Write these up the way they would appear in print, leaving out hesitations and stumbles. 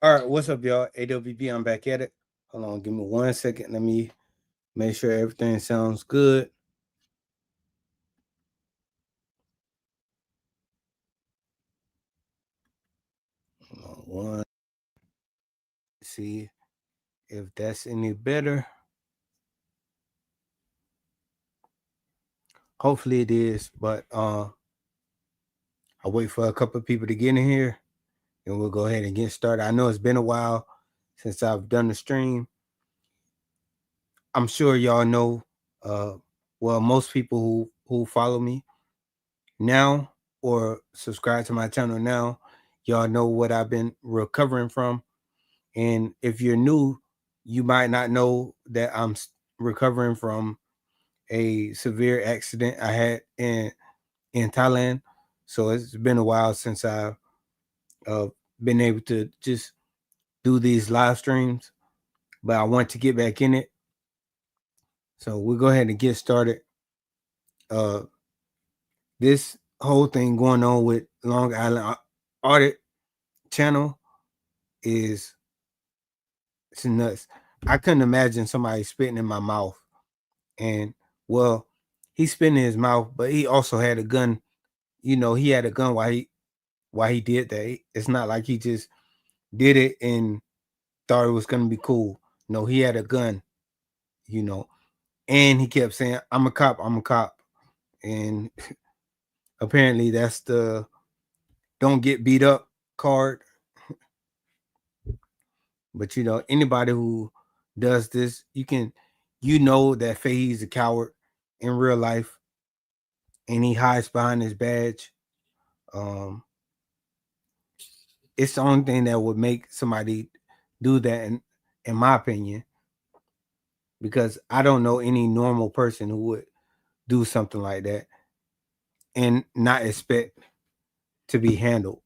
All right, what's up, y'all? AWB, I'm back at it. Hold on, give me 1 second. Let me make sure everything sounds good. Hold on, one. See if that's any better. Hopefully it is, but I'll wait for a couple of people to get in here and we'll go ahead and get started. I know it's been a while since I've done the stream. I'm sure y'all know, well, most people who follow me now or subscribe to my channel now, y'all know what I've been recovering from. And if you're new, you might not know that I'm recovering from a severe accident I had in Thailand. So it's been a while since I've been able to just do these live streams, but I want to get back in it. So we'll go ahead and get started. This whole thing going on with Long Island Audit channel is it's nuts. I couldn't imagine somebody spitting in my mouth. And well, he spit in his mouth, but he also had a gun. You know, he had a gun while he did that. It's not like he just did it and thought it was gonna be cool. No, he had a gun, you know, and he kept saying, I'm a cop, I'm a cop. And apparently that's the don't get beat up card. But you know, anybody who does this, you know that Fahey's a coward in real life and he hides behind his badge. Um, it's the only thing that would make somebody do that, in my opinion, because I don't know any normal person who would do something like that and not expect to be handled.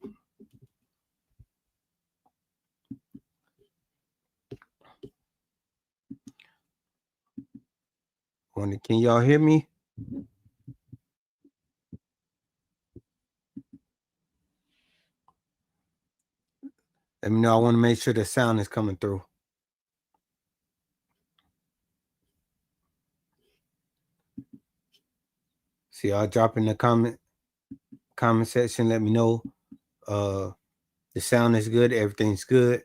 Can y'all hear me? Let me know. I want to make sure the sound is coming through. See, I'll drop in the comment section. Let me know the sound is good, everything's good,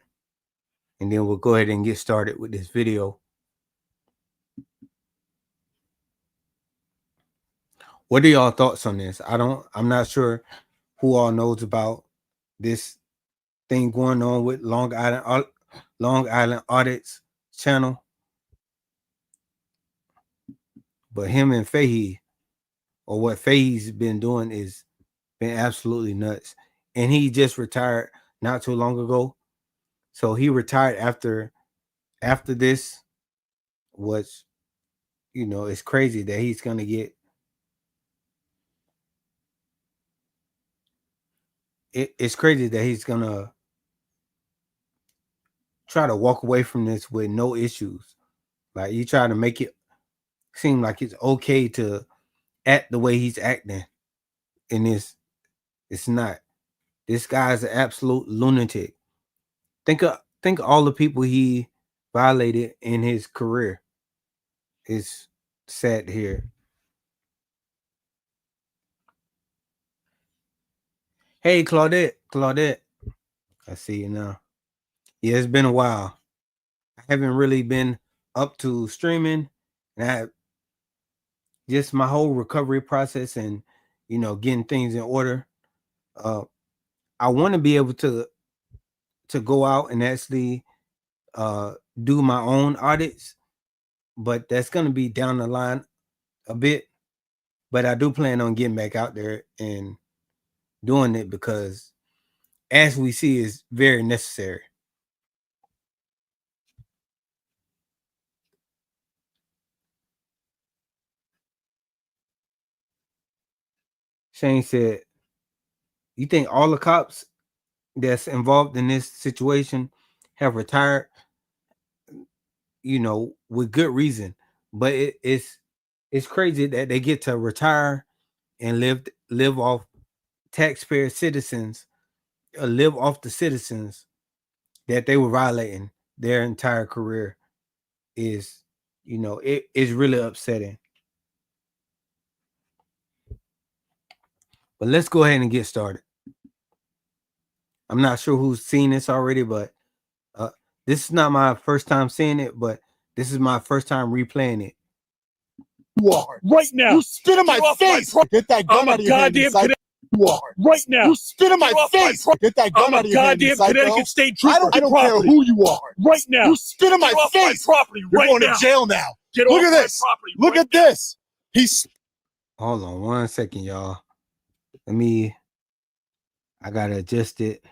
and then we'll go ahead and get started with this video. What are y'all thoughts on this? I'm not sure who all knows about this thing going on with Long Island Audits channel, but him and Fahey, or what Fahey's been doing, is been absolutely nuts. And he just retired not too long ago, so he retired after this, was, you know, it's crazy that he's gonna get it's crazy that he's gonna try to walk away from this with no issues. Like, you try to make it seem like it's okay to act the way he's acting, and it's not. This guy's an absolute lunatic. Think of all the people he violated in his career. It's sad to hear. Hey, Claudette, I see you now. Yeah, it's been a while. I haven't really been up to streaming, and I just my whole recovery process and, you know, getting things in order. Uh, I want to be able to go out and actually uh, do my own audits, but that's going to be down the line a bit. But I do plan on getting back out there and doing it because, as we see, is very necessary. Shane said, "You think all the cops that's involved in this situation have retired? You know, with good reason, but it's crazy that they get to retire and live off taxpayer citizens, live off the citizens, that they were violating their entire career is, you know, it is really upsetting. But let's go ahead and get started. I'm not sure who's seen this already, but this is not my first time seeing it, but this is my first time replaying it. You are right now. You spit in my face. Get that gun out of your hand. You are right now. You spit in my face. Get that gun out of your hand. Goddamn Connecticut State Trooper. I don't care who you are. Right now. You spit in my face. You're going to jail now. Look at this. Look at this. He's. Hold on 1 second, y'all. I gotta adjust it.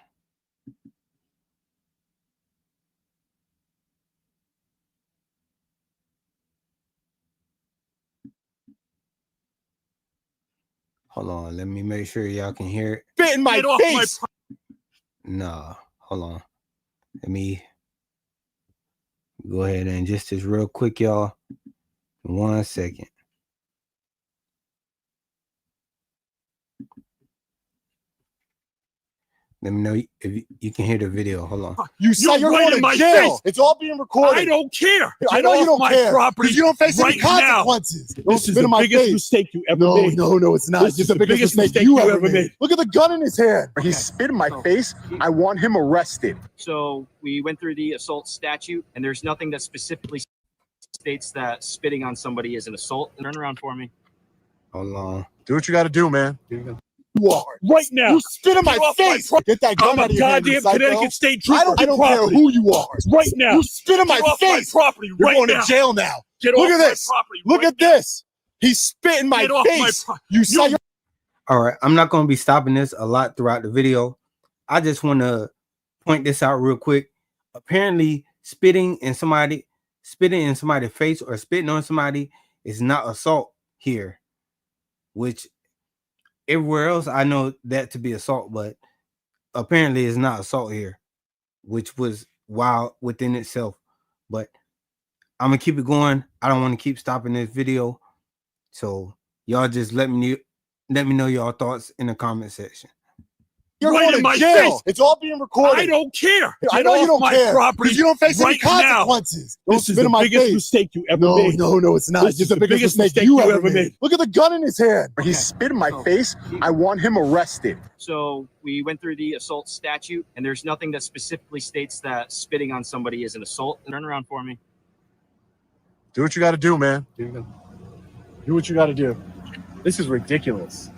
Hold on, let me make sure y'all can hear it. Spit in my face. No, hold on. Let me go ahead and adjust this real quick, y'all. 1 second. Let me know if you can hear the video. Hold on. You say you're going to jail. It's all being recorded. I don't care. I know you don't care. Because you don't face any consequences. This is the biggest mistake you ever made. No, it's not. This is the biggest mistake you ever made. Look at the gun in his hand. He spit in my face. I want him arrested. So we went through the assault statute, and there's nothing that specifically states that spitting on somebody is an assault. Turn around for me. Hold on. Do what you got to do, man. You are right now. You spit in my face. Get that gun out of your hand. Goddamn Connecticut State Trooper. I don't care who you are. Right now. You spit in my face. You're going to jail now. Look at this. Look at this. He spit in my face. You say. All right, I'm not going to be stopping this a lot throughout the video. I just want to point this out real quick. Apparently, spitting in somebody's face or spitting on somebody is not assault here, which everywhere else I know that to be assault, but apparently it's not assault here, which was wild within itself. But I'm gonna keep it going. I don't want to keep stopping this video, so y'all just let me know y'all thoughts in the comment section. You're right in my jail. It's all being recorded. I don't care. I know you don't care. Because you don't face any consequences. This is the biggest mistake you ever made. No, it's not. This is the biggest mistake you ever made. Look at the gun in his hand. He spit in my face. I want him arrested. So we went through the assault statute, and there's nothing that specifically states that spitting on somebody is an assault. Turn around for me. Do what you got to do, man. Do what you got to do. This is ridiculous.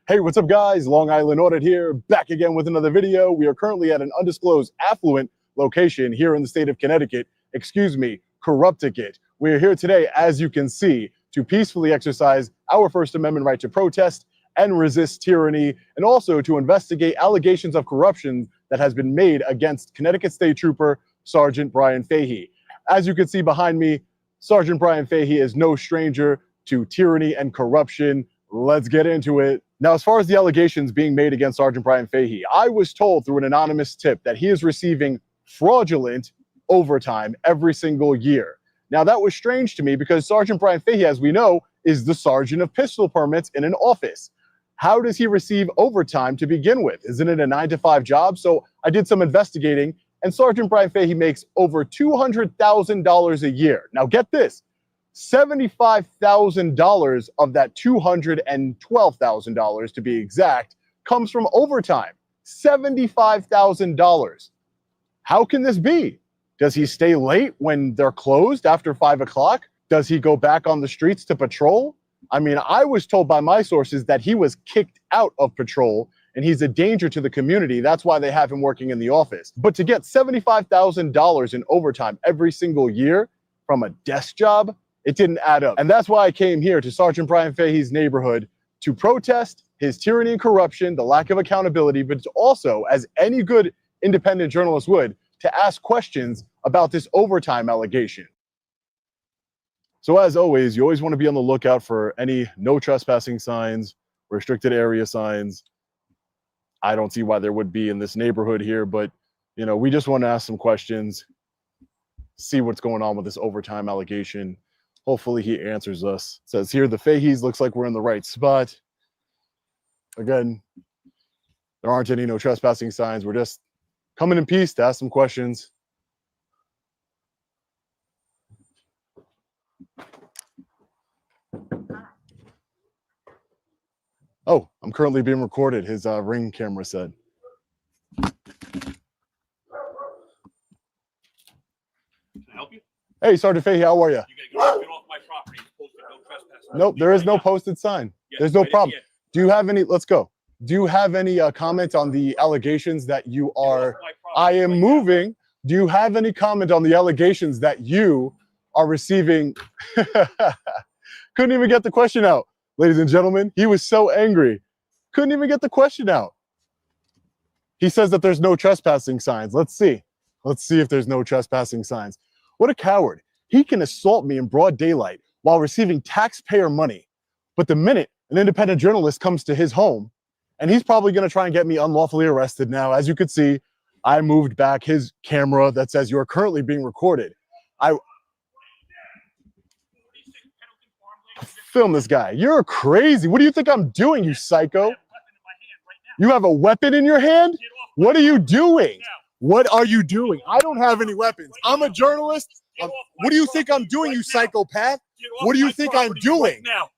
Hey, what's up, guys? Long Island Audit here, back again with another video. We are currently at an undisclosed affluent location here in the state of Connecticut. Excuse me, Corrupticate. We are here today, as you can see, to peacefully exercise our First Amendment right to protest and resist tyranny, and also to investigate allegations of corruption that has been made against Connecticut State Trooper Sergeant Brian Fahey. As you can see behind me, Sergeant Brian Fahey is no stranger to tyranny and corruption. Let's get into it. Now, as far as the allegations being made against Sergeant Brian Fahey, I was told through an anonymous tip that he is receiving fraudulent overtime every single year. Now, that was strange to me because Sergeant Brian Fahey, as we know, is the sergeant of pistol permits in an office. How does he receive overtime to begin with? Isn't it a 9-to-5 job? So I did some investigating, and Sergeant Brian Fahey makes over $200,000 a year. Now, get this. $75,000 of that $212,000, to be exact, comes from overtime. $75,000. How can this be? Does he stay late when they're closed after 5 o'clock? Does he go back on the streets to patrol? I mean, I was told by my sources that he was kicked out of patrol and he's a danger to the community. That's why they have him working in the office. But to get $75,000 in overtime every single year from a desk job, it didn't add up. And that's why I came here to Sergeant Brian Fahey's neighborhood to protest his tyranny and corruption, the lack of accountability, but also, as any good independent journalist would, to ask questions about this overtime allegation. So as always, you always want to be on the lookout for any no trespassing signs, restricted area signs. I don't see why there would be in this neighborhood here, but you know, we just want to ask some questions, see what's going on with this overtime allegation. Hopefully he answers us. It says here, the Faheys, looks like we're in the right spot. Again, there aren't any no trespassing signs. We're just coming in peace to ask some questions. Oh, I'm currently being recorded, his Ring camera said. Can I help you? Hey, Sergeant Fahey, how are you? You gotta get off my property. It's posted no trespassing. Nope, there is no posted sign. Yeah, There's no right at problem. the end. Do you have any, let's go. Do you have any comment on the allegations that you Get off are, my property I am right now. moving. Do you have any comment on the allegations that you are receiving? Couldn't even get the question out, ladies and gentlemen. He was so angry. Couldn't even get the question out. He says that there's no trespassing signs. Let's see. Let's see if there's no trespassing signs. What a coward. He can assault me in broad daylight while receiving taxpayer money. But the minute an independent journalist comes to his home, and he's probably going to try and get me unlawfully arrested now. As you could see, I moved back his camera that says you are currently being recorded. Film this guy. You're crazy. What do you think I'm doing, you psycho? You have a weapon in your hand? What are you doing? What are you doing? I don't have any weapons. I'm a journalist. What do you think I'm doing, you psychopath? What do you think I'm doing? Now,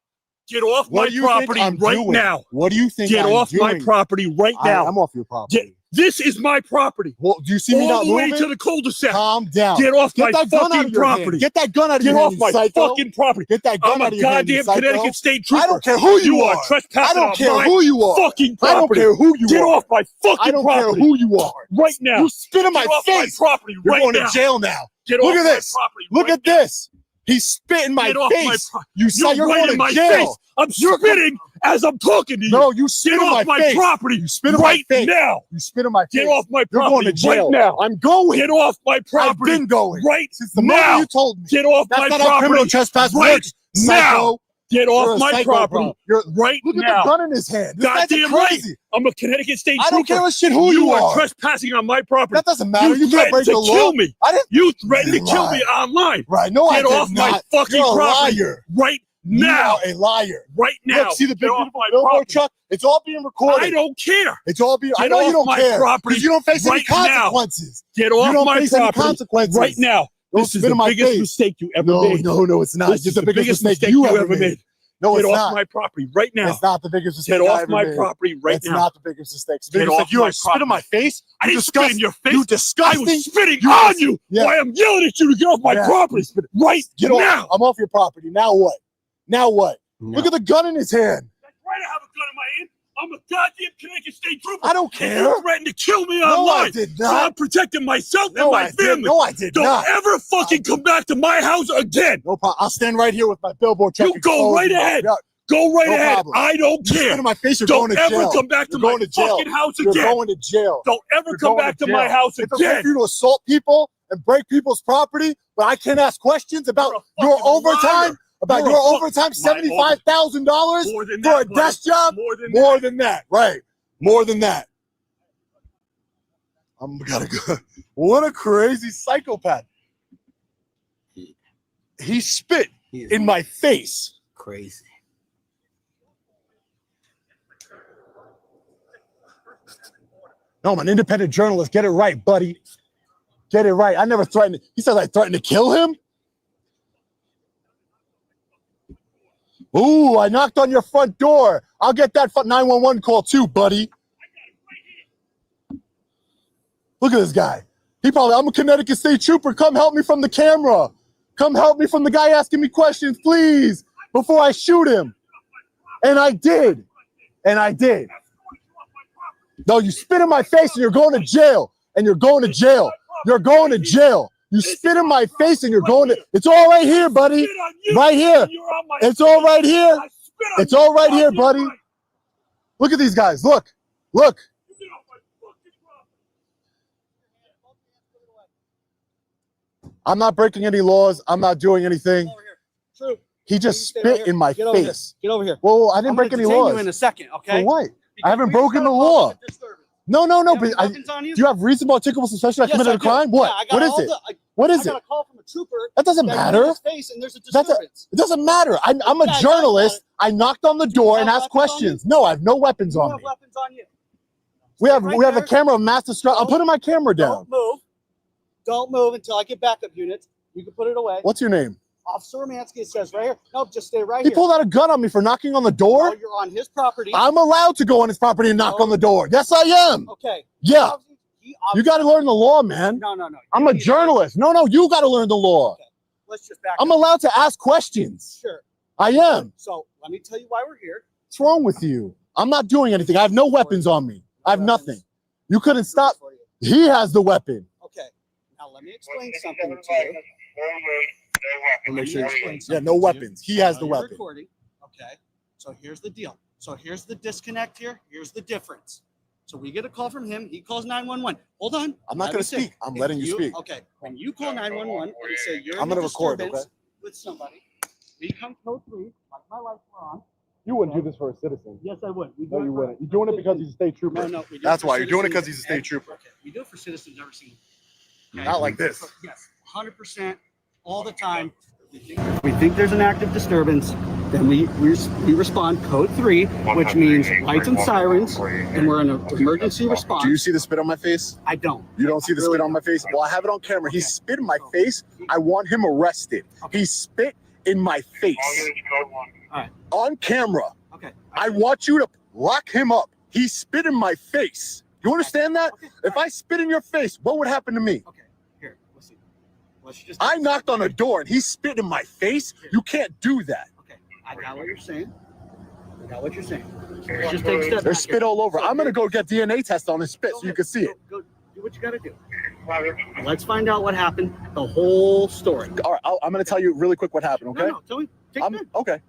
get off What my do you think property I'm right doing? now. What do you think Get I'm off my doing? property right now. I'm off your property. This is my property. Well, do you see me All not the way moving? to the cul-de-sac. Calm down. Get off Get my that gun out fucking of your hand. property. Get that gun out of Get your off hand, my you psycho. fucking property. Get that gun I'm out a of your hand, you goddamn psycho. Connecticut State Trooper. I don't care who you are. Trespassing I don't on care my who you are. fucking I don't property. care who you Get are. off my fucking I don't property. care who you are. Right now. You spit in my Get off face. my property You're right going now. to jail now. Get Look off at my this. property Look right at now. this. He spit in my Get off my face. pro- You say you're right going in to my jail. face. I'm spitting as I'm talking to you. No, you spit Get in off my my face. property You spit in right my face. now. You spit in my face. Get off my You're property going to jail. right now. I'm going. Get off my I've property been going. right Since the moment now. you told me. Get off That's my not how criminal property trespass right works, now. psycho. Get You're off a my psycho, property bro. You're right Look at now. the gun in his hand. This guy's Goddamn right. crazy. I'm a Connecticut State I don't Trooper. care a shit who you are are. trespassing on my property. That doesn't matter. You can't threatened break to the law. kill me. I didn't. You threatened to You're kill me lying. online. Right? No, I Get did off not. my fucking You're a property liar. right now. You are a liar. Right now. Look, see the big Get off beautiful my billboard property. truck? It's all being recorded. I don't care. It's all being. I Get know you off don't my care property because you don't face any right now. consequences. Get You off don't my face any property consequences right now. Don't This is spit the in my biggest face. mistake you ever No, made. no, it's not. This It's is the biggest mistake you you ever made. No, Get it's off not. my property right now. It's not the biggest mistake Get I off ever my made. property right It's now. not the biggest mistake. It's the Get biggest off mistake. You my are spit in my face. I You didn't spit in disgusting. your face. You I disgusting. was spitting You on dis- you. Yeah. Why I'm yelling at you to get off my Yeah. property right Get now. off. I'm off your property. Now what? Now what? No. Look at the gun in his hand. That's right. I have a gun in my hand. I'm a goddamn Connecticut State Trooper. I don't And care. you threatened to kill me No, I online. did So not. I'm protecting myself No, and my I family. did. No, I did Don't not. ever fucking come back to my house again. No problem. I'll stand right here with my billboard truck. You go right ahead. Yeah, Go right No ahead. problem. I don't you spit care. in my face. You're Don't going to ever jail. come back to You're my going to jail. fucking house You're again. going to jail. Don't ever You're come going back to to my jail. house It's okay again. for you to assault people and break people's property, but I can't ask questions about You're a your fucking overtime. liar. About You're a your fuck- overtime, My $75,000 More than for a that, desk job. More than More that. than that, right? More than that. I'm gotta go. What a crazy psychopath! He spit He is in my face. crazy. No, I'm an independent journalist. Get it right, buddy. Get it right. I never threatened. He says I threatened to kill him. Ooh, I knocked on your front door. I'll get that 911 call too, buddy. Look at this guy. He probably, I'm a Connecticut State Trooper. Come help me from the camera. Come help me from the guy asking me questions, please, before I shoot him. And I did. And I did. No, you spit in my face and you're going to jail. And you're going to jail. You're going to jail. You spit in my face and you're going to, it's all right here, buddy. Right here. It's all right here. It's all right here, buddy. Look at these guys. Look. Look. I'm not breaking any laws. I'm not doing anything. True. He just spit in my Get over here. face. Get over here. Well, I didn't I'm break gonna any detain laws. you in a second, okay? For what? I Because haven't we broken the started law. causing a disturbance. No, You have but any weapons on you? do you have reasonable articulable suspicion I Yes, committed I a do. crime? What? Yeah, I got What is all it? the- What I is got it? a call from a trooper. That doesn't that hit matter. his face and there's a That's a- disturbance. It doesn't matter. I'm a Yeah, journalist. I knocked on the door have and asked weapons on you? questions. No, I have no weapons You on have me. weapons on you. We have Right a there. camera of mass destruction. I'm Don't- putting my camera down. Don't move. Don't move until I get backup units. You can put it away. What's your name? Officer Romansky, it says right here. Nope, just stay right He here. pulled out a gun on me for knocking on the No, door. you're on his property. I'm allowed to go on his property and knock No. on the door. Yes, I am. Okay. Yeah. He You got to learn the law, man. No. I'm You a need to- journalist. No, you got to learn the law. Okay. Let's just back I'm up. allowed to ask questions. Sure. I am. So let me tell you why we're here. What's wrong with you? I'm not doing anything. I have no weapons on me. I have nothing. You couldn't stop. For you. He has the weapon. Okay. Now let me explain something to you. Let me explain Yeah, something no to you. weapons. He has the You're weapon. Recording. Okay. So here's the deal. So here's the disconnect here. Here's the difference. So we get a call from him. He calls 911. Hold on. I'm not Let going me to speak. say, I'm if letting you speak. Okay. When you call 911 and say you're I'm in a gonna record, disturbance okay? with somebody, we come code 3, like my lights were on. You wouldn't do this for a citizen. Yes, I would. We do No, it you for- wouldn't. You're doing it because he's a state trooper. No, we do That's it for why. You're doing it citizens because he's a state trooper. Okay. We do it for citizens every single. Okay. Not like this. Yes, 100% all the time. We think there's an active disturbance, then we respond code 3, which means lights and sirens, and we're in an emergency response. Do you see the spit on my face? I don't. You don't see the spit on my face? Well, I have it on camera. He spit in my face. I want him arrested. He spit in my face. Alright. On camera. Okay. I want you to lock him up. He spit in my face. You understand that? Okay. If I spit in your face, what would happen to me? Okay. Here, let's see. Let's just. I knocked on a door and he spit in my face. You can't do that. Okay. I got what you're saying. Let's just take a step There's back spit here. all over. So I'm gonna here- go get DNA test on his spit Go so you ahead. can see it. Go do what you gotta do. Let's find out what happened. The whole story. All right, I'm gonna tell you really quick what happened. Okay? No, tell me. Take I'm it. okay.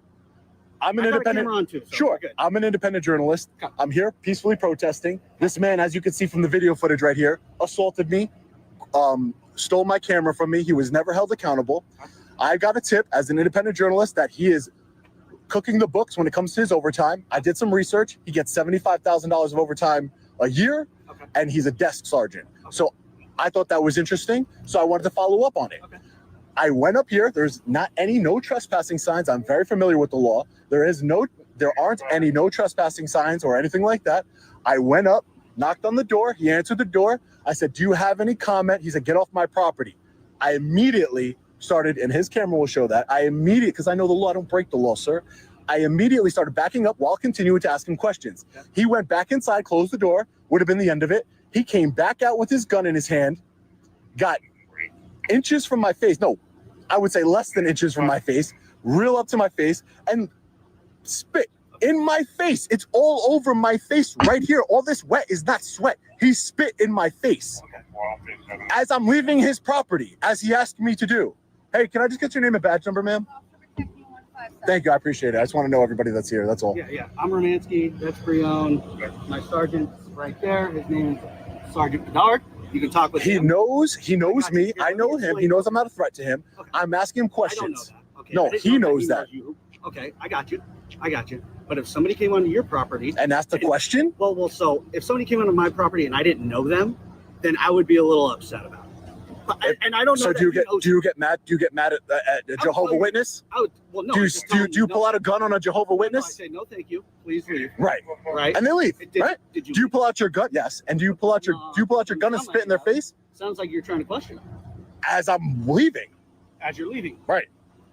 I'm an I got a independent. camera on too. So Sure, we're good. I'm an independent journalist. Okay. I'm here peacefully protesting. This man, as you can see from the video footage right here, assaulted me, stole my camera from me. He was never held accountable. I got a tip as an independent journalist that he is cooking the books when it comes to his overtime. I did some research. He gets $75,000 of overtime a year, Okay. and he's a desk sergeant. So I thought that was interesting. So I wanted to follow up on it. Okay. I went up here. There's no trespassing signs. I'm very familiar with the law. There aren't any no trespassing signs or anything like that. I went up, knocked on the door. He answered the door. I said, "Do you have any comment?" He said, "Get off my property." I immediately started, and his camera will show that. Because I know the law, I don't break the law, sir. I immediately started backing up while continuing to ask him questions. Okay. He went back inside, closed the door, would have been the end of it. He came back out with his gun in his hand, got inches from my face. No, I would say less than inches from my face, real up to my face, and spit in my face. It's all over my face right here. All this wet is not sweat. He spit in my face as I'm leaving his property, as he asked me to do. Hey, can I just get your name and badge number, ma'am? Thank you. I appreciate it. I just want to know everybody that's here. That's all. Yeah. I'm Romansky. That's Brion. My sergeant's right there. His name is Sergeant Bedard. You can talk with He him. knows got me. you. I know him. He knows I'm not a threat to him. Okay. I'm asking him I don't know questions. that. Okay. No, I didn't he know knows that. you. Okay, I got you. But if somebody came onto your property, And asked a question. well, so if somebody came onto my property and I didn't know them, then I would be a little upset about it. But, and I don't know. So that do you he get knows- do you get mad? Do you get mad at a Jehovah tell you- Witness? I would, well, no. Do I you just tell do you them pull no. out a gun on a Jehovah No, I Witness? say no, thank you. Please leave. Right. Right. And they leave. Did, Right. Did you? Do you pull out your gun? Yes. And do you pull out your gun and spit in their face Sounds like you're trying to question them as I'm leaving? as you're leaving.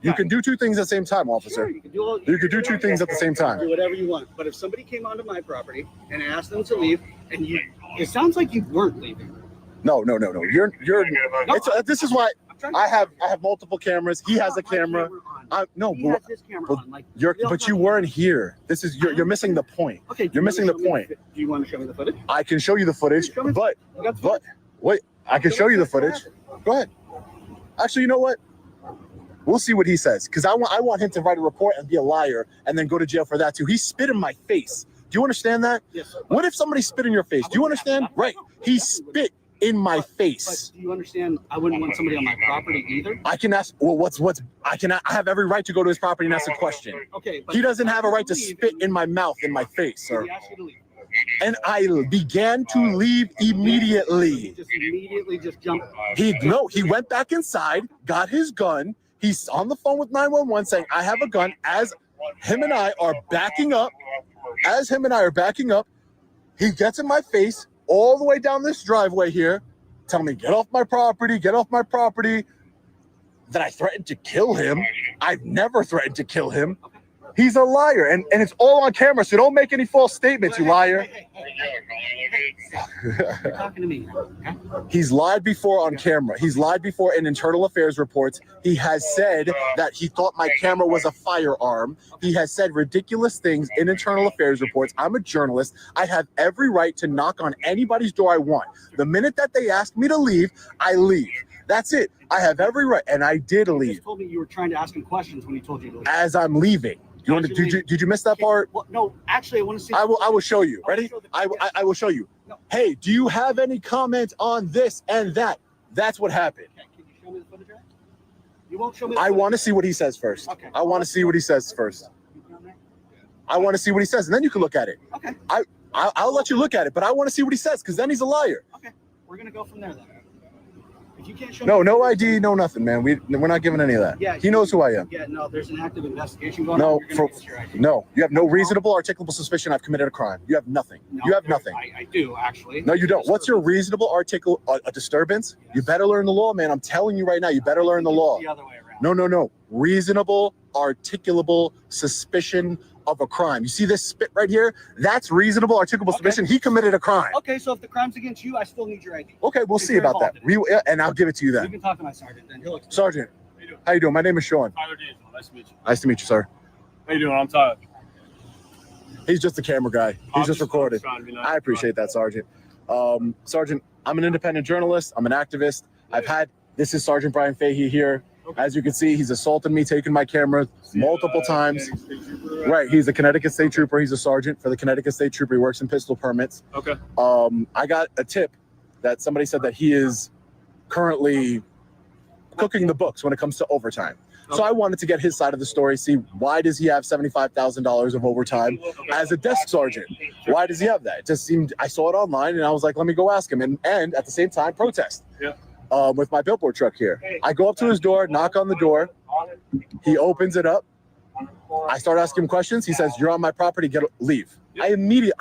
You Right. can do two things at the same time, Sure, officer. you can do all. You could do two things at the same time. Do whatever you want. But if somebody came onto my property and asked them to leave, and it sounds like you weren't leaving. No. You're. No, This is why I'm trying to- I have multiple cameras. He has a I have my camera. on. No, He but has his camera but on. Like, you're we all but have you cameras. weren't here. This is you're missing the point. Okay, do You're you missing wanna the show me point. Do you want to show me the footage? I can show you the footage, Show me- but You got the but footage? wait, I can show you the footage. Go ahead. Actually, you know what? We'll see what he says, because I want him to write a report and be a liar and then go to jail for that too. He spit in my face. Do you understand that? Yes. Sir. What if somebody spit in your face? Do you understand? Right. He spit in my face. But do you understand? I wouldn't want somebody on my property either. I can ask. Well, I have every right to go to his property and ask a question. Okay. But He doesn't have a right to leave, spit in my mouth, in my face, sir. He asked you to leave. and I began to leave immediately. Just immediately just jumped. He went back inside, got his gun. He's on the phone with 911 saying, I have a gun. As him and I are backing up, he gets in my face all the way down this driveway here, telling me, get off my property, get off my property. That I threatened to kill him. I've never threatened to kill him. He's a liar, and it's all on camera, so don't make any false statements, you liar. You're talking to me. Okay? He's lied before on camera. He's lied before in internal affairs reports. He has said that he thought my camera was a firearm. He has said ridiculous things in internal affairs reports. I'm a journalist. I have every right to knock on anybody's door I want. The minute that they ask me to leave, I leave. That's it. I have every right, and I did You leave. just told me you were trying to ask him questions when he told you to leave. As I'm leaving. You want to, did you miss that part? Well, no, actually, I want to see. I will show you. I wanna Ready? show the- I will show you. No. Hey, do you have any comment on this and that? That's what happened. Okay, can you show me the footage? Right? You won't show me. I want to see what he says first. Okay. I want to see what he says first. I want to see what he says, and then you can look at it. Okay. I'll let you look at it, but I want to see what he says, because then he's a liar. Okay. We're gonna go from there then. If you can't show No, me. no ID, no nothing, man. We're not giving any of that. Yeah. He knows who I am. Yeah. No, there's an active investigation going No, on. You're gonna get your ID. No, you have no reasonable, articulable suspicion I've committed a crime. You have nothing. No, You have there- nothing. I do actually. No, you don't. What's your reasonable, a disturbance? You better learn the law, man. I'm telling you right now, you better learn the law. The other way around. No. Reasonable, articulable suspicion of a crime. You see this spit right here? That's reasonable, articulable Okay. suspicion. He committed a crime. Okay, so if the crime's against you, I still need your ID. Okay, we'll If see you're about that. involved in And I'll give it to you You then. can talk to my sergeant then. He'll explain. Sergeant, How you doing? how you doing? My name is Sean. Tyler Diesel. Nice to meet you. Nice to meet you, sir. How you doing? I'm Tyler. He's just a camera guy. He's I'm just recorded. trying to be nice. I appreciate that, Sergeant. Sergeant, I'm an independent journalist. I'm an activist. This is Sergeant Brian Fahey here. Okay. As you can see, he's assaulted me, taken my camera multiple times. Right, he's a Connecticut State Trooper. He's a sergeant for the Connecticut State Trooper. He works in pistol permits. Okay. I got a tip that somebody said that he is currently cooking the books when it comes to overtime. So I wanted to get his side of the story, see why does he have $75,000 of overtime as a desk sergeant? Why does he have that? It just seemed, I saw it online and I was like, let me go ask him, and at the same time protest. Yeah. With my billboard truck here. I go up to his door, knock on the door. He opens it up. I start asking him questions. He says, you're on my property, leave. I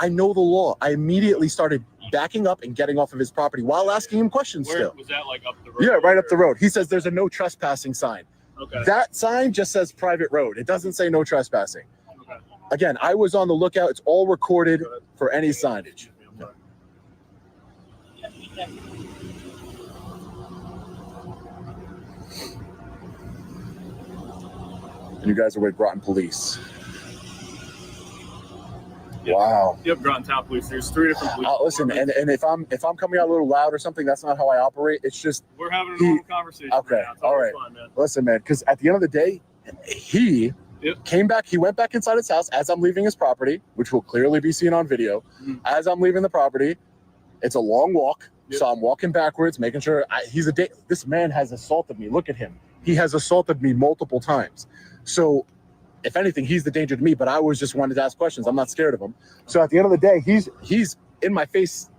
know the law. I immediately started backing up and getting off of his property while asking him questions Where still. was that, like up the road? Yeah, right up the road. He says there's a no trespassing sign. Okay. That sign just says private road. It doesn't say no trespassing. Okay. Again, I was on the lookout. It's all recorded for any signage. And you guys are with Groton Police. Yep. Wow. Yep, Groton Town Police. There's 3 different police. Listen, and if I'm coming out a little loud or something, that's not how I operate. It's just, We're having a normal conversation. Okay, Right now. It's all all right. fun, man. listen, man, because at the end of the day, he came back. He went back inside his house as I'm leaving his property, which will clearly be seen on video. Mhm. As I'm leaving the property, it's a long walk. Yep. So I'm walking backwards, making sure this man has assaulted me. Look at him. He has assaulted me multiple times. So if anything, he's the danger to me, but I always just wanted to ask questions. I'm not scared of him. So at the end of the day, he's in my face.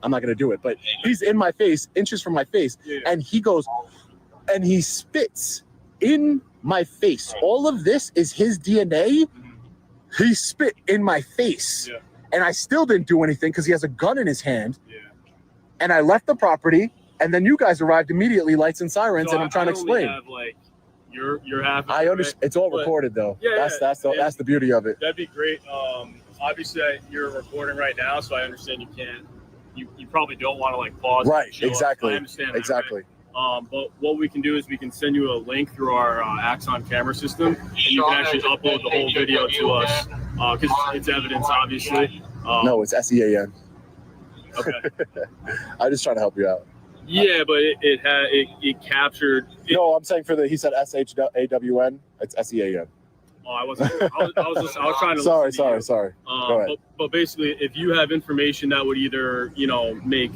I'm not going to do it, but he's in my face, inches from my face. Yeah. And he goes, and he spits in my face. All of this is his DNA. He spit in my face. Yeah. And I still didn't do anything because he has a gun in his hand. Yeah. And I left the property, and then you guys arrived immediately, lights and sirens, So and I'm trying to only explain. Have, like, your half. of I it, understand. It's all But- recorded, though. Yeah, That's the beauty of it. right? That'd be great. Obviously, you're recording right now, so I understand you can't. You probably don't want to like pause. Right, and show us. exactly. I understand that, Exactly. right? But what we can do is we can send you a link through our Axon camera system, and you can actually upload the whole video to us because it's evidence, obviously. No, it's SEAN. Okay. I just trying to help you out. Yeah, but it captured. No, I'm saying he said SHAWN. It's SEAN. Oh, I was trying to. Sorry. listen to you. Go ahead. But basically, if you have information that would either make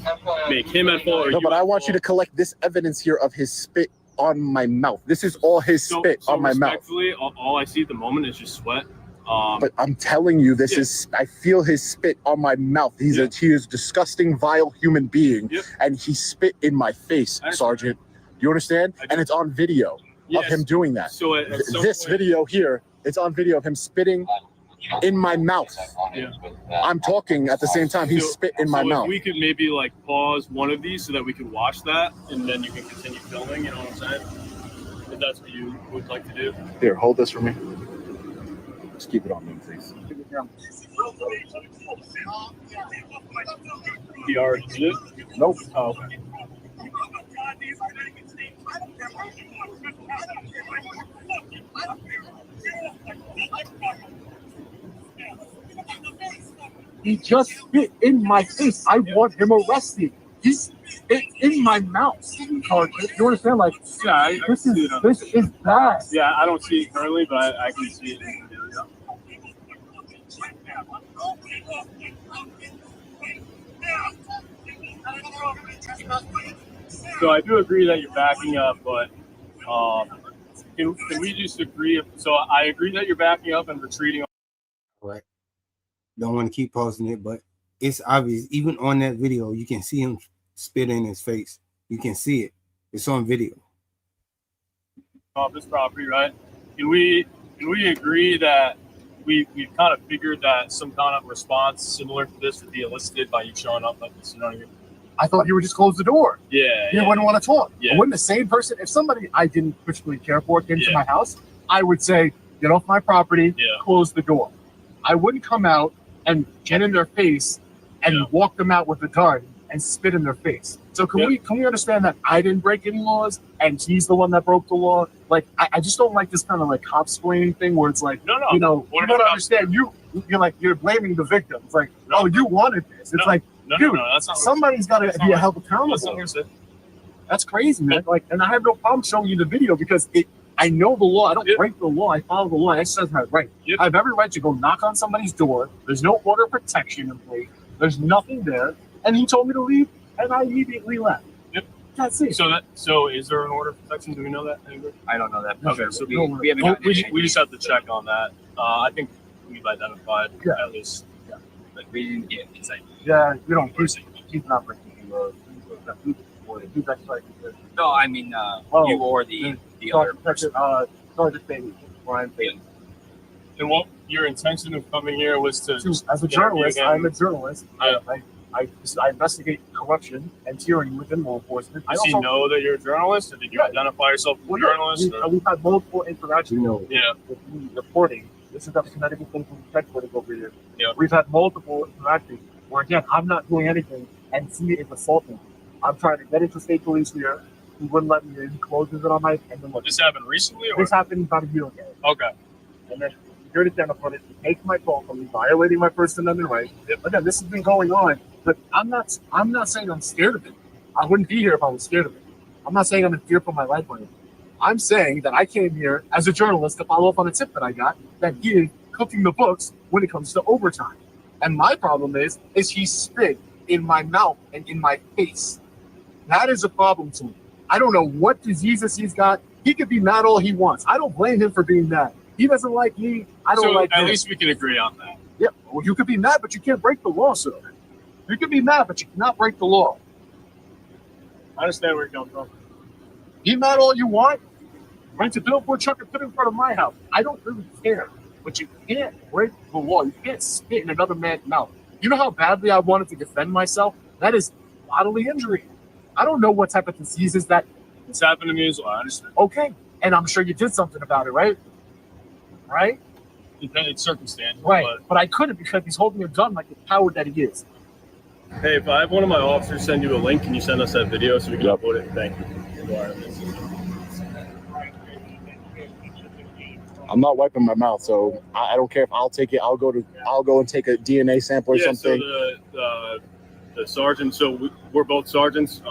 him at fault or No, but at I want you to fault, collect this evidence here of his spit on my mouth. This is all his spit on my mouth. respectfully, all I see at the moment is just sweat. But I'm telling you, this is, I feel his spit on my mouth. He is a disgusting, vile human being. And he spit in my face, Sergeant. You understand? And it's on video of him doing that. So this video here, it's on video of him spitting in my mouth. I'm talking at the same time. He spit in my mouth. We could maybe like pause one of these so that we could watch that, and then you can continue filming. You know what I'm saying? If that's what you would like to do. Here, hold this for me. Just keep it on me, please. He already did? Nope. Oh, okay. He just spit in my face. I want him arrested. He spit in my mouth. You understand? Like, Yeah, this is bad. Yeah, I don't see it currently, but I can see it. So I do agree that you're backing up, but can we just agree? So I agree that you're backing up and retreating. Right. Don't want to keep posting it, but it's obvious. Even on that video, you can see him spit in his face. You can see it. It's on video. Off this property, right? Can we agree that we've kind of figured that some kind of response similar to this would be elicited by you showing up like this? You know what I mean? I thought you would just close the door. Yeah. You wouldn't want to talk. Yeah. Wouldn't the same person, if somebody I didn't particularly care for came to my house, I would say, get off my property, close the door. I wouldn't come out and get in their face and walk them out with a gun and spit in their face. So can we understand that I didn't break any laws and he's the one that broke the law? Like, I just don't like this kind of like cop splaining thing where it's like, you know, you don't understand. You're blaming the victim. It's like, oh, you wanted this. It's like, dude, somebody's got to be held accountable. That's crazy, man. Like, and I have no problem showing you the video because I know the law. I don't break the law. I follow the law. I exercise my right. I have every right to go knock on somebody's door. There's no order of protection in place. There's nothing there. And he told me to leave, and I immediately left. That's it. So is there an order of protection? Do we know that? I don't know that. Okay, so we haven't gotten we just have to check on that. I think we've identified at least. But we didn't get insight. Yeah, we don't. He's not breaking the laws. He's actually. No, I mean, you or the other person. Sergeant Bailey, Brian Bailey. And what your intention of coming here was to as a journalist, I'm a journalist. I investigate corruption and tyranny within law enforcement. Does he know that you're a journalist, or did you identify yourself as a journalist? We've had multiple interactions with me reporting. This is the Connecticut State Police headquarters over here. We've had multiple interactions where, again, I'm not doing anything and he is assaulting me. I'm trying to get into state police here. He wouldn't let me in. He closes it on my... And then look, this happened recently? Or? This happened about a year ago. Okay. And then security identified it. He takes my call from me, violating my First Amendment rights. Again, this has been going on, but I'm not saying I'm scared of it. I wouldn't be here if I was scared of it. I'm not saying I'm in fear for my life or anything. I'm saying that I came here as a journalist to follow up on a tip that I got that he is cooking the books when it comes to overtime. And my problem is he spit in my mouth and in my face. That is a problem to me. I don't know what diseases he's got. He could be mad all he wants. I don't blame him for being mad. He doesn't like me. I don't like him. At least we can agree on that. Yeah, well, you could be mad, but you can't break the law, sir. You can be mad, but you cannot break the law. I understand where you're coming from. Be mad all you want. Rent a billboard truck and put it in front of my house. I don't really care. But you can't break the law. You can't spit in another man's mouth. You know how badly I wanted to defend myself? That is bodily injury. I don't know what type of disease is that. It's happened to me as well. I understand. Okay. And I'm sure you did something about it, right? Right? It's circumstantial. Right. But I couldn't because he's holding a gun like the coward that he is. Hey, if I have one of my officers send you a link, can you send us that video so we can upload it? Thank you. I'm not wiping my mouth, so I don't care if I'll take it. I'll go and take a DNA sample or something. So the sergeant. So we're both sergeants.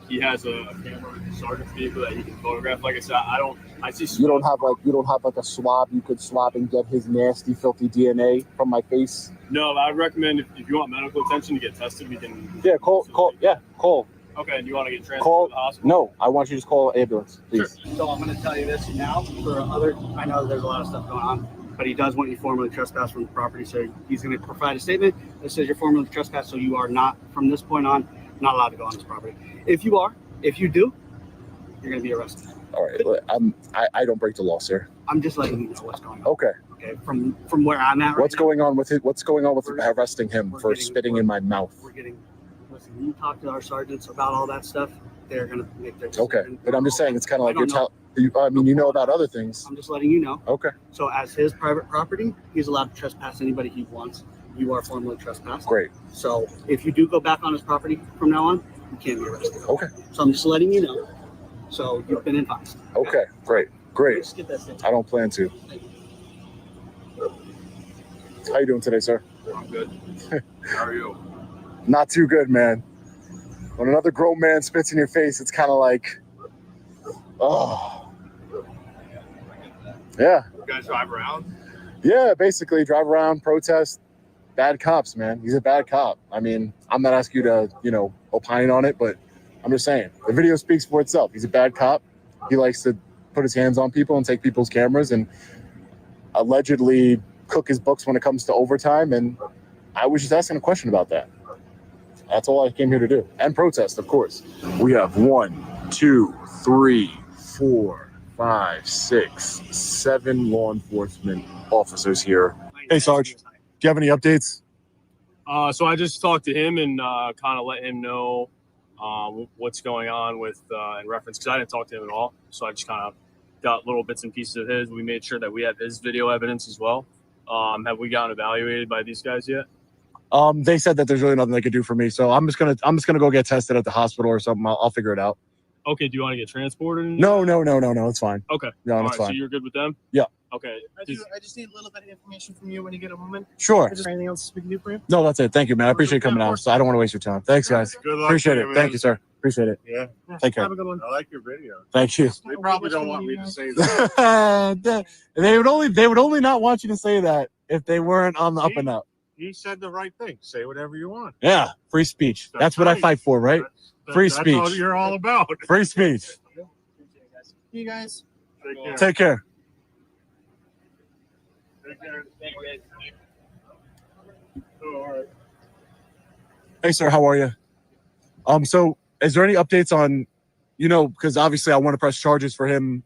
He has a camera in the sergeant's vehicle that he can photograph. Like I said, I see. You don't have like a swab. You could swab and get his nasty, filthy DNA from my face. No, I recommend if you want medical attention to get tested, we can. Yeah, call. Yeah, call. Okay, and you want to get transferred to the hospital? No, I want you to just call an ambulance, please. Sure. So I'm going to tell you this now for other. I know there's a lot of stuff going on. but he does want you formally trespassed from the property. So he's going to provide a statement that says you're formally trespassed. So you are not, from this point on, not allowed to go on this property. If you do, you're going to be arrested. All right. I don't break the law, sir. I'm just letting you know what's going on. Okay. Okay. From where I'm at. What's going on with it? What's going on with arresting him for spitting in my mouth? Listen, you talk to our sergeants about all that stuff. They're going to make their decision. Okay. But I'm just saying, it's kind of like I you know about other things. I'm just letting you know. Okay. So as his private property, he's allowed to trespass anybody he wants. You are formally trespassed. Great. So if you do go back on his property from now on, you can't be arrested. Okay. So I'm just letting you know. So you've been advised. Okay. Great. Just get that thing. I don't plan to. How you doing today, sir? I'm good. How are you? Not too good, man. When another grown man spits in your face, it's kind of like, oh. Yeah. You guys drive around? Yeah, basically drive around, protest, bad cops, man. He's a bad cop. I mean, I'm not asking you to, opine on it, but I'm just saying the video speaks for itself. He's a bad cop. He likes to put his hands on people and take people's cameras and allegedly cook his books when it comes to overtime. And I was just asking a question about that. That's all I came here to do. And protest, of course. We have 1, 2, 3, 4, 5, 6, 7 law enforcement officers here. Hey, Sarge, do you have any updates? So I just talked to him and kind of let him know what's going on with in reference, because I didn't talk to him at all. So I just kind of got little bits and pieces of his. We made sure that we have his video evidence as well. Have we gotten evaluated by these guys yet? They said that there's really nothing they could do for me, so I'm just gonna go get tested at the hospital or something. I'll figure it out. Okay. Do you want to get transported? No, it's fine. Okay. No, All that's right, fine. so you're good with them? Yeah. Okay. I just need a little bit of information from you when you get a moment. Sure. Is there anything else we can do for you? No, that's it. Thank you, man. I appreciate you coming out. So I don't want to waste your time. Thanks, guys. Good luck. Appreciate to it. you, Thank man. you, sir. Appreciate it. Yeah. Take care. Have a good one. I like your video. Thank you. They probably don't want me to say that. They would only not want you to say that if they weren't on the up and up. He said the right thing. Say whatever you want. Yeah, free speech. That's what I fight for, right? Free That's all speech. you're all about. Free speech. You guys. Take care. Take care. Take care. Oh, all right. Hey, sir, how are you? So is there any updates on, because obviously I want to press charges for him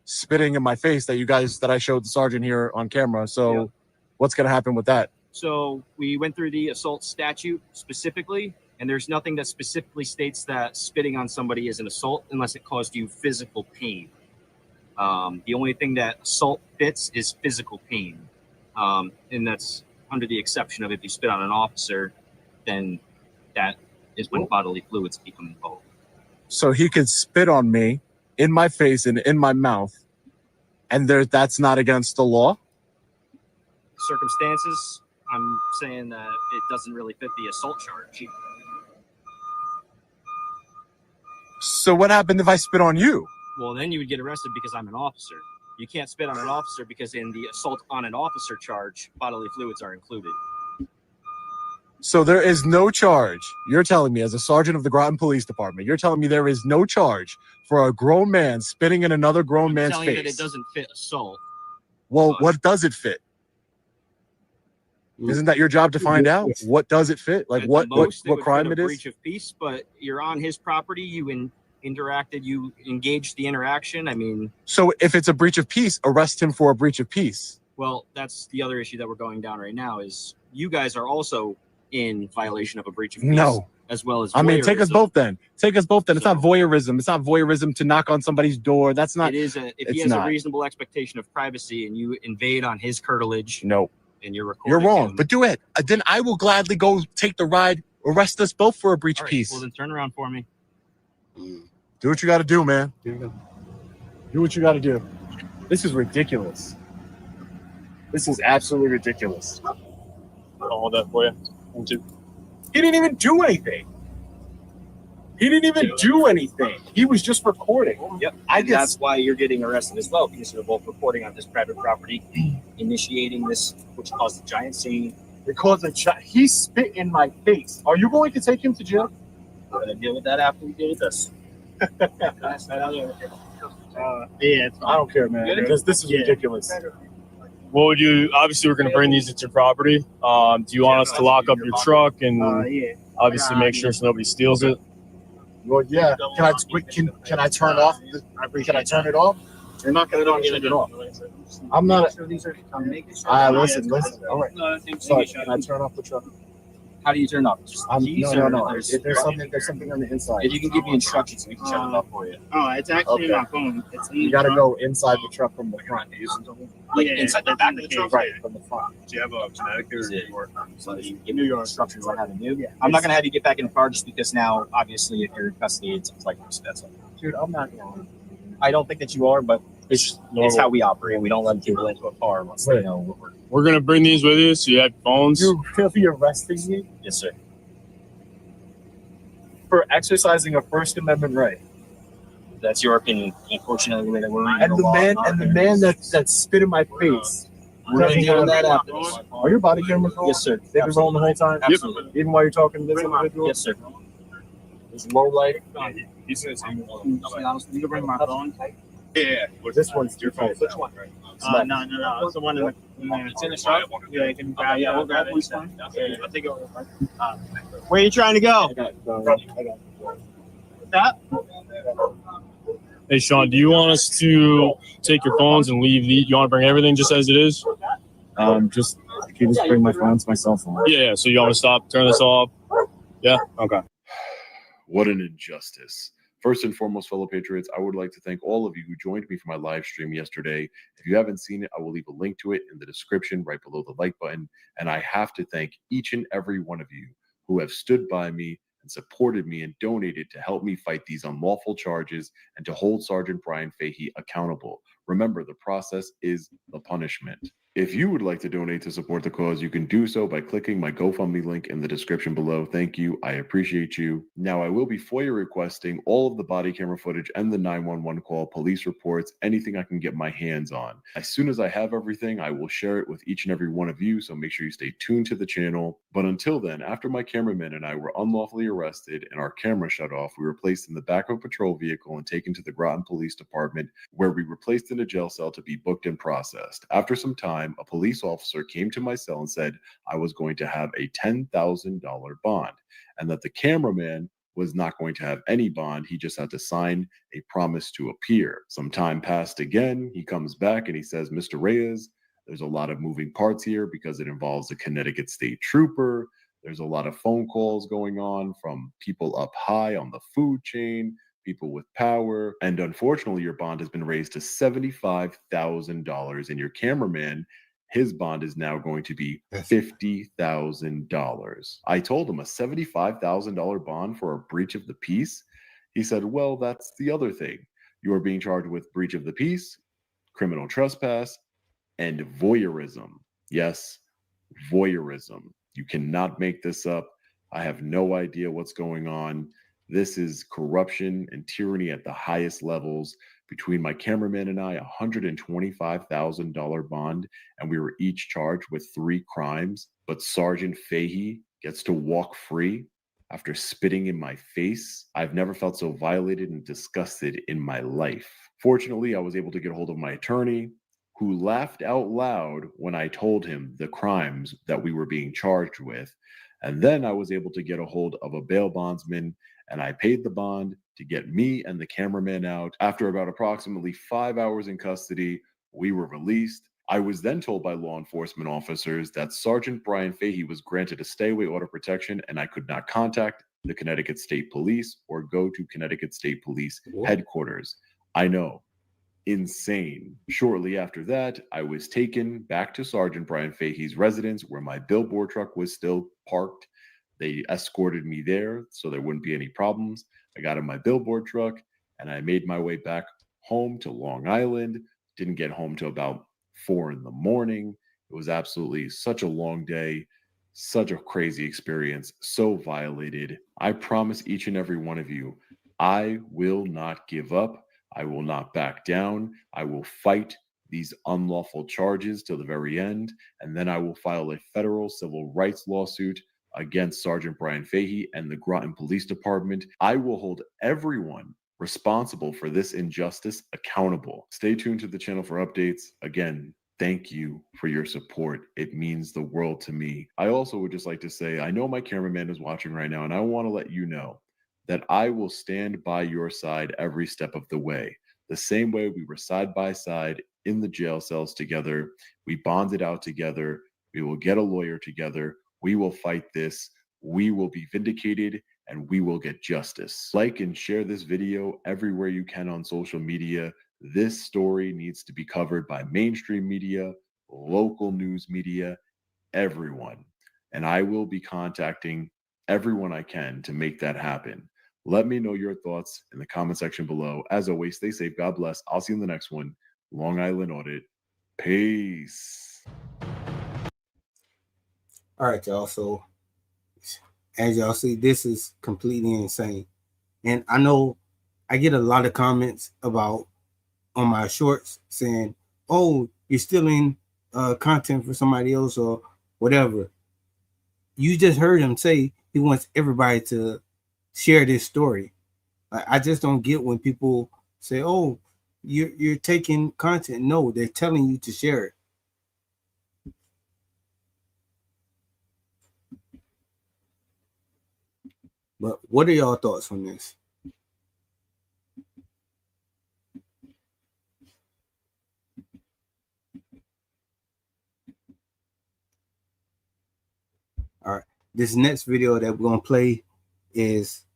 spitting in my face that I showed the sergeant here on camera. So what's going to happen with that? So we went through the assault statute specifically, and there's nothing that specifically states that spitting on somebody is an assault unless it caused you physical pain. The only thing that assault fits is physical pain. And that's under the exception of if you spit on an officer, then that is when bodily fluids become involved. So he could spit on me in my face and in my mouth, and that's not against the law? Circumstances, I'm saying that it doesn't really fit the assault charge. So what happened if I spit on you? Well, then you would get arrested because I'm an officer. You can't spit on an officer because in the assault on an officer charge, bodily fluids are included. So there is no charge. You're telling me, as a sergeant of the Groton Police Department, you're telling me there is no charge for a grown man spitting in another grown man's telling you face. that it doesn't fit assault. Well, what does it fit? Isn't that your job to find out? What does it fit? Like At what the most, what would crime fit it a is? breach of peace, but you're on his property. You interacted. You engaged the interaction. I mean, So if it's a breach of peace, arrest him for a breach of peace. well, that's the other issue that we're going down right now. Is you guys are also in violation of a breach of peace. No. As well as I mean, take us voyeurism. both then. Take us both then. It's not voyeurism. It's not voyeurism to knock on somebody's door. That's not. It is if it's he has not. a reasonable expectation of privacy and you invade on his curtilage No, and you're recording. you're wrong. him- But do it. Then I will gladly go take the ride. Arrest us both for a breach All of right, peace. well, then turn around for me. Do what you got to do, man. Here you go. Do what you got to do. This is ridiculous. This is absolutely ridiculous. I'll hold that for you. 1, 2. He didn't even do anything. He didn't even do anything. He was just recording. Yep. I And guess. that's why you're getting arrested as well, because you're both reporting on this private property, initiating this, which caused a giant scene. Because he spit in my face. Are you going to take him to jail? We're gonna deal with that after we deal with this. Yeah, I don't care, man. Because this is ridiculous. what would you? Obviously, we're going to bring these into your property. Do you want us to lock up your truck and obviously make sure so nobody steals it? Well, yeah. Can I turn off? Can I turn it off? You're not going to turn it off. I'm not. Listen. All right. Sorry, can I turn off the truck? How do you turn it off? No. If there's something on the inside. If you can give me instructions, we can shut it off for you. Oh, it's actually in my phone. It's in You the got to truck. go inside the truck from the front. Like Yeah, inside the it's back in of the the truck? case. Right, from the front. Do you have a Connecticut or New York? So you give me your instructions on how to do. I'm not gonna have you get back in the car just because now, obviously, if you're in custody, it's like expensive. Dude, I'm not going. I don't think that you are, but it's how we operate. We don't let people into a car once they know what we're. We're going to bring these with you, so you have phones. You really arresting me Yes, sir. for exercising a First Amendment right? That's your opinion. Unfortunately, the way that we're And the man that spit in my face. We're gonna deal with that after this. Are your body cameras rolling? Yes, sir. They've been rolling the whole time? Absolutely. Even while you're talking to this individual? Yes, sir. It's low light. He says You can bring my phone. yeah. This one's your phone. Which one? No. It's the one in the. It's in the shop. Yeah, you can grab. Yeah, we'll grab it. I'll take it over. Where are you trying to go? I got it. That? Hey, Sean, do you want us to take your phones and leave the? You want to bring everything just as it is? Just can you just bring my phone to my cell phone? Yeah. So you want to stop, turn this off? Yeah. Okay. What an injustice. First and foremost, fellow patriots, I would like to thank all of you who joined me for my live stream yesterday. If you haven't seen it, I will leave a link to it in the description right below the like button. And I have to thank each and every one of you who have stood by me and supported me and donated to help me fight these unlawful charges and to hold Sergeant Brian Fahey accountable. Remember, the process is the punishment. If you would like to donate to support the cause, you can do so by clicking my GoFundMe link in the description below. Thank you. I appreciate you. Now, I will be FOIA requesting all of the body camera footage and the 911 call, police reports, anything I can get my hands on. As soon as I have everything, I will share it with each and every one of you, so make sure you stay tuned to the channel. But until then, after my cameraman and I were unlawfully arrested and our camera shut off, we were placed in the back of a patrol vehicle and taken to the Groton Police Department, where we were placed in a jail cell to be booked and processed. After some time, a police officer came to my cell and said I was going to have a $10,000 bond and that the cameraman was not going to have any bond. He just had to sign a promise to appear. Some time passed again. He comes back and he says, Mr. Reyes, there's a lot of moving parts here because it involves a Connecticut State Trooper. There's a lot of phone calls going on from people up high on the food chain, people with power, and unfortunately your bond has been raised to $75,000, and your cameraman, his bond is now going to be $50,000. I told him a $75,000 bond for a breach of the peace. He said, well, that's the other thing. You are being charged with breach of the peace, criminal trespass, and voyeurism. Yes, voyeurism. You cannot make this up. I have no idea what's going on. This is corruption and tyranny at the highest levels. Between my cameraman and I, $125,000 bond, and we were each charged with 3 crimes. But Sergeant Fahey gets to walk free after spitting in my face. I've never felt so violated and disgusted in my life. Fortunately, I was able to get a hold of my attorney, who laughed out loud when I told him the crimes that we were being charged with. And then I was able to get a hold of a bail bondsman, and I paid the bond to get me and the cameraman out. After about approximately 5 hours in custody, we were released. I was then told by law enforcement officers that Sergeant Brian Fahey was granted a stay-away order of protection, and I could not contact the Connecticut State Police or go to Connecticut State Police headquarters. I know. Insane. Shortly after that, I was taken back to Sergeant Brian Fahey's residence, where my billboard truck was still parked. They escorted me there so there wouldn't be any problems. I got in my billboard truck and I made my way back home to Long Island. Didn't get home till about 4 in the morning. It was absolutely such a long day, such a crazy experience, so violated. I promise each and every one of you, I will not give up. I will not back down. I will fight these unlawful charges till the very end, and then I will file a federal civil rights lawsuit against Sergeant Brian Fahey and the Groton Police Department. I will hold everyone responsible for this injustice accountable. Stay tuned to the channel for updates. Again, thank you for your support. It means the world to me. I also would just like to say, I know my cameraman is watching right now, and I want to let you know that I will stand by your side every step of the way. The same way we were side by side in the jail cells together. We bonded out together. We will get a lawyer together. We will fight this. We will be vindicated, and we will get justice. Like and share this video everywhere you can on social media. This story needs to be covered by mainstream media, local news media, everyone. And I will be contacting everyone I can to make that happen. Let me know your thoughts in the comment section below. As always, stay safe. God bless. I'll see you in the next one. Long Island Audit. Peace. All right, y'all. So as y'all see, this is completely insane. And I know I get a lot of comments about on my shorts saying, oh, you're stealing content for somebody else or whatever. You just heard him say he wants everybody to share this story. I just don't get when people say, oh, you're taking content. No, they're telling you to share it. But what are y'all thoughts on this? All right, this next video that we're gonna play is,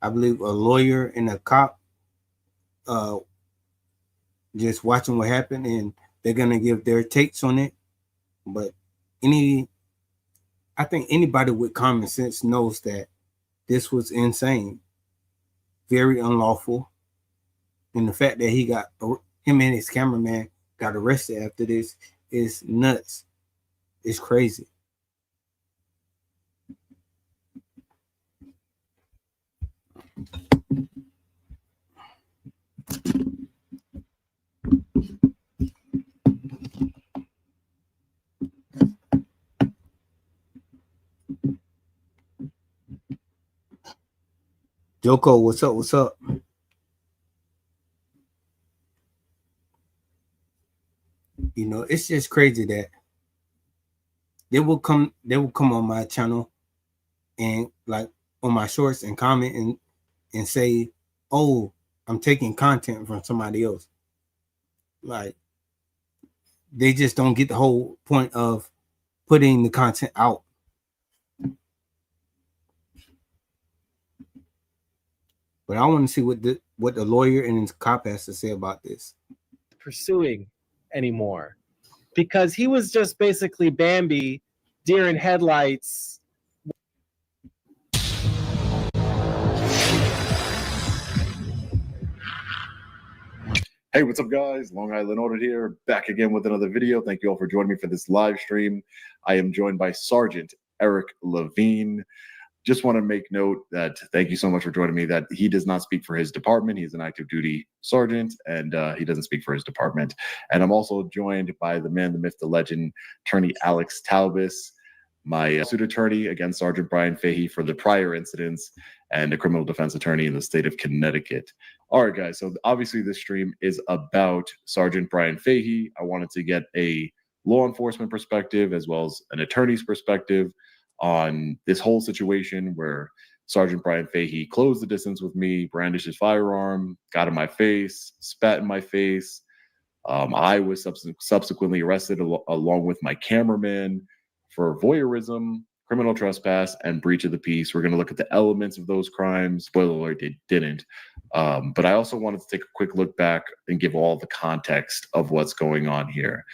I believe, a lawyer and a cop just watching what happened, and they're gonna give their takes on it. But I think anybody with common sense knows that this was insane, very unlawful, and the fact that him and his cameraman got arrested after this is nuts. It's crazy. Joko, what's up? What's up? You know, it's just crazy that they will come on my channel and like on my shorts and comment and say, oh, I'm taking content from somebody else. Like, they just don't get the whole point of putting the content out. But I want to see what the lawyer and his cop has to say about this. Pursuing anymore, because he was just basically Bambi, deer in headlights. Hey, what's up, guys? Long Island Audit here, back again with another video. Thank you all for joining me for this live stream. I am joined by Sergeant Eric Levine. Just want to make note that thank you so much for joining me, that he does not speak for his department. He's an active duty sergeant, and he doesn't speak for his department. And I'm also joined by the man, the myth, the legend, Attorney Alex Talbis, my suit attorney against Sergeant Brian Fahey for the prior incidents, and a criminal defense attorney in the state of Connecticut. All right, guys, so obviously this stream is about Sergeant Brian Fahey. I wanted to get a law enforcement perspective as well as an attorney's perspective on this whole situation where Sergeant Brian Fahey closed the distance with me, brandished his firearm, got in my face, spat in my face. I was subsequently arrested along with my cameraman for voyeurism, criminal trespass, and breach of the peace. We're going to look at the elements of those crimes. Spoiler alert, they didn't. But I also wanted to take a quick look back and give all the context of what's going on here.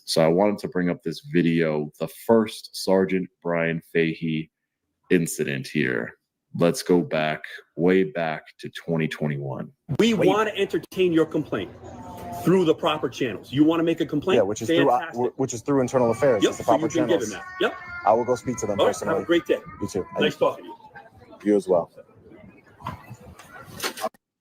So I wanted to bring up this video, the first Sergeant Brian Fahey incident here. Let's go back, way back to 2021. We want to entertain your complaint through the proper channels. You want to make a complaint? Yeah, which is through internal affairs. Yep, It's the so proper you can channels. give him that. Yep. I will go speak to them All right, personally. have a great day. You too. Nice talking to you. You as well.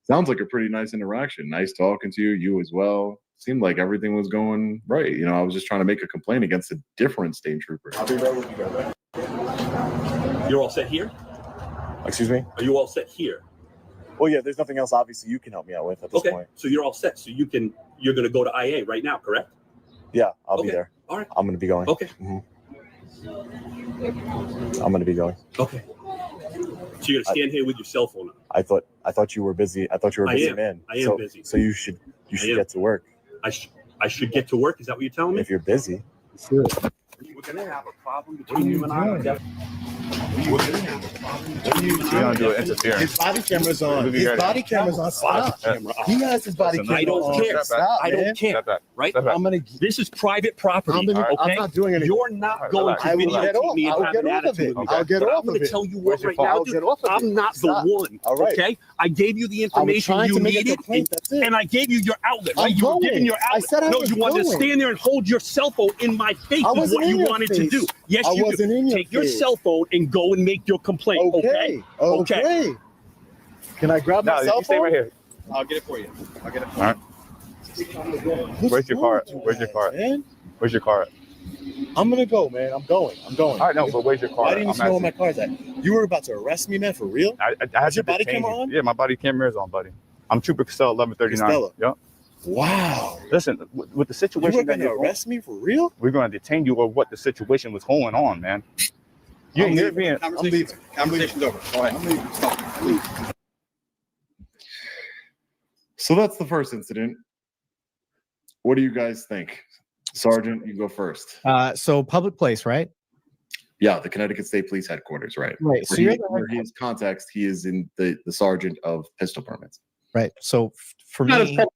Sounds like a pretty nice interaction. Nice talking to you. You as well. Seemed like everything was going right. You know, I was just trying to make a complaint against a different state trooper. I'll be right with you guys. You're all set here? Excuse me? Are you all set here? Well, yeah, there's nothing else obviously you can help me out with at this Okay, point. so you're all set. So you're going to go to IA right now, correct? Yeah, I'll be Okay. there. All right. I'm gonna be going. Okay. I'm gonna be going. Okay. So you're gonna stand here with your cell phone on. I thought you were busy. I thought you were a I busy am. man. I am so, busy. So you should I am. get to work I should get to work. Is that what you're telling me? if you're busy. We're gonna have a problem between you and I. We're gonna do an interference. His body camera's on. His body camera's on. Stop. He has his body camera on. I don't care. Stop, I man. don't care. Right? I'm gonna. This is private property. I'm Okay. not doing anything. You're not going to I will get videotape off. me and I'll have get an off of attitude it. with me. I'll get But off I'm going of to it. tell you Where's what your right phone? now, I'll dude, get off of I'm it. not Stop. the one. All right. Okay. I gave you the I was information trying you to make a needed, complaint. That's it. and I gave you your outlet. Right? I'm You were going. giving your I outlet. said I No, was you wanted to going. stand there and hold your cell phone in my face. I Is wasn't what in you your wanted face. to do. Yes, I you wasn't in your take your face. cell phone and go and make your complaint. Okay. Okay. Can I grab my No, cell you stay phone? right here. I'll get it for you. I'll get it. All right. Where's your card? Where's your card? Man? Where's your card? I'm gonna go, man. I'm going. All right, no, but where's your card? Why didn't you I'm know where my asking- car's at? You were about to arrest me, man, for real? I had Is your to body detain camera you. on? Yeah, my body camera is on, buddy. I'm Trooper Costello, 1139. Costello. Yep. Wow. Listen, with the You situation were that gonna you're arrest me for real? we're going to detain you or what the situation was going on, man. You're being I'm leaving. Conversation's over. Go ahead. I'm leaving. Stop. I'm leaving. So that's the first incident. What do you guys think? Sergeant, you go first. So public place, right? Yeah, the Connecticut State Police Headquarters, right? Right. So Where you're he, where he is context, he is in the sergeant of pistol permits. right. So for Not as me, public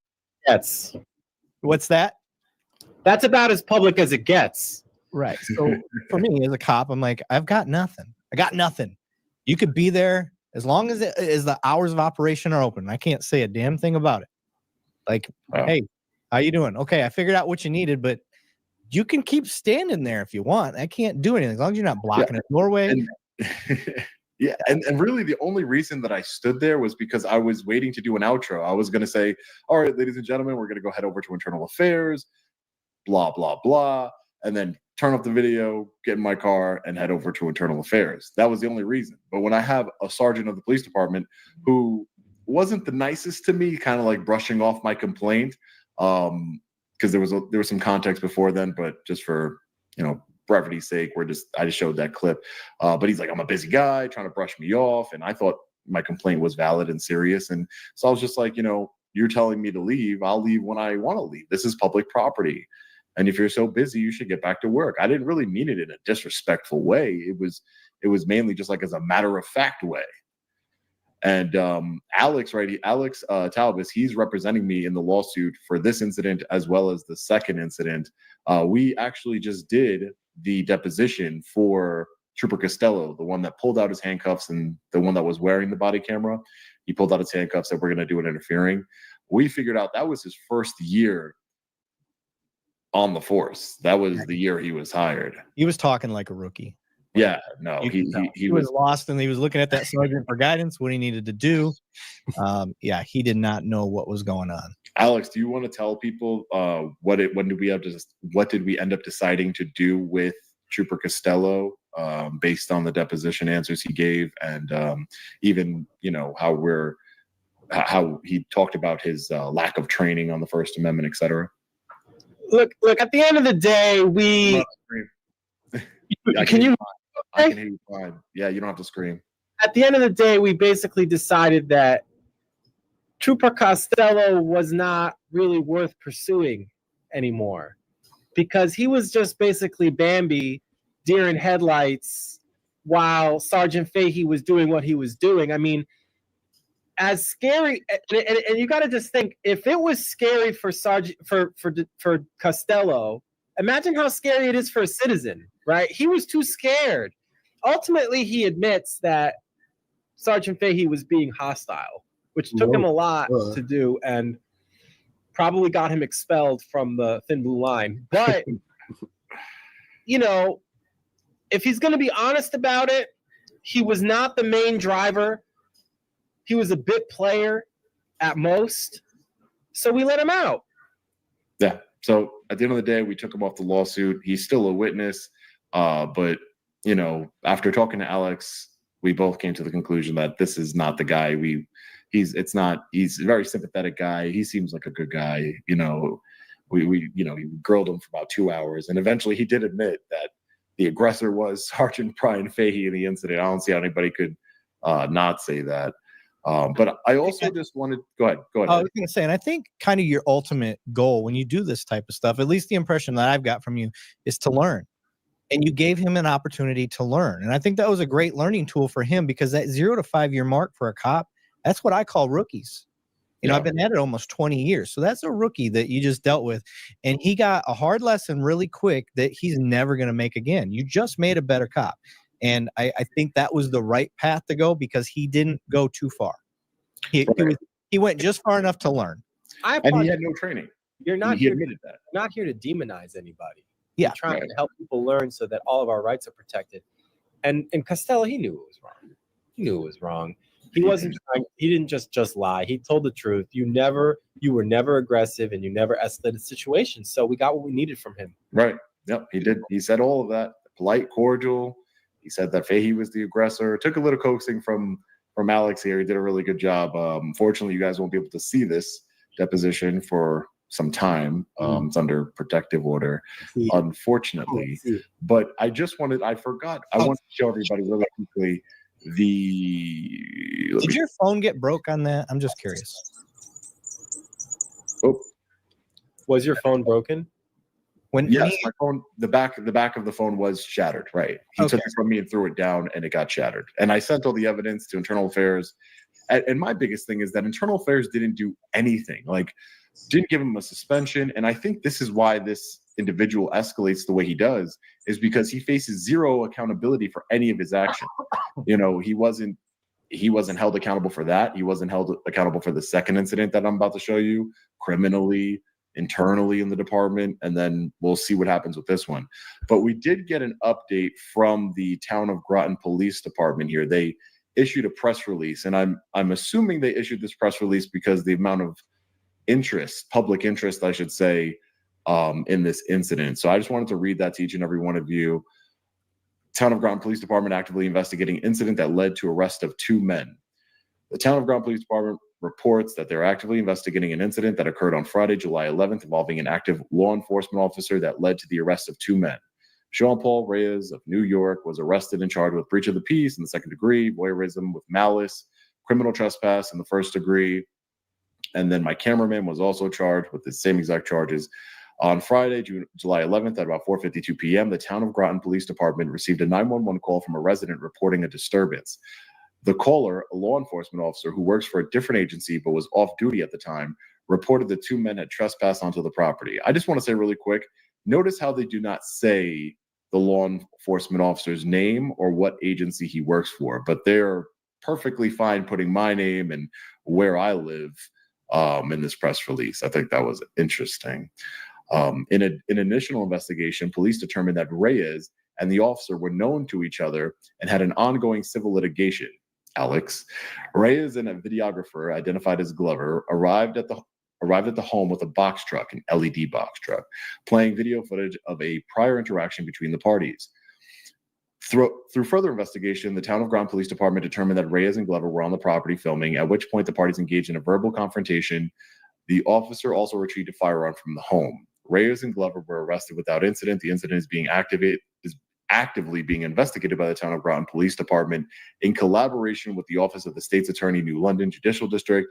as it gets. what's that? That's about as public as it gets. Right. So for me as a cop, I'm like, I've got nothing. I got nothing. You could be there as long as the hours of operation are open. I can't say a damn thing about it. Like, Wow. hey, how you doing? Okay, I figured out what you needed, but you can keep standing there if you want. I can't do anything as long as you're not blocking a doorway. And yeah, and really the only reason that I stood there was because I was waiting to do an outro. I was going to say, all right, ladies and gentlemen, we're going to go head over to internal affairs, blah, blah, blah, and then turn off the video, get in my car, and head over to internal affairs. That was the only reason. But when I have a sergeant of the police department who wasn't the nicest to me, kind of like brushing off my complaint, because there was some context before then, but just for brevity's sake, I just showed that clip. But he's like, I'm a busy guy trying to brush me off, and I thought my complaint was valid and serious, and so I was just like, you're telling me to leave. I'll leave when I want to leave. This is public property, and if you're so busy, you should get back to work. I didn't really mean it in a disrespectful way. It was mainly just like as a matter of fact way. And Alex Talbis, he's representing me in the lawsuit for this incident as well as the second incident. We actually just did the deposition for Trooper Costello, the one that pulled out his handcuffs and the one that was wearing the body camera. He pulled out his handcuffs, said we're going to do an interfering. We figured out that was his first year on the force. That was the year he was hired. He was talking like a rookie. Yeah, no, He was lost and he was looking at that sergeant for guidance, what he needed to do. Yeah, he did not know what was going on. Alex, do you want to tell people what did we end up deciding to do with Trooper Costello based on the deposition answers he gave, and even how he talked about his lack of training on the First Amendment, etc. Look, at the end of the day, I can hear you fine. Yeah, you don't have to scream. At the end of the day, we basically decided that Trooper Costello was not really worth pursuing anymore because he was just basically Bambi, deer in headlights, while Sergeant Fahey was doing what he was doing. I mean, as scary, and you got to just think, if it was scary for for Costello, imagine how scary it is for a citizen, right? He was too scared. Ultimately, he admits that Sergeant Fahey was being hostile, which took him a lot to do and probably got him expelled from the Thin Blue Line. But, if he's going to be honest about it, he was not the main driver. He was a bit player at most. So we let him out. Yeah. So at the end of the day, we took him off the lawsuit. He's still a witness. But, after talking to Alex, we both came to the conclusion that this is not the guy he's a very sympathetic guy. He seems like a good guy. we grilled him for about 2 hours, and eventually he did admit that the aggressor was Sergeant Brian Fahey in the incident. I don't see how anybody could not say that. But I also just wanted go ahead. I was going to say, and I think kind of your ultimate goal when you do this type of stuff, at least the impression that I've got from you, is to learn. And you gave him an opportunity to learn. And I think that was a great learning tool for him, because that 0 to 5 year mark for a cop, that's what I call rookies. I've been at it almost 20 years. So that's a rookie that you just dealt with. And he got a hard lesson really quick that he's never going to make again. You just made a better cop. And I think that was the right path to go, because he didn't go too far. He went just far enough to learn. And he had no training. You're not he here, admitted that. not here to demonize anybody. Yeah. You're trying to help people learn so that all of our rights are protected. And Costello, he knew it was wrong. He knew it was wrong. He wasn't trying, he didn't just lie. He told the truth. You were never aggressive, and you never escalated the situation. So we got what we needed from him. Right. Yep. He did. He said all of that. Polite, cordial. He said that Fahey was the aggressor. Took a little coaxing from Alex here. He did a really good job. Unfortunately, you guys won't be able to see this deposition for some time. It's under protective order, unfortunately. But I forgot. I want to show everybody really quickly Did your phone get broke on that? I'm just curious. Oh, was your phone broken? Yes, my phone, the back of the phone was shattered. Right. He took it from me and threw it down, and it got shattered. And I sent all the evidence to Internal Affairs. And my biggest thing is that Internal Affairs didn't do anything. Like, didn't give him a suspension. And I think this is why this individual escalates the way he does, is because he faces zero accountability for any of his actions. He wasn't held accountable for that. He wasn't held accountable for the second incident that I'm about to show you, criminally, internally in the department, and then we'll see what happens with this one. But we did get an update from the Town of Groton Police Department here. They issued a press release, and I'm assuming they issued this press release because the amount of interest, public interest, I should say, in this incident. So I just wanted to read that to each and every one of you. Town of Groton Police Department actively investigating incident that led to arrest of 2 men. The Town of Groton Police Department reports that they're actively investigating an incident that occurred on Friday, July 11th, involving an active law enforcement officer that led to the arrest of 2 men. Jean-Paul Reyes of New York was arrested and charged with breach of the peace in the 2nd degree, voyeurism with malice, criminal trespass in the 1st degree. And then my cameraman was also charged with the same exact charges. On Friday, July 11th at about 4:52 p.m., the Town of Groton Police Department received a 911 call from a resident reporting a disturbance. The caller, a law enforcement officer who works for a different agency but was off duty at the time, reported that 2 men had trespassed onto the property. I just want to say really quick, notice how they do not say the law enforcement officer's name or what agency he works for, but they're perfectly fine putting my name and where I live in this press release. I think that was interesting. In an initial investigation, police determined that Reyes and the officer were known to each other and had an ongoing civil litigation. Alex Reyes and a videographer identified as Glover arrived at the home with a box truck, an LED box truck, playing video footage of a prior interaction between the parties. Through further investigation, the Town of Groton Police Department determined that Reyes and Glover were on the property filming, at which point the parties engaged in a verbal confrontation. The officer also retrieved a firearm from the home. Reyes and Glover were arrested without incident. The incident is actively being investigated by the Town of Groton Police Department in collaboration with the Office of the State's Attorney, New London Judicial District.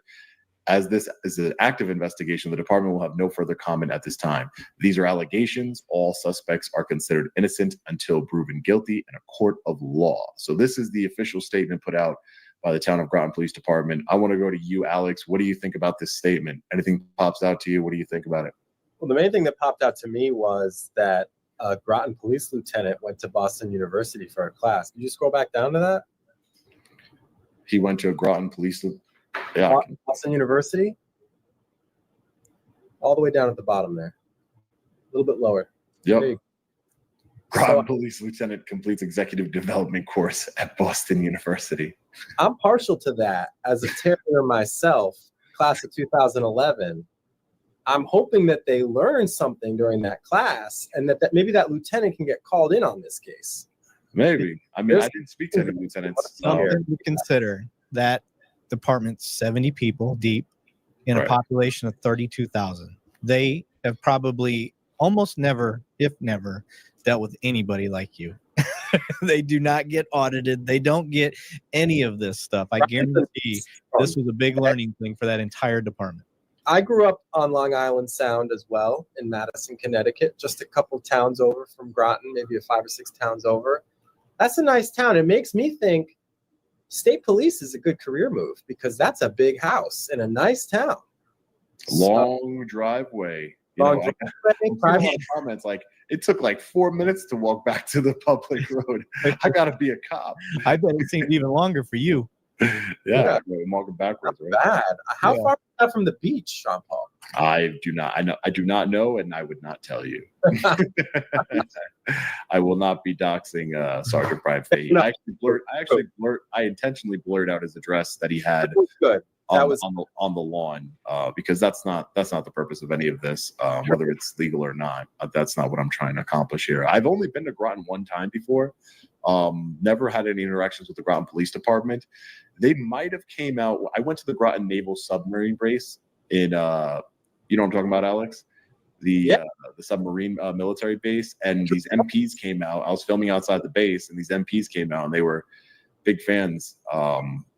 As this is an active investigation, the department will have no further comment at this time. These are allegations. All suspects are considered innocent until proven guilty in a court of law. So this is the official statement put out by the Town of Groton Police Department. I want to go to you, Alex. What do you think about this statement? Anything pops out to you? What do you think about it? Well, the main thing that popped out to me was that a Groton police lieutenant went to Boston University for a class. Did you scroll back down to that? He went to a Groton police. Boston University. All the way down at the bottom there. A little bit lower. Yep. Groton police lieutenant completes executive development course at Boston University. I'm partial to that. As a terrier myself, class of 2011, I'm hoping that they learn something during that class, and that maybe that lieutenant can get called in on this case. Maybe. I mean, I didn't speak to any lieutenants. Something to consider, that department's 70 people deep in a population of 32,000. They have probably almost never, if never, dealt with anybody like you. They do not get audited. They don't get any of this stuff. I guarantee this was a big learning thing for that entire department. I grew up on Long Island Sound as well, in Madison, Connecticut, just a couple towns over from Groton, maybe 5 or 6 towns over. That's a nice town. It makes me think state police is a good career move because that's a big house in a nice town. Long driveway. You Long know, driveway, I have comments like, it took like 4 minutes to walk back to the public road. I got to be a cop. I bet it seemed even longer for you. Yeah, I'm walking backwards. Right? Bad. How far is that from the beach, Sean Paul? I do not know, and I would not tell you. I will not be doxing Sergeant Brian Fahey. No. I intentionally blurred out his address that he had good. on the lawn because that's not the purpose of any of this, whether it's legal or not. That's not what I'm trying to accomplish here. I've only been to Groton one time before. Never had any interactions with the Groton Police Department. They might have came out. I went to the Groton Naval Submarine Base in, you know what I'm talking about, Alex? The submarine military base, and these MPs came out. I was filming outside the base, and these MPs came out, and they were big fans.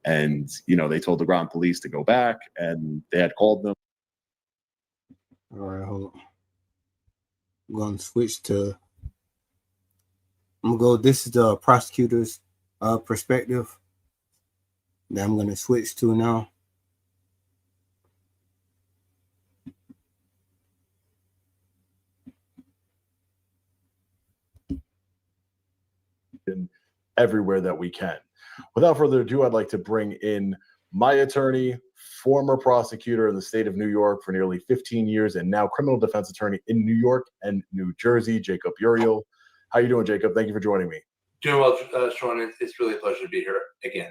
And you know, they told the Groton Police to go back, and they had called them. All right, hold on. I'm going to switch to. I'm going to go. This is the prosecutor's perspective that I'm going to switch to now. Everywhere that we can. Without further ado, I'd like to bring in my attorney, former prosecutor in the state of New York for nearly 15 years, and now criminal defense attorney in New York and New Jersey, Jacob Uriel. How you doing, Jacob? Thank you for joining me. Doing well, Sean. It's really a pleasure to be here again.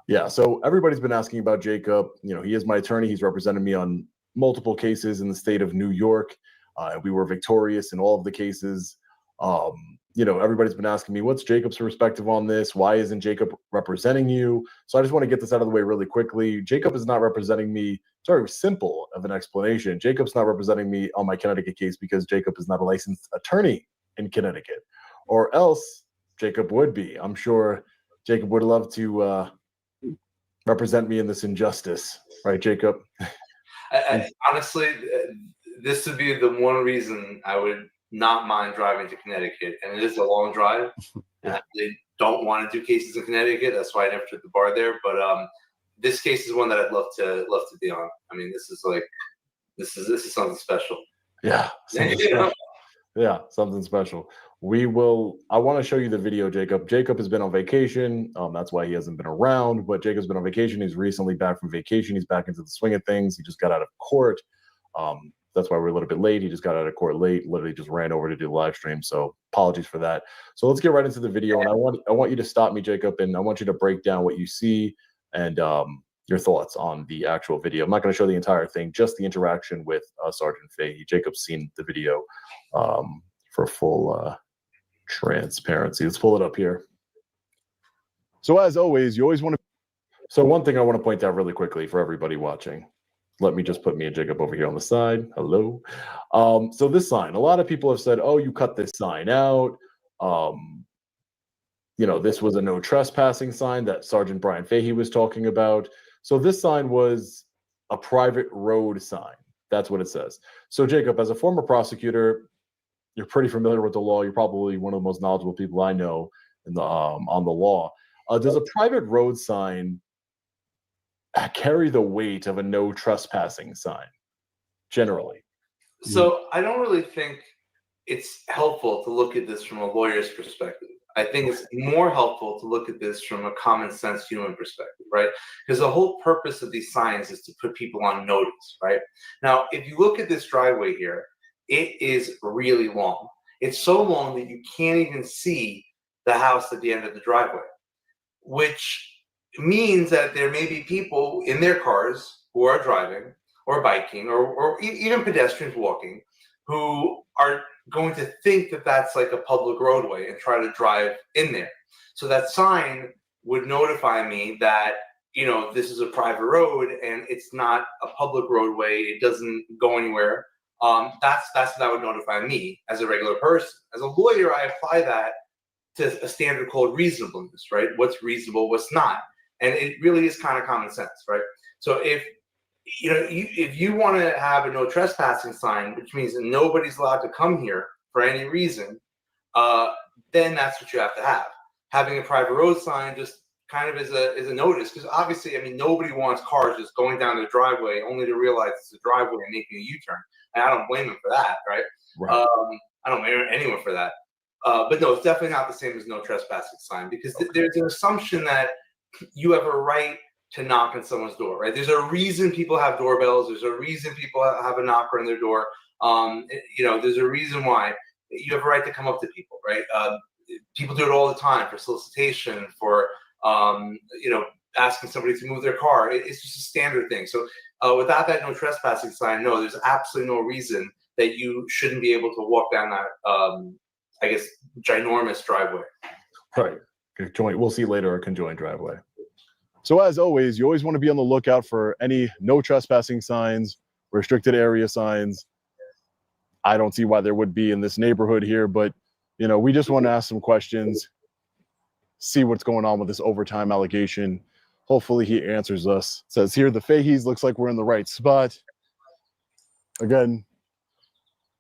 Yeah, so everybody's been asking about Jacob. You know, he is my attorney. He's represented me on multiple cases in the state of New York. We were victorious in all of the cases. You know, everybody's been asking me, what's Jacob's perspective on this? Why isn't Jacob representing you? So I just want to get this out of the way really quickly. Jacob is not representing me. It's very simple of an explanation. Jacob's not representing me on my Connecticut case because Jacob is not a licensed attorney in Connecticut, or else Jacob would be. I'm sure Jacob would love to represent me in this injustice. Right, Jacob? Honestly, this would be the one reason I would not mind driving to Connecticut, and it is a long drive. And I really don't want to do cases in Connecticut. That's why I never took the bar there. But this case is one that I'd love to be on. I mean, this is something special. Yeah. Yeah, something special. I want to show you the video, Jacob. Jacob has been on vacation. That's why he hasn't been around. But Jacob's been on vacation. He's recently back from vacation. He's back into the swing of things. He just got out of court. That's why we're a little bit late. He just got out of court late, literally just ran over to do the live stream. So apologies for that. So let's get right into the video. And I want you to stop me, Jacob, and I want you to break down what you see and your thoughts on the actual video. I'm not going to show the entire thing, just the interaction with Sergeant Fahey. Jacob's seen the video for full transparency. Let's pull it up here. So as always, you always want to. So one thing I want to point out really quickly for everybody watching. Let me just put me and Jacob over here on the side. Hello. So this sign, a lot of people have said, oh, you cut this sign out. You know, this was a no trespassing sign that Sergeant Brian Fahey was talking about. So this sign was a private road sign. That's what it says. So Jacob, as a former prosecutor, you're pretty familiar with the law. You're probably one of the most knowledgeable people I know in the on the law. Does a private road sign carry the weight of a no trespassing sign generally? So I don't really think it's helpful to look at this from a lawyer's perspective. I think it's more helpful to look at this from a common sense human perspective, right? Because the whole purpose of these signs is to put people on notice, right? Now, if you look at this driveway here, it is really long. It's so long that you can't even see the house at the end of the driveway, which means that there may be people in their cars who are driving or biking or even pedestrians walking who are going to think that that's like a public roadway and try to drive in there. So that sign would notify me that, you know, this is a private road and it's not a public roadway. It doesn't go anywhere. That's what that would notify me as a regular person. As a lawyer, I apply that to a standard called reasonableness, right? What's reasonable, what's not, and it really is kind of common sense, right? So if you want to have a no trespassing sign, which means that nobody's allowed to come here for any reason, then that's what you have to have. Having a private road sign just kind of is a notice, because obviously, I mean, nobody wants cars just going down the driveway only to realize it's a driveway and making a U-turn. And I don't blame them for that, right? I don't blame anyone for that. But no, it's definitely not the same as no trespassing sign, because there's an assumption that you have a right to knock on someone's door, right? There's a reason people have doorbells. There's a reason people have a knocker on their door. There's a reason why you have a right to come up to people, right? People do it all the time for solicitation, for asking somebody to move their car. It's just a standard thing. So without that no trespassing sign, no, there's absolutely no reason that you shouldn't be able to walk down that, ginormous driveway. Right. We'll see later, a conjoined driveway. So as always, you always want to be on the lookout for any no trespassing signs, restricted area signs. I don't see why there would be in this neighborhood here, but we just want to ask some questions, see what's going on with this overtime allegation. Hopefully he answers us. It says here, the Fahey's looks like we're in the right spot. Again,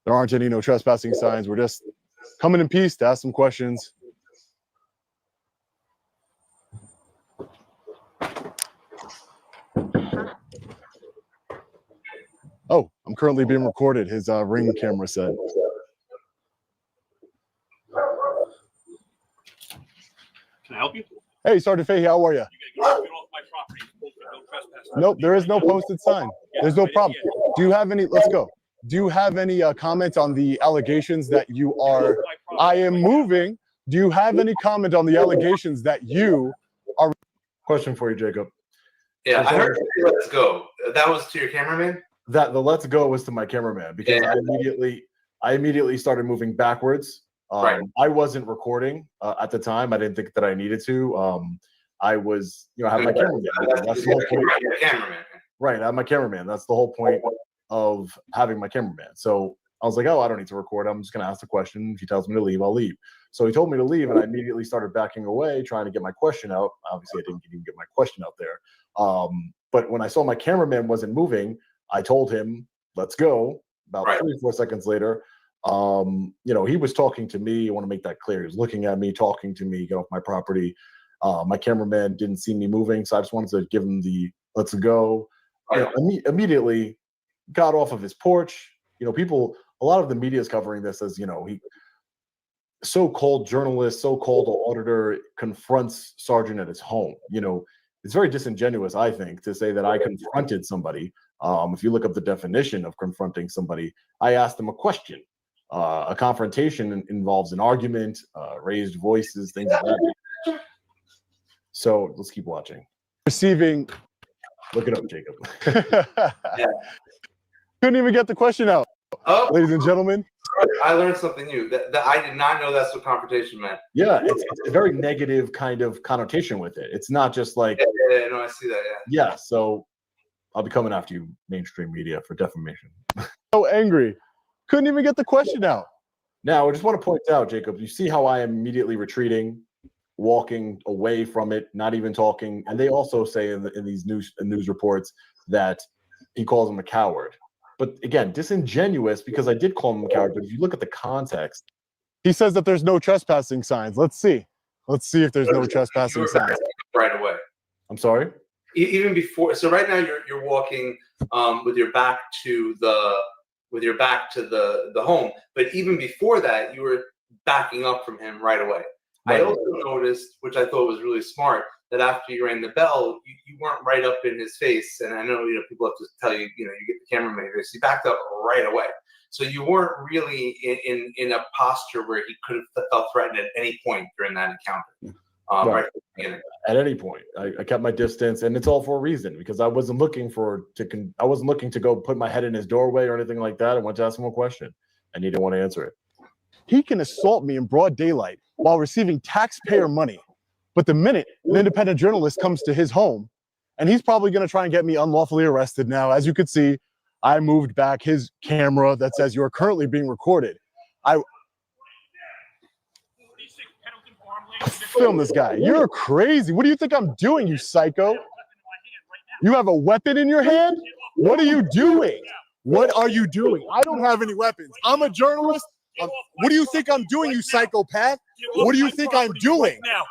there aren't any no trespassing signs. We're just coming in peace to ask some questions. Oh, I'm currently being recorded, his Ring camera said. Can I help you? Hey, Sergeant Fahey, how are you? Get off my property. No trespassing. Nope, there is no posted sign. There's no problem. Do you have any, let's go. Do you have any comment on the allegations that you are, I am moving. Do you have any comment on the allegations that you are? Question for you, Jacob. Yeah, I heard you say let's go. That was to your cameraman? That the let's go was to my cameraman, because I immediately started moving backwards. Right. I wasn't recording at the time. I didn't think that I needed to. I was, I have my cameraman. That's the whole point. Right, I have my cameraman. That's the whole point of having my cameraman. So I was like, oh, I don't need to record. I'm just going to ask the question. If he tells me to leave, I'll leave. So he told me to leave, and I immediately started backing away, trying to get my question out. Obviously, I didn't even get my question out there. But when I saw my cameraman wasn't moving, I told him, let's go. About 3 or 4 seconds later, he was talking to me. I want to make that clear. He was looking at me, talking to me, get off my property. My cameraman didn't see me moving, so I just wanted to give him the let's go. Immediately got off of his porch. A lot of the media is covering this as, so-called journalist, so-called auditor confronts Sergeant at his home. It's very disingenuous, I think, to say that I confronted somebody. If you look up the definition of confronting somebody, I asked them a question. A confrontation involves an argument, raised voices, things like that. So let's keep watching. Receiving. Look it up, Jacob. Couldn't even get the question out. Oh, ladies and gentlemen. I learned something new. That I did not know that's what confrontation meant. Yeah, it's a very negative kind of connotation with it. It's not just like. Yeah, no, I see that. Yeah, so I'll be coming after you, mainstream media, for defamation. So angry. Couldn't even get the question out. Now, I just want to point out, Jacob, you see how I am immediately retreating, walking away from it, not even talking. And they also say in these news reports that he calls him a coward. But again, disingenuous, because I did call him a coward. But if you look at the context, he says that there's no trespassing signs. Let's see. Let's see if there's no trespassing signs. Right away. I'm sorry? Even before, so right now you're walking with your back to the home, but even before that, you were backing up from him right away. Right. I also noticed, which I thought was really smart, that after you rang the bell, you weren't right up in his face. And I know people have to tell you, you get the cameraman face. You backed up right away, so you weren't really in a posture where he could have felt threatened at any point during that encounter. Right at the beginning. At any point, I kept my distance, and it's all for a reason, because I wasn't looking to go put my head in his doorway or anything like that. I went to ask him a question, and he didn't want to answer it. He can assault me in broad daylight while receiving taxpayer money, but the minute an independent journalist comes to his home, and he's probably going to try and get me unlawfully arrested now. As you could see, I moved back his camera that says you're currently being recorded. Film this guy. You're crazy. What do you think I'm doing, you psycho? You have a weapon in your hand? What are you doing? What are you doing? I don't have any weapons. I'm a journalist. What do you think I'm doing, you psychopath? What do you think I'm doing? Now,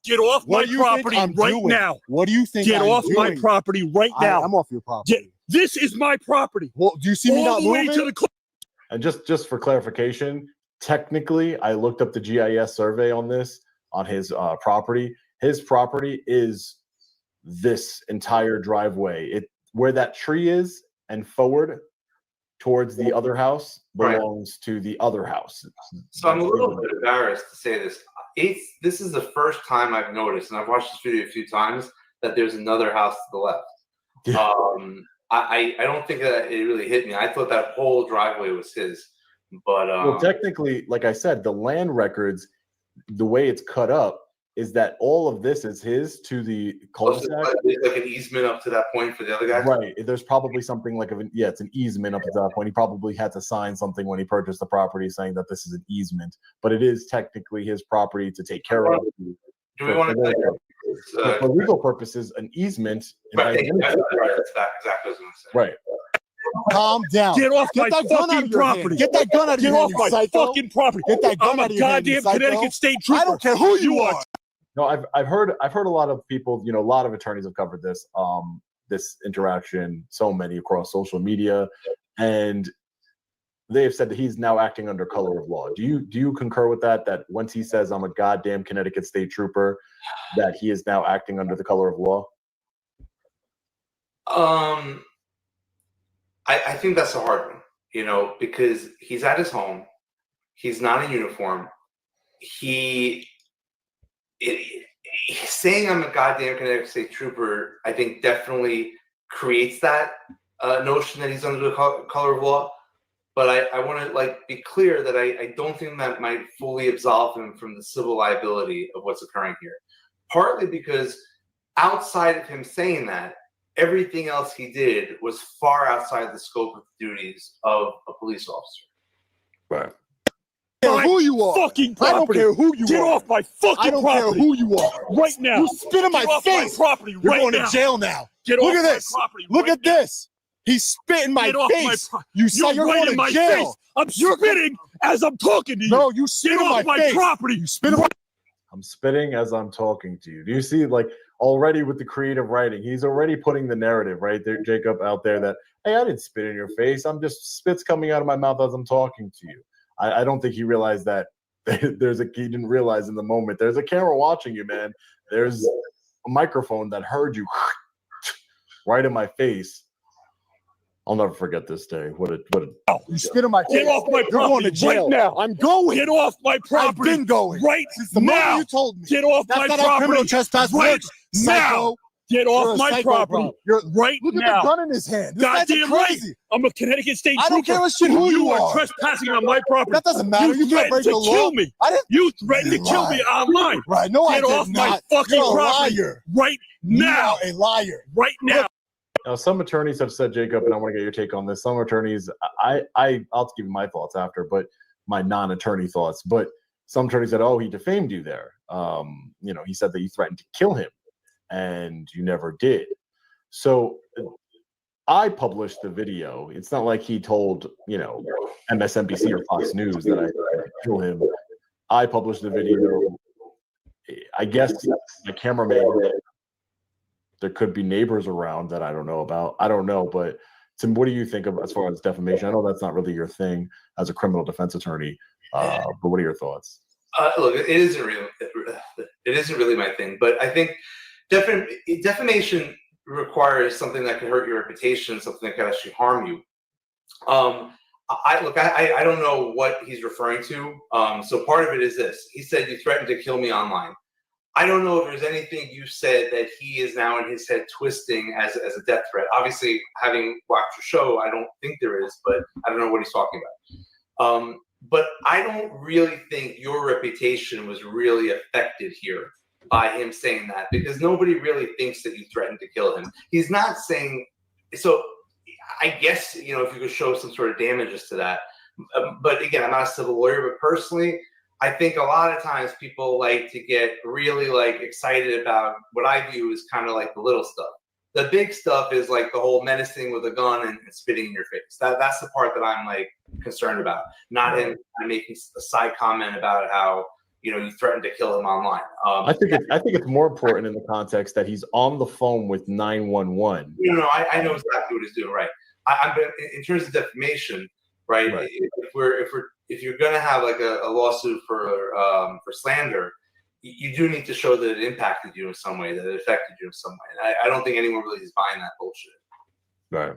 get off my property right now. What do you think? Get off my property right now. I'm off your property. This is my property. Well, do you see me not moving? And just for clarification, technically, I looked up the GIS survey on this, on his property. His property is this entire driveway. Where that tree is and forward towards the other house belongs to the other house. So I'm a little bit embarrassed to say this. This is the first time I've noticed, and I've watched this video a few times, that there's another house to the left. I don't think that it really hit me. I thought that whole driveway was his. But well, technically, like I said, the land records, the way it's cut up, is that all of this is his to the cul-de-sac. There's like an easement up to that point for the other guy? Right. There's probably something like it's an easement up to that point. He probably had to sign something when he purchased the property saying that this is an easement, but it is technically his property to take care of. Do we want to for legal purposes, an easement? Right, that's exactly what I was going to say. Right. Calm down. Get off my that gun out fucking of your property. hand. Get that gun out of Get your off hand, my you psycho. fucking property. Get that gun I'm out a of your hand, you goddamn psycho. Connecticut State Trooper. I don't care who you are. No, I've heard a lot of people, a lot of attorneys have covered this, this interaction, so many across social media, and they have said that he's now acting under color of law. Do you concur with that? That once he says I'm a goddamn Connecticut State Trooper, that he is now acting under the color of law? I think that's a hard one, because he's at his home, he's not in uniform, saying I'm a goddamn Connecticut State Trooper, I think definitely creates that notion that he's under the color of law. But I want to be clear that I don't think that might fully absolve him from the civil liability of what's occurring here. Partly because outside of him saying that, everything else he did was far outside the scope of the duties of a police officer. Right. I don't care who you are. Fucking I don't property. care who you Get are. off my fucking I don't property. care who you are. Right now. You spit in my Get off face. My property You're right going now. to jail now. Get Look off at my this. property Look right at this. He spit in my Get off face. My You said you're right going in to my jail. face. I'm spitting as I'm talking to you. No, you spit Get in off my my face. property. You spit in my I'm spitting as I'm talking to you. Do you see, already with the creative writing, he's already putting the narrative right there, Jacob, out there that, hey, I didn't spit in your face. I'm just spit's coming out of my mouth as I'm talking to you. I don't think he realized that he didn't realize in the moment. There's a camera watching you, man. There's a microphone that heard you right in my face. I'll never forget this day. You spit in my face. Get off my You're going to property jail. right now. I'm going. Get off my property. I've been going. Right Since the now. moment you told me. Get off That's my not how property. criminal trespass right works, psycho. now. Get You're off a my psycho, property bro. You're right Look now. at the gun in his hand. This guy's Goddamn right. crazy. I'm a Connecticut State Trooper. I don't care a shit who you are. Trespassing on my property. That doesn't matter. You can't threatened break to the law. kill me. I didn't. You threatened to kill me online. Right. No, I Get did off my not. fucking You're a property liar. right now. You are a liar. Right now. Now, some attorneys have said, Jacob, and I want to get your take on this. Some attorneys, I'll give you my thoughts after, but my non-attorney thoughts. But some attorneys said, oh, he defamed you there. He said that you threatened to kill him, and you never did. So I published the video. It's not like he told, MSNBC or Fox News that I killed him. I published the video. I guess my cameraman, there could be neighbors around that I don't know about. I don't know, but Tim, what do you think of as far as defamation? I know that's not really your thing as a criminal defense attorney, but what are your thoughts? Look, it isn't really my thing, but I think defamation requires something that could hurt your reputation, something that could actually harm you. I don't know what he's referring to. So part of it is this: he said you threatened to kill me online. I don't know if there's anything you said that he is now in his head twisting as a death threat. Obviously, having watched your show, I don't think there is, but I don't know what he's talking about. But I don't really think your reputation was really affected here by him saying that, because nobody really thinks that you threatened to kill him. He's not saying so. I guess, you know, if you could show some sort of damages to that. But again, I'm not a civil lawyer, but personally, I think a lot of times people like to get really like excited about what I view as kind of like the little stuff. The big stuff is like the whole menacing with a gun and spitting in your face. That's the part that I'm like concerned about, not him making a side comment about how, you know, you threatened to kill him online. I think it's more important in the context that he's on the phone with 911. No, I know exactly what he's doing. Right. I'm in terms of defamation. Right. If you're gonna have like a lawsuit for slander, you do need to show that it impacted you in some way, that it affected you in some way. And I don't think anyone really is buying that bullshit. Right.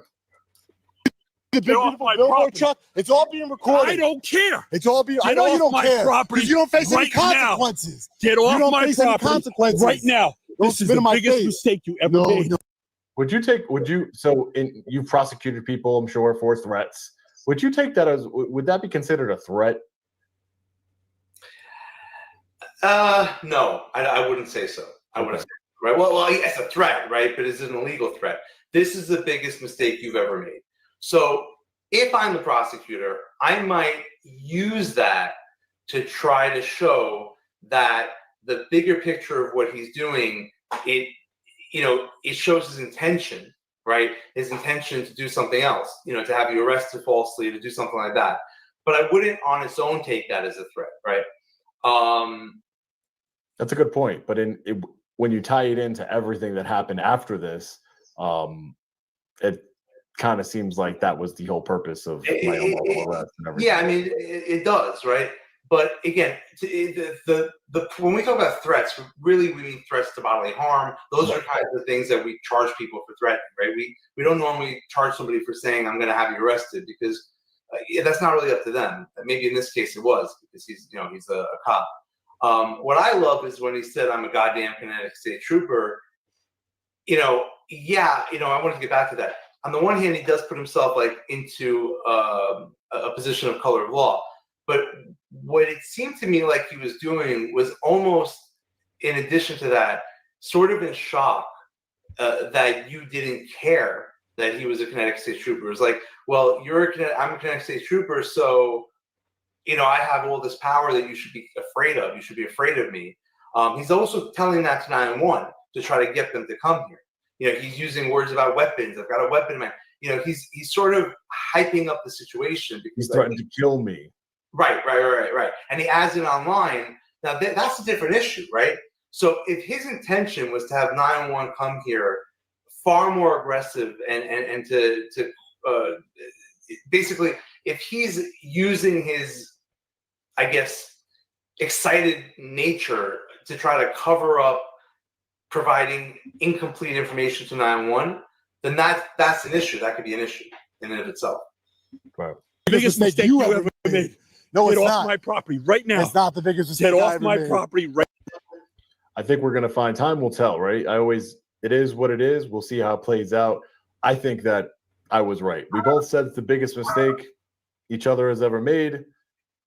The big beautiful billboard truck. It's all being recorded. I don't care. It's all being. I Get know you off don't my care property because you don't face right any now. consequences. Get You off don't my face any property consequences right now. Don't This is spit in the my biggest face. mistake you ever made. You've prosecuted people, I'm sure, for threats. Would you take that as, would that be considered a threat? No, I wouldn't say so. I wouldn't say so, right. Well, it's a threat, right? But it's an illegal threat. This is the biggest mistake you've ever made. So if I'm the prosecutor, I might use that to try to show that the bigger picture of what he's doing, it shows his intention, right? His intention to do something else, you know, to have you arrested falsely, to do something like that. But I wouldn't on its own take that as a threat, right? That's a good point. But when you tie it into everything that happened after this, it kind of seems like that was the whole purpose of my own arrest and everything. Yeah, I mean, it does, right? But again, when we talk about threats, really we mean threats to bodily harm. Those are kinds of things that we charge people for threatening, right? We don't normally charge somebody for saying, I'm going to have you arrested, because that's not really up to them. Maybe in this case it was, because he's a cop. What I love is when he said, I'm a goddamn Connecticut State Trooper. I wanted to get back to that. On the one hand, he does put himself like into a position of color of law. But what it seemed to me like he was doing was almost, in addition to that, sort of in shock that you didn't care that he was a Connecticut State Trooper. It was like, well, I'm a Connecticut State Trooper, so I have all this power that you should be afraid of. You should be afraid of me. He's also telling that to 911 to try to get them to come here. He's using words about weapons. I've got a weapon, man. He's sort of hyping up the situation because he's threatening to kill me. Right. And he adds it online. Now that's a different issue, right? So if his intention was to have 911 come here far more aggressive and to basically, if he's using his, I guess, excited nature to try to cover up providing incomplete information to 911, then that's an issue. That could be an issue in and of itself. Right. Biggest mistake you ever made. No, Get it's off not. my property right now. It's not the biggest mistake Get I off ever my made. property right I think we're going to find, time will tell, right? It is what it is. We'll see how it plays out. I think that I was right. We both said it's the biggest mistake each other has ever made.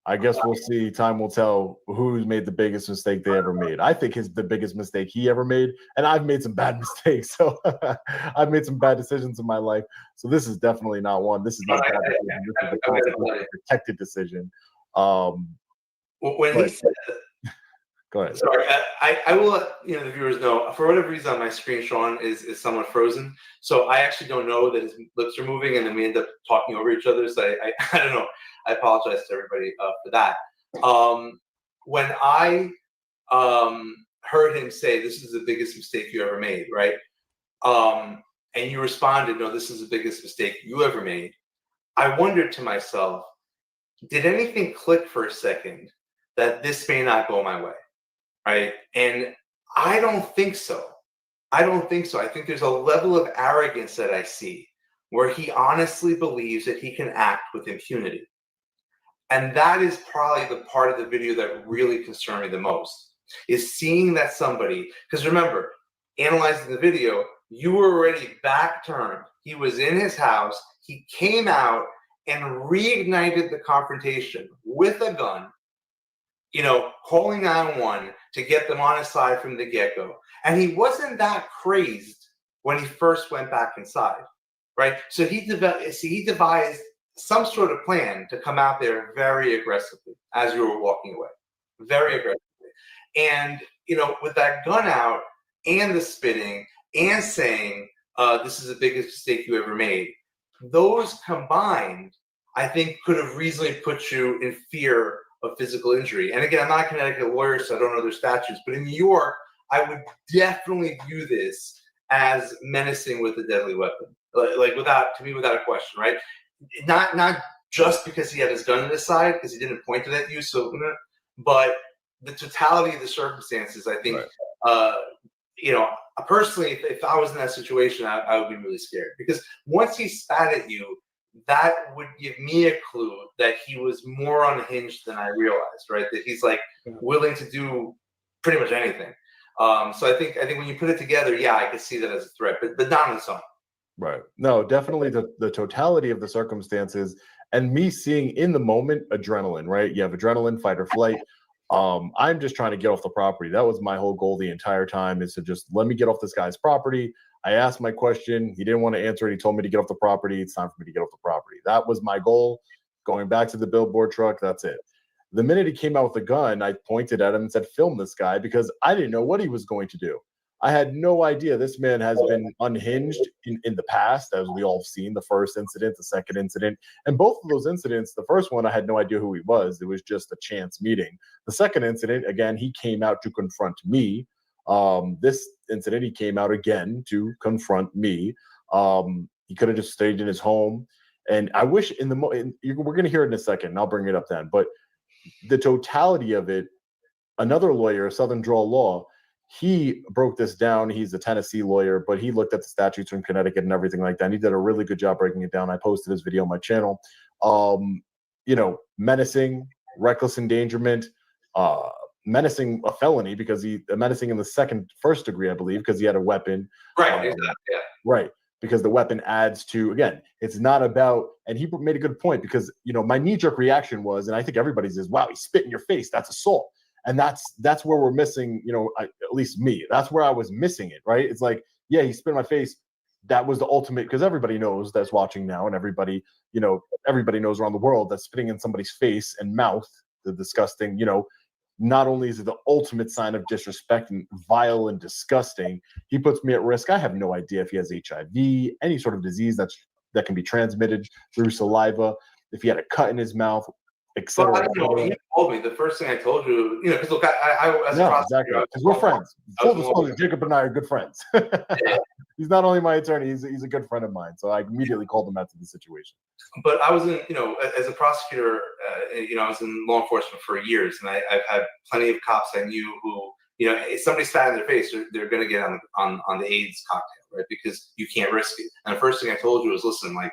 I guess we'll see. Time will tell who's made the biggest mistake they ever made. I think the biggest mistake he ever made, and I've made some bad mistakes. So I've made some bad decisions in my life. So this is definitely not one. This is not a bad decision. This is a protected decision. He said, go ahead. Sorry, I will let the viewers know. For whatever reason, on my screen, Sean is somewhat frozen, so I actually don't know that his lips are moving, and then we end up talking over each other. So I don't know. I apologize to everybody for that. When I heard him say, "This is the biggest mistake you ever made," right? And you responded, "No, this is the biggest mistake you ever made." I wondered to myself, did anything click for a second that this may not go my way? Right. And I don't think so. I think there's a level of arrogance that I see where he honestly believes that he can act with impunity. And that is probably the part of the video that really concerned me the most, is seeing that somebody, because remember, analyzing the video, you were already back turned. He was in his house. He came out and reignited the confrontation with a gun, calling 911 to get them on his side from the get-go. And he wasn't that crazed when he first went back inside. right? So he devised some sort of plan to come out there very aggressively as you were walking away, very aggressively. And, you know, with that gun out and the spitting and saying, this is the biggest mistake you ever made, those combined, I think, could have reasonably put you in fear of physical injury. And again, I'm not a Connecticut lawyer, so I don't know their statutes, but in New York, I would definitely view this as menacing with a deadly weapon, like without a question, right? Not just because he had his gun in his side, because he didn't point it at you, so, but the totality of the circumstances, I think, you know, personally, if I was in that situation, I would be really scared, because once he spat at you, that would give me a clue that he was more unhinged than I realized, right? That he's like willing to do pretty much anything. So I think when you put it together, yeah, I could see that as a threat, but not on its own. Right. No, definitely the totality of the circumstances and me seeing in the moment adrenaline, right? You have adrenaline, fight or flight. I'm just trying to get off the property. That was my whole goal the entire time, is to just let me get off this guy's property. I asked my question. He didn't want to answer it. He told me to get off the property. It's time for me to get off the property. That was my goal. Going back to the billboard truck, that's it. The minute he came out with a gun, I pointed at him and said, film this guy, because I didn't know what he was going to do. I had no idea. This man has been unhinged in the past, as we all have seen, the first incident, the second incident. And both of those incidents, the first one, I had no idea who he was. It was just a chance meeting. The second incident, again, he came out to confront me. This incident, he came out again to confront me. He could have just stayed in his home. And I wish we're going to hear it in a second, and I'll bring it up then. But the totality of it, another lawyer, Southern Draw Law, he broke this down. He's a Tennessee lawyer, but he looked at the statutes from Connecticut and everything like that. And he did a really good job breaking it down. I posted his video on my channel. You know, menacing, reckless endangerment, menacing a felony, because menacing in the first degree, I believe, because he had a weapon. Right. Exactly. Yeah. Right. Because the weapon adds to, again, it's not about, and he made a good point, because, you know, my knee-jerk reaction was, and I think everybody's is, wow, he spit in your face. That's assault. And that's where we're missing, you know, at least me. That's where I was missing it, right? It's like, yeah, he spit in my face. That was the ultimate, because everybody knows that's watching now, and everybody, you know, everybody knows around the world that spitting in somebody's face and mouth, the disgusting, you know, not only is it the ultimate sign of disrespect and vile and disgusting, he puts me at risk. I have no idea if he has HIV, any sort of disease that can be transmitted through saliva, if he had a cut in his mouth, etc. Well, I don't know. He told me, the first thing I told you, you know, because look, I as a prosecutor, exactly, because we're friends. Full disclosure, Jacob and I are good friends. Yeah. He's not only my attorney, he's a good friend of mine. So I immediately called him out to the situation. But I was in, you know, as a prosecutor, you know, I was in law enforcement for years, and I've had plenty of cops I knew who, you know, if somebody spat in their face, they're going to get on the AIDS cocktail, right? Because you can't risk it. And the first thing I told you was, listen, like,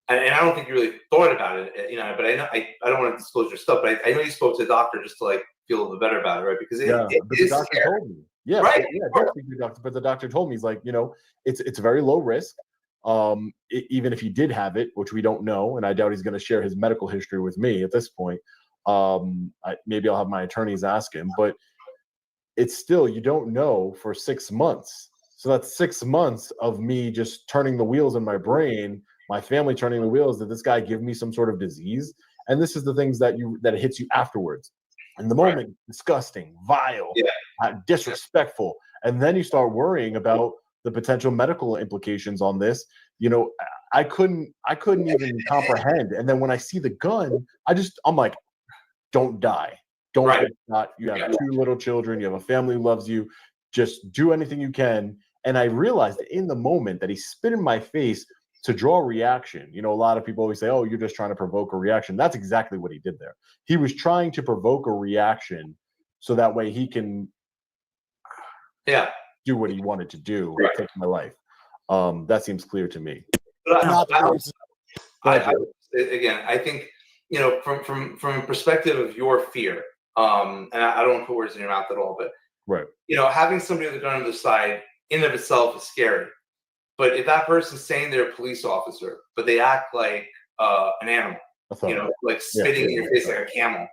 and I don't think you really thought about it, you know, but I know I don't want to disclose your stuff, but I know you spoke to the doctor just to like feel a little bit better about it, right? Because it is the doctor scary. told me. Yeah, right. Yeah, definitely the doctor. But the doctor told me, he's like, you know, it's very low risk. Even if he did have it, which we don't know, and I doubt he's going to share his medical history with me at this point. Maybe I'll have my attorneys ask him, but it's still, you don't know for 6 months. So that's 6 months of me just turning the wheels in my brain, my family turning the wheels. Did this guy give me some sort of disease? And this is the things that hits you afterwards. In the moment, disgusting, vile, disrespectful. And then you start worrying about the potential medical implications on this. You know, I couldn't even comprehend. And then when I see the gun, I'm like, don't die. Don't get shot. You have 2 little children. You have a family who loves you. Just do anything you can. And I realized in the moment that he spit in my face to draw a reaction. You know, a lot of people always say, oh, you're just trying to provoke a reaction. That's exactly what he did there. He was trying to provoke a reaction so that way he can do what he wanted to do, take my life. That seems clear to me. Again, I think, you know, from a perspective of your fear, and I don't want to put words in your mouth at all, but you know, having somebody with a gun on the side in and of itself is scary. But if that person's saying they're a police officer, but they act like an animal, you know, like spitting in your face like a camel,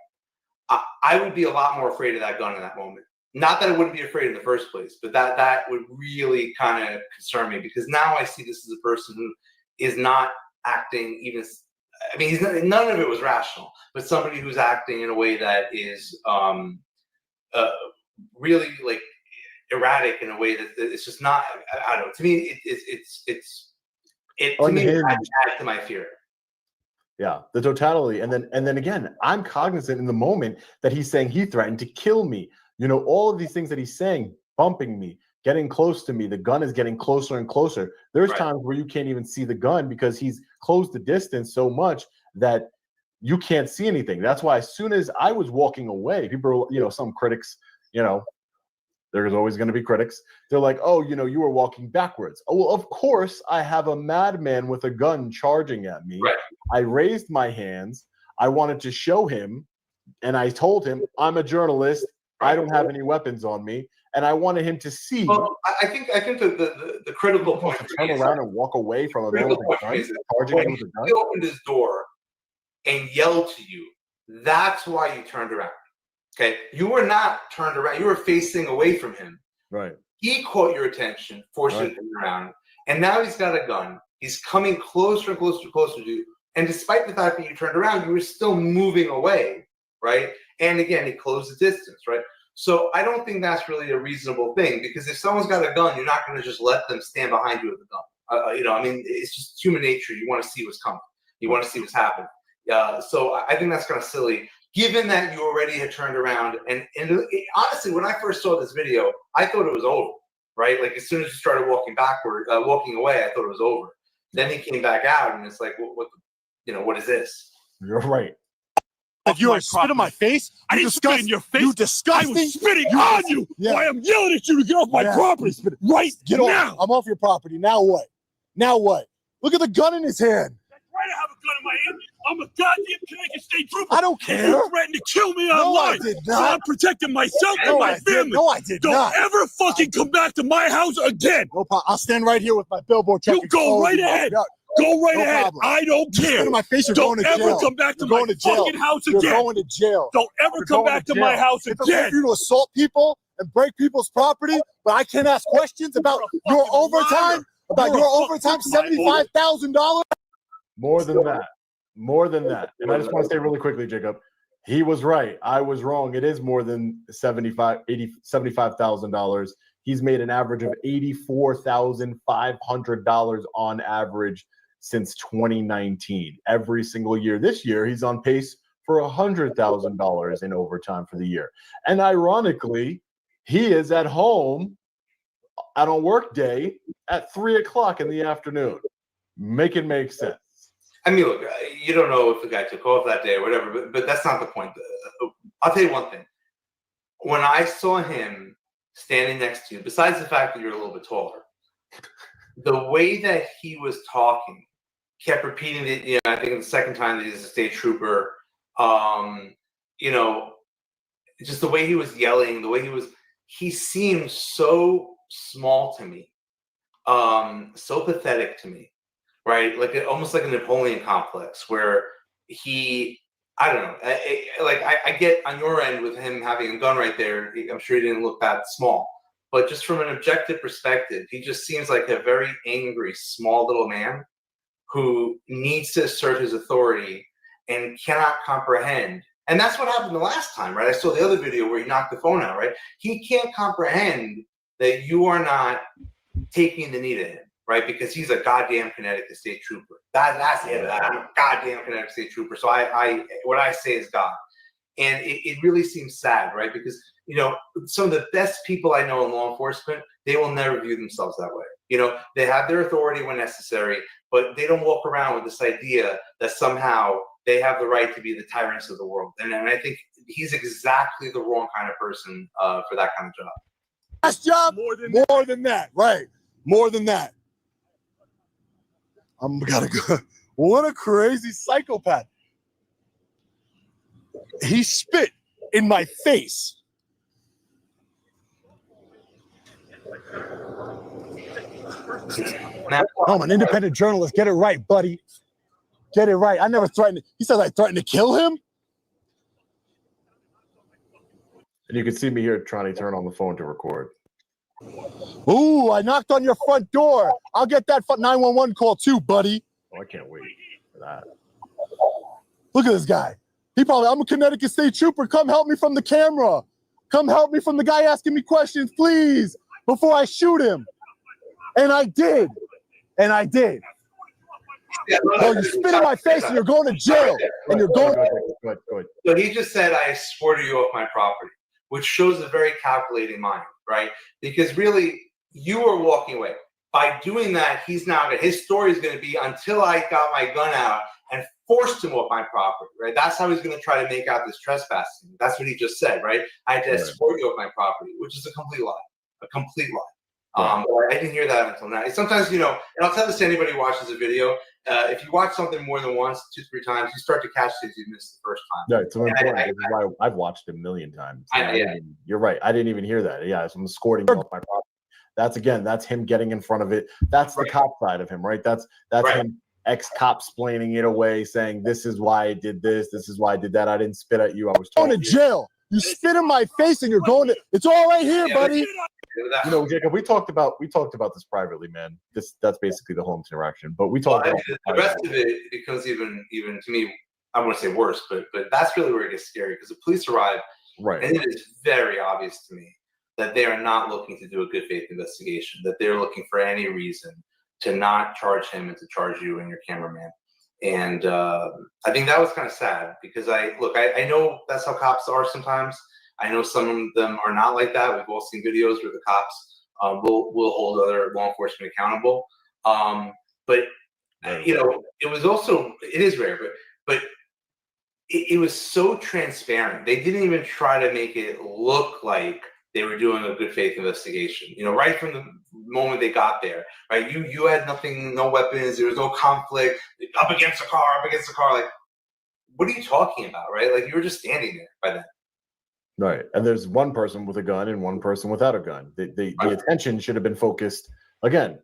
I would be a lot more afraid of that gun in that moment. Not that I wouldn't be afraid in the first place, but that would really kind of concern me, because now I see this as a person who is not acting even. I mean, none of it was rational, but somebody who's acting in a way that is really like erratic in a way that it's just not. I don't know. To me, it to me adds to my fear. Yeah, the totality, and then again, I'm cognizant in the moment that he's saying he threatened to kill me. You know, all of these things that he's saying, bumping me, getting close to me, the gun is getting closer and closer. There's times where you can't even see the gun because he's closed the distance so much that you can't see anything. That's why as soon as I was walking away, people, you know, some critics, you know, there's always going to be critics. They're like, oh, you know, you were walking backwards. Oh, well, of course, I have a madman with a gun charging at me. Right. I raised my hands. I wanted to show him, and I told him, I'm a journalist. I don't have any weapons on me. And I wanted him to see. Well, I think the critical point to turn around and walk away from a man with a gun, charging him with a gun. He opened his door and yelled to you. That's why you turned around. Okay, you were not turned around. You were facing away from him. Right. He caught your attention, forced you to turn around, and now he's got a gun. He's coming closer and closer and closer to you. And despite the fact that you turned around, you were still moving away, right? And again, he closed the distance, right? So I don't think that's really a reasonable thing, because if someone's got a gun, you're not going to just let them stand behind you with a gun. You know, I mean, it's just human nature. You want to see what's coming. You want to see what's happening. So I think that's kind of silly, given that you already had turned around. And honestly, when I first saw this video, I thought it was over, right? Like as soon as you started walking backward, walking away, I thought it was over. Then he came back out, and it's like, what is this? You're right. If you are spit in my face, I didn't spit in your face. You disgusting. I was spitting on you. Yeah. I am yelling at you to get off my property. Right Get now. off. I'm off your property. Now what? Now what? Look at the gun in his hand. That's right, I have a gun in my hand. I'm a goddamn Connecticut State Trooper. I don't care. You threatened to kill me online. I did So not. I'm protecting myself and my family. No, I did not. Don't ever fucking come back to my house again. No problem. I'll stand right here with my billboard truck. You go right ahead. Go right ahead. Problem. I don't care. Spit in my face, you're Don't going to ever jail. come back to You're my fucking house again. You're going to jail. Don't ever You're come going back to jail. my house It's okay again. for you to assault people and break people's property, but I can't ask questions about your overtime. About your overtime, $75,000. More than that. More than that. And I just want to say really quickly, Jacob, he was right. I was wrong. It is more than $75,000. He's made an average of $84,500 on average since 2019. Every single year. This year, he's on pace for $100,000 in overtime for the year. And ironically, he is at home on a work day at 3 o'clock in the afternoon. Make it make sense. I mean, look, you don't know if the guy took off that day or whatever, but that's not the point. I'll tell you one thing. When I saw him standing next to you, besides the fact that you're a little bit taller, the way that he was talking, kept repeating it, you know, I think the second time that he's a state trooper, you know, just the way he was yelling, the way he seemed so small to me, so pathetic to me. Right, like almost like a Napoleon complex, where I don't know, I get on your end with him having a gun right there. I'm sure he didn't look that small, but just from an objective perspective, he just seems like a very angry, small little man who needs to assert his authority and cannot comprehend. And that's what happened the last time, right? I saw the other video where he knocked the phone out, right? He can't comprehend that you are not taking the knee to him. Right, because he's a goddamn Connecticut State Trooper. That's it. I'm a goddamn Connecticut State Trooper. So what I say is God, and it really seems sad, right? Because you know some of the best people I know in law enforcement, they will never view themselves that way. You know, they have their authority when necessary, but they don't walk around with this idea that somehow they have the right to be the tyrants of the world. And I think he's exactly the wrong kind of person for that kind of job. Last job, more than that, right? More than that. I'm gotta go. What a crazy psychopath. He spit in my face. I'm an independent journalist. Get it right, buddy. Get it right. I never threatened. He says I threatened to kill him. And you can see me here trying to turn on the phone to record. Ooh, I knocked on your front door. I'll get that 911 call too, buddy. Oh, I can't wait for that. Look at this guy. He probably, I'm a Connecticut State Trooper. Come help me from the camera. Come help me from the guy asking me questions, please, before I shoot him. And I did. And I did. No, you spit in my face and you're going to jail. And you're going. Good. So he just said, I escorted you off my property, which shows a very calculating mind, right? Because really, you were walking away. By doing that, he's now his story is going to be until I got my gun out and forced him off my property, right? That's how he's going to try to make out this trespassing. That's what he just said, right? I had to escort you off my property, which is a complete lie. A complete lie. I didn't hear that until now. Sometimes, you know, and I'll tell this to anybody who watches a video, if you watch something more than once, 2-3 times, you start to catch things you missed the first time. No, it's important. This is why I've watched it a million times. You're right. I didn't even hear that. Yeah, so I'm escorting you off my property. That's him getting in front of it. That's the cop side of him, right? That's him ex-cop splaining it away, saying, this is why I did this. This is why I did that. I didn't spit at you. I was going to jail. You spit in my face and you're going to, it's all right here, buddy. You know, Jacob, we talked about this privately, man. That's basically the whole interaction. But we talked about the rest of it becomes even to me, I want to say worse, but that's really where it gets scary because the police arrive, right? And it is very obvious to me that they are not looking to do a good faith investigation, that they're looking for any reason to not charge him and to charge you and your cameraman. And I think that was kind of sad because I know that's how cops are sometimes. I know some of them are not like that. We've all seen videos where the cops will hold other law enforcement accountable. But you know, it is rare, but it was so transparent. They didn't even try to make it look like they were doing a good faith investigation. You know, right from the moment they got there, right? You had nothing, no weapons. There was no conflict. Up against the car. Like, what are you talking about, right? Like, you were just standing there by then. Right. And there's one person with a gun and one person without a gun. The attention should have been focused, again,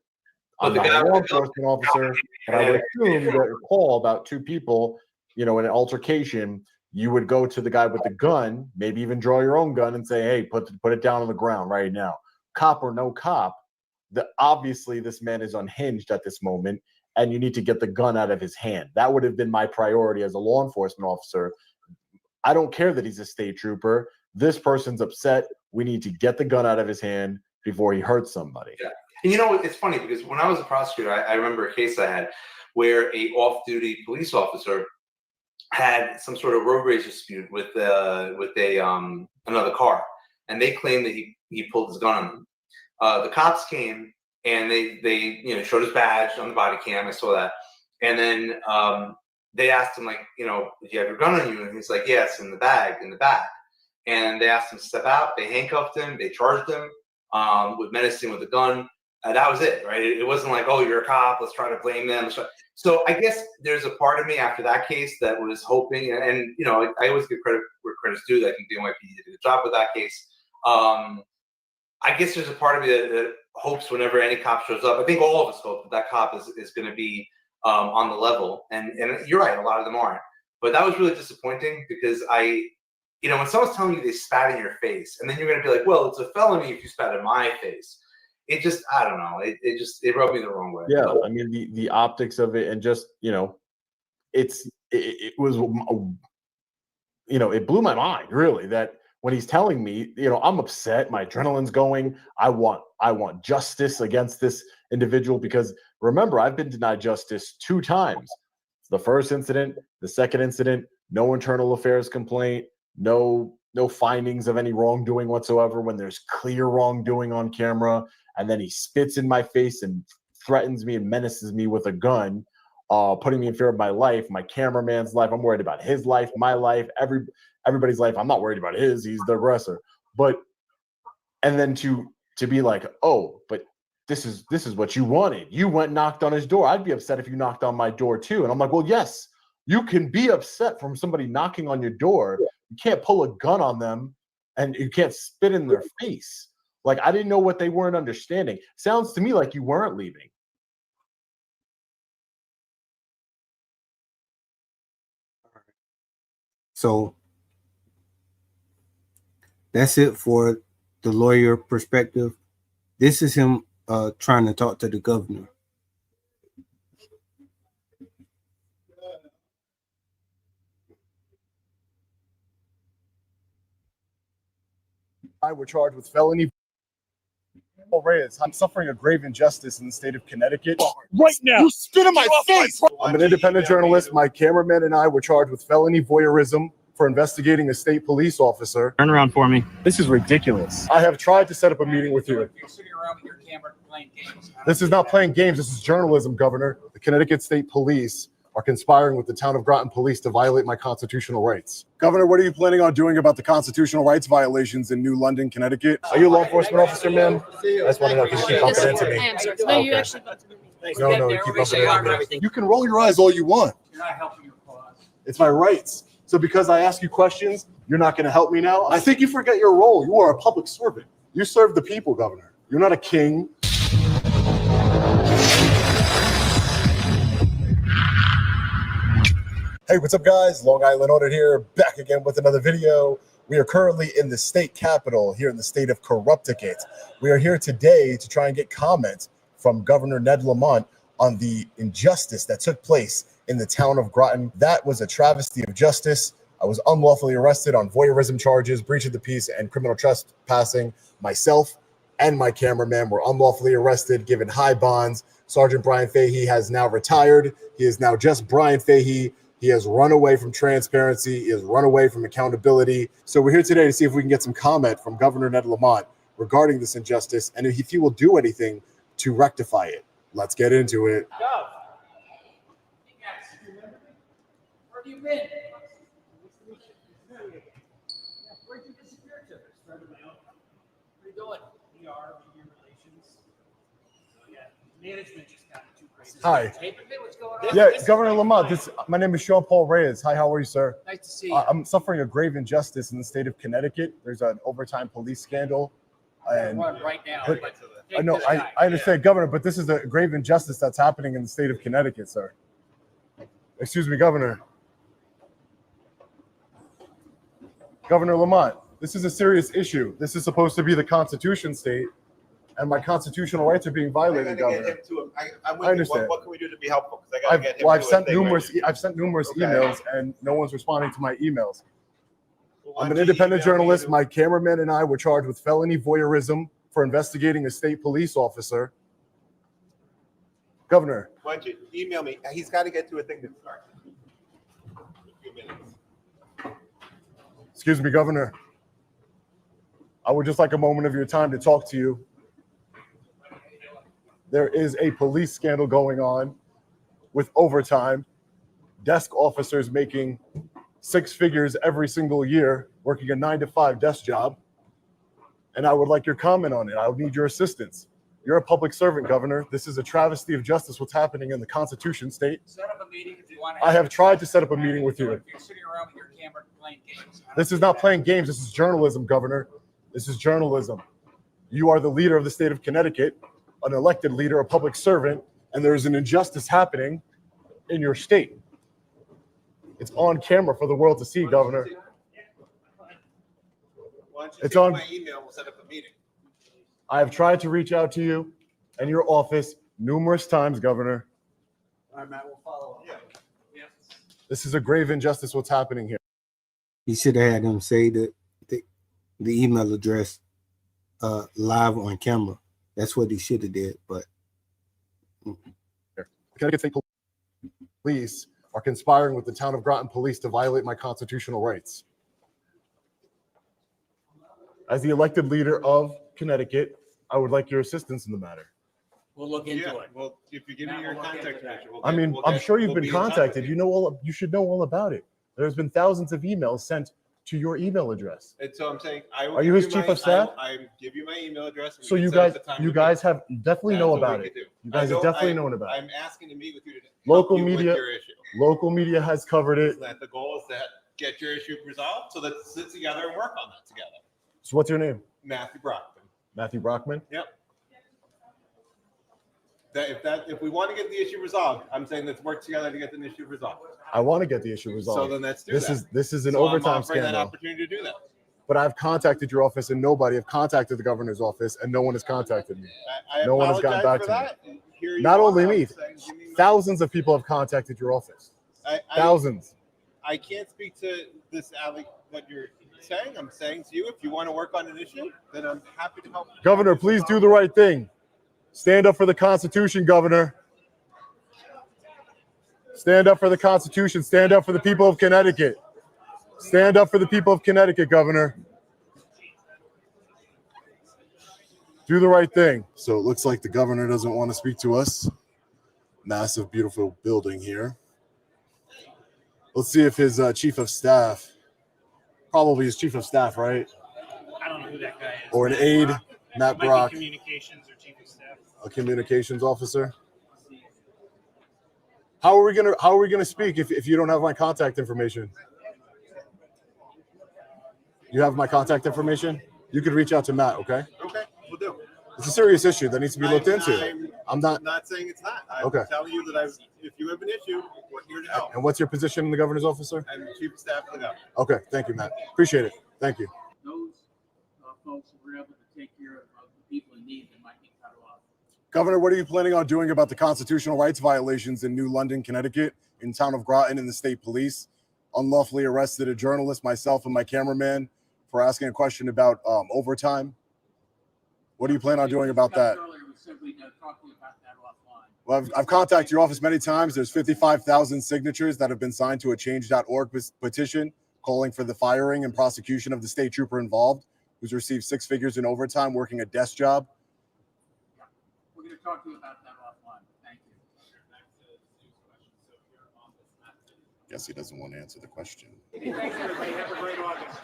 on the law enforcement officer. But I would assume that your call about two people, you know, in an altercation, you would go to the guy with the gun, maybe even draw your own gun and say, hey, put it down on the ground right now. Cop or no cop, obviously this man is unhinged at this moment, and you need to get the gun out of his hand. That would have been my priority as a law enforcement officer. I don't care that he's a state trooper. This person's upset. We need to get the gun out of his hand before he hurts somebody. Yeah. And you know, it's funny because when I was a prosecutor, I remember a case I had where a off-duty police officer had some sort of road rage dispute with another car, and they claimed that he pulled his gun on them. The cops came and they showed his badge on the body cam. I saw that, and then they asked him, like, you know, did you have your gun on you? And he's like, yeah, it's in the bag in the back. And they asked him to step out. They handcuffed him. They charged him with menacing with a gun. That was it, right? It wasn't like, oh, you're a cop, let's try to blame them. So I guess there's a part of me after that case that was hoping, and you know, I always give credit where credit's due. I think the NYPD did a good job with that case. I guess there's a part of me that hopes whenever any cop shows up, I think all of us hope that cop is going to be on the level. And you're right, a lot of them aren't. But that was really disappointing because you know, when someone's telling you they spat in your face, and then you're going to be like, well, it's a felony if you spat in my face. It just, I don't know. It rubbed me the wrong way. Yeah, I mean the optics of it, and just, you know, it was, you know, it blew my mind really that when he's telling me, you know, I'm upset, my adrenaline's going, I want justice against this individual, because remember, I've been denied justice 2 times. The first incident, the second incident, no internal affairs complaint, no findings of any wrongdoing whatsoever when there's clear wrongdoing on camera. And then he spits in my face and threatens me and menaces me with a gun, putting me in fear of my life, my cameraman's life. I'm worried about his life, my life, everybody's life. I'm not worried about his. He's the aggressor. But and then to be like, oh, but this is what you wanted. You went and knocked on his door. I'd be upset if you knocked on my door too. And I'm like, well, yes, you can be upset from somebody knocking on your door. You can't pull a gun on them and you can't spit in their face. Like, I didn't know what they weren't understanding. Sounds to me like you weren't leaving. So that's it for the lawyer perspective. This is him trying to talk to the governor. I were charged with felony. Reyes, I'm suffering a grave injustice in the state of Connecticut. Right now. You spit in my face. I'm an independent journalist. My cameraman and I were charged with felony voyeurism for investigating a state police officer. Turn around for me. This is ridiculous. I have tried to set up a meeting with you. You're sitting around with your camera playing games. This is not playing games. This is journalism, Governor. The Connecticut State Police are conspiring with the town of Groton Police to violate my constitutional rights. Governor, what are you planning on doing about the constitutional rights violations in New London, Connecticut? Are you a law enforcement officer, ma'am? I just want to know because you keep bumping into me. No, you actually bumped into me. No, you keep bumping into me. You can roll your eyes all you want. You're not helping your cause. It's my rights. So because I ask you questions, you're not going to help me now? I think you forget your role. You are a public servant. You serve the people, Governor. You're not a king. Hey, what's up, guys? Long Island Audit here, back again with another video. We are currently in the state capitol here in the state of Connecticut. We are here today to try and get comments from Governor Ned Lamont on the injustice that took place in the town of Groton. That was a travesty of justice. I was unlawfully arrested on voyeurism charges, breach of the peace, and criminal trespassing. Myself and my cameraman were unlawfully arrested, given high bonds. Sergeant Brian Fahey has now retired. He is now just Brian Fahey. He has run away from transparency. He has run away from accountability. So we're here today to see if we can get some comment from Governor Ned Lamont regarding this injustice and if he will do anything to rectify it. Let's get into it. Where have you been? Where'd you disappear to? What are you doing? We are media relations. So yeah, management just got too crazy. Hi. What's going on? Yeah, Governor Lamont, my name is Sean Paul Reyes. Hi, how are you, sir? Nice to see you. I'm suffering a grave injustice in the state of Connecticut. There's an overtime police scandal. And Run right now. I know, I understand, Governor, but this is a grave injustice that's happening in the state of Connecticut, sir. Excuse me, Governor. Governor Lamont, this is a serious issue. This is supposed to be the Constitution state, and my constitutional rights are being violated, Governor. I understand. What can we do to be helpful? Because I gotta get him I've to sent a thing numerous. right I've sent numerous Okay. emails, and no one's responding to my emails. Well, I'm why an don't you independent email me journalist. to- My cameraman and I were charged with felony voyeurism for investigating a state police officer. Governor, Why don't you email me? He's got to get to a thing to start. A few minutes. excuse me, Governor. I would just like a moment of your time to talk to you. There is a police scandal going on with overtime, desk officers making 6 figures every single year, working a 9-to-5 desk job. And I would like your comment on it. I would need your assistance. You're a public servant, Governor. This is a travesty of justice, what's happening in the Constitution state. Set up a meeting if you want. I have tried to set up a meeting with you. If you're sitting around with your camera playing games. This is not playing games. This is journalism, Governor. This is journalism. You are the leader of the state of Connecticut, an elected leader, a public servant, and there is an injustice happening in your state. It's on camera for the world to see, Governor. Why don't you It's take on- my email? We'll set up a meeting. I have tried to reach out to you and your office numerous times, Governor. All right, Matt, we'll follow up. Yeah. This is a grave injustice, what's happening here. He should have had him say the email address live on camera. That's what he should have did. But Connecticut State Police are conspiring with the town of Groton Police to violate my constitutional rights. As the elected leader of Connecticut, I would like your assistance in the matter. We'll look into Yeah, it. well, if you give me your contact information, I mean, I'm sure you've been contacted. You should know all about it. There's been thousands of emails sent to your email address. And so I'm saying, I will Are you give his chief my- of staff? I give you my email address. and we So can you set up guys, the time you to guys meet. have definitely That's know what about we it. could do. You guys have definitely known about it. I'm asking to meet with you to Local help you with media, your issue. local media has covered it. That the goal is to get your issue resolved. So let's sit together and work on that together. So what's your name? Matthew Brockman. Matthew Brockman. Yep. If we want to get the issue resolved, I'm saying let's work together to get the issue resolved. I want to get the issue resolved. So then let's do this that. This is an So I'm overtime offering that scandal. opportunity to do that. But I've contacted your office and nobody have contacted the governor's office and no one has contacted me. I No one has gotten apologize back for to me. that. Here you Not are. only I'm me, saying, give me my- thousands of people have contacted your office. I- Thousands. I can't speak to this, Alec, what you're saying. I'm saying to you, if you want to work on an issue, then I'm happy to help. Governor, please do the right thing. Stand up for the Constitution, Governor. Stand up for the Constitution. Stand up for the people of Connecticut. Stand up for the people of Connecticut, Governor. Do the right thing. So it looks like the governor doesn't want to speak to us. Massive, beautiful building here. Let's see if his chief of staff, probably his chief of staff, right? I don't know who that guy is. Or an aide, Matt Might be Brock, communications or chief of staff. a communications officer. How are we gonna speak if you don't have my contact information? You have my contact information? You could reach out to Matt, okay? Okay, we'll do. It's a serious issue that needs to be looked into. I'm not saying it's not. I'm Okay. telling you that if you have an issue, we're here to help. And what's your position in the governor's office, sir? I'm the chief of staff for the governor. Okay, thank you, Matt. Appreciate it. Thank you. Those folks who were able to take care of the people in need that might be cut off. Governor, what are you planning on doing about the constitutional rights violations in New London, Connecticut, in town of Groton, and the state police unlawfully arrested a journalist, myself, and my cameraman for asking a question about overtime? What do you plan on doing about that? Earlier, we said we'd talk to you about that offline. Well, I've contacted your office many times. There's 55,000 signatures that have been signed to a change.org petition calling for the firing and prosecution of the state trooper involved, who's received 6 figures in overtime working a desk job. We're going to talk to you about that offline. Thank you. Guess he doesn't want to answer the question. Thanks, everybody. Have a great August.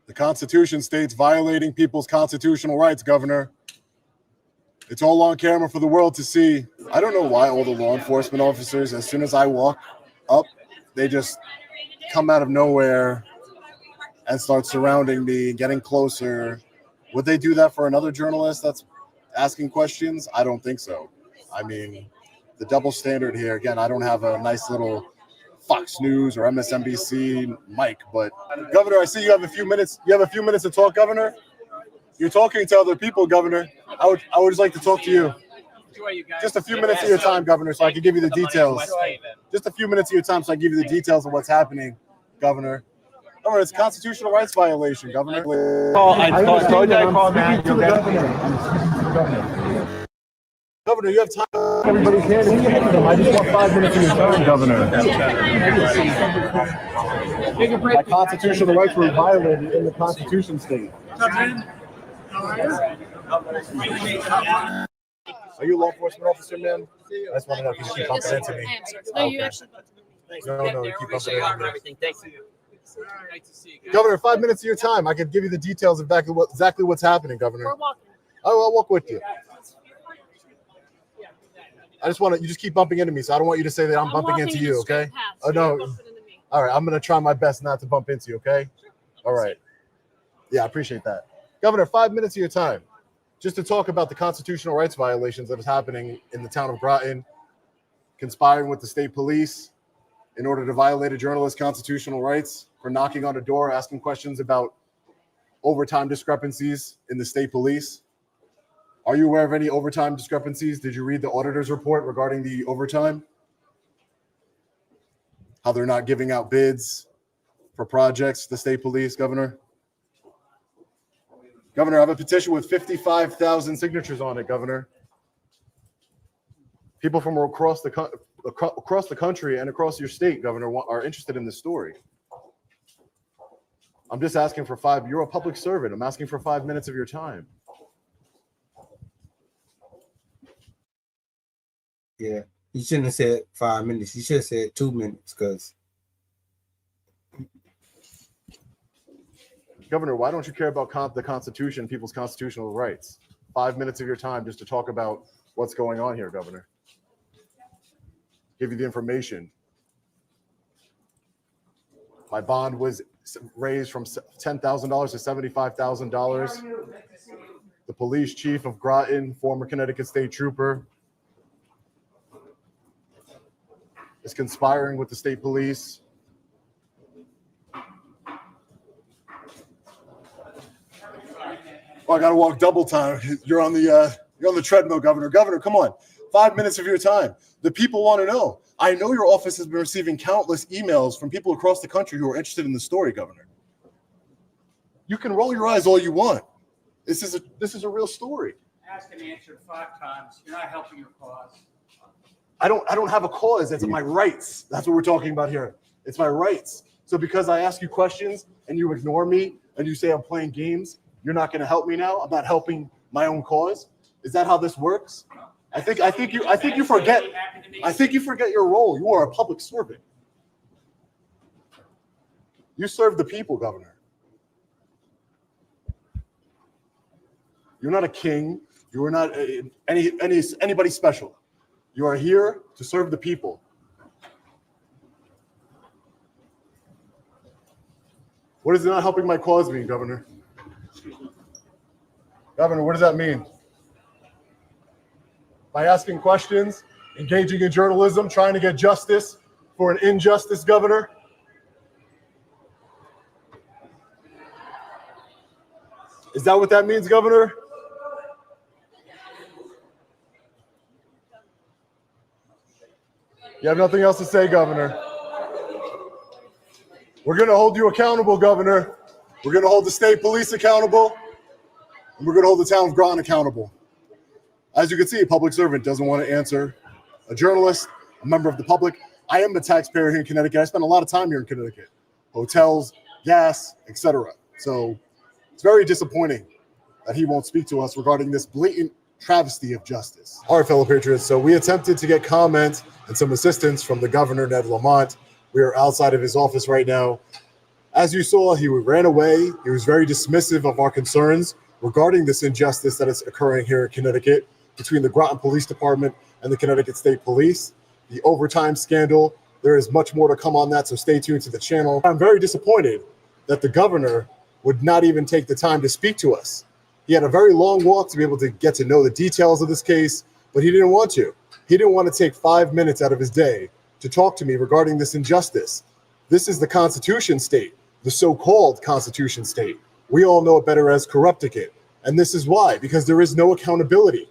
The Constitution states violating people's constitutional rights, Governor. It's all on camera for the world to see. I don't know why all the law enforcement officers, as soon as I walk up, they just come out of nowhere and start surrounding me, getting closer. Would they do that for another journalist that's asking questions? I don't think so. I mean, the double standard here, again, I don't have a nice little Fox News or MSNBC mic, but Governor, I see you have a few minutes. You have a few minutes to talk, Governor. You're talking to other people, Governor. I would just like to talk to you. Just a few minutes of your time, Governor, so I can give you the details. Just a few minutes of your time so I can give you the details of what's happening, Governor. Governor, it's a constitutional rights violation, Governor. I told you I called Matt. Governor, you have time. Everybody's handing them. I just want 5 minutes of your time, Governor. My constitutional rights were violated in the Constitution state. Are you a law enforcement officer, man? I just want to know if you keep bumping into me. No, you actually. No, you keep bumping into me. Thank you. Governor, 5 minutes of your time. I could give you the details of exactly what's happening, Governor. We're walking. I'll walk with you. I just want to, you just keep bumping into me, so I don't want you to say that I'm bumping into you, okay? Oh, no. All right, I'm going to try my best not to bump into you, okay? All right. Yeah, I appreciate that. Governor, 5 minutes of your time just to talk about the constitutional rights violations that is happening in the town of Groton, conspiring with the state police in order to violate a journalist's constitutional rights for knocking on a door, asking questions about overtime discrepancies in the state police. Are you aware of any overtime discrepancies? Did you read the auditor's report regarding the overtime? How they're not giving out bids for projects, the state police, Governor? Governor, I have a petition with 55,000 signatures on it, Governor. People from across the country and across your state, Governor, are interested in this story. I'm just asking for you're a public servant. I'm asking for 5 minutes of your time. Yeah, he shouldn't have said 5 minutes. He should have said 2 minutes, because Governor, why don't you care about the Constitution, people's constitutional rights? 5 minutes of your time just to talk about what's going on here, Governor. Give you the information. My bond was raised from $10,000 to $75,000. The police chief of Groton, former Connecticut state trooper, is conspiring with the state police. Oh, I got to walk double time. You're on the treadmill, Governor. Governor, come on. 5 minutes of your time. The people want to know. I know your office has been receiving countless emails from people across the country who are interested in the story, Governor. You can roll your eyes all you want. This is a real story. Asked and answered 5 times. You're not helping your cause. I don't have a cause. It's my rights. That's what we're talking about here. It's my rights. So because I ask you questions and you ignore me and you say I'm playing games, you're not going to help me now? I'm not helping my own cause? Is that how this works? I think you forget your role. You are a public servant. You serve the people, Governor. You're not a king. You are not anybody special. You are here to serve the people. What is it not helping my cause mean, Governor? Governor, what does that mean? By asking questions, engaging in journalism, trying to get justice for an injustice, Governor? Is that what that means, Governor? You have nothing else to say, Governor. We're going to hold you accountable, Governor. We're going to hold the state police accountable, and we're going to hold the town of Groton accountable. As you can see, a public servant doesn't want to answer a journalist, a member of the public. I am a taxpayer here in Connecticut. I spend a lot of time here in Connecticut. Hotels, gas, etc. So it's very disappointing that he won't speak to us regarding this blatant travesty of justice. All right, fellow patriots, so we attempted to get comment and some assistance from the governor, Ned Lamont. We are outside of his office right now. As you saw, he ran away. He was very dismissive of our concerns regarding this injustice that is occurring here in Connecticut between the Groton Police Department and the Connecticut State Police. The overtime scandal, there is much more to come on that, so stay tuned to the channel. I'm very disappointed that the governor would not even take the time to speak to us. He had a very long walk to be able to get to know the details of this case, but he didn't want to. He didn't want to take 5 minutes out of his day to talk to me regarding this injustice. This is the Constitution state, the so-called Constitution state. We all know it better as Corrupticate. And this is why, because there is no accountability.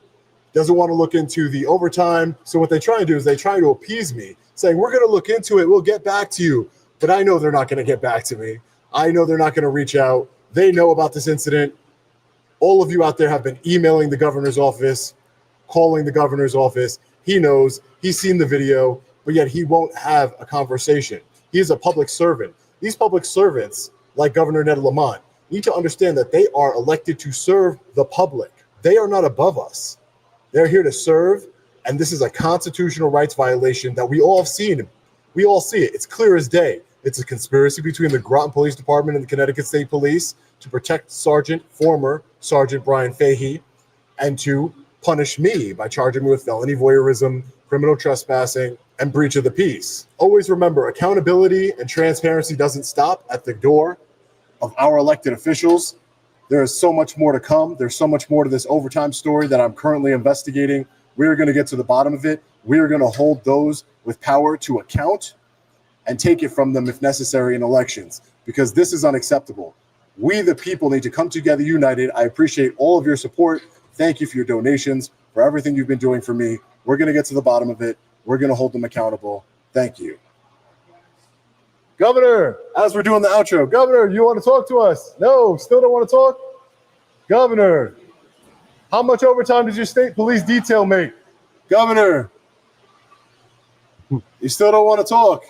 Doesn't want to look into the overtime. So what they try to do is they try to appease me, saying, we're going to look into it. We'll get back to you. But I know they're not going to get back to me. I know they're not going to reach out. They know about this incident. All of you out there have been emailing the governor's office, calling the governor's office. He knows. He's seen the video, but yet he won't have a conversation. He is a public servant. These public servants, like Governor Ned Lamont, need to understand that they are elected to serve the public. They are not above us. They're here to serve, and this is a constitutional rights violation that we all have seen. We all see it. It's clear as day. It's a conspiracy between the Groton Police Department and the Connecticut State Police to protect former Sergeant Brian Fahey, and to punish me by charging me with felony voyeurism, criminal trespassing, and breach of the peace. Always remember, accountability and transparency doesn't stop at the door of our elected officials. There is so much more to come. There's so much more to this overtime story that I'm currently investigating. We're going to get to the bottom of it. We're going to hold those with power to account and take it from them if necessary in elections, because this is unacceptable. We, the people, need to come together united. I appreciate all of your support. Thank you for your donations, for everything you've been doing for me. We're going to get to the bottom of it. We're going to hold them accountable. Thank you. Governor, as we're doing the outro, Governor, you want to talk to us? No, still don't want to talk? Governor, how much overtime does your state police detail make? Governor, you still don't want to talk?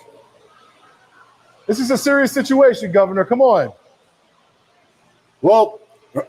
This is a serious situation, Governor. Come on. Well,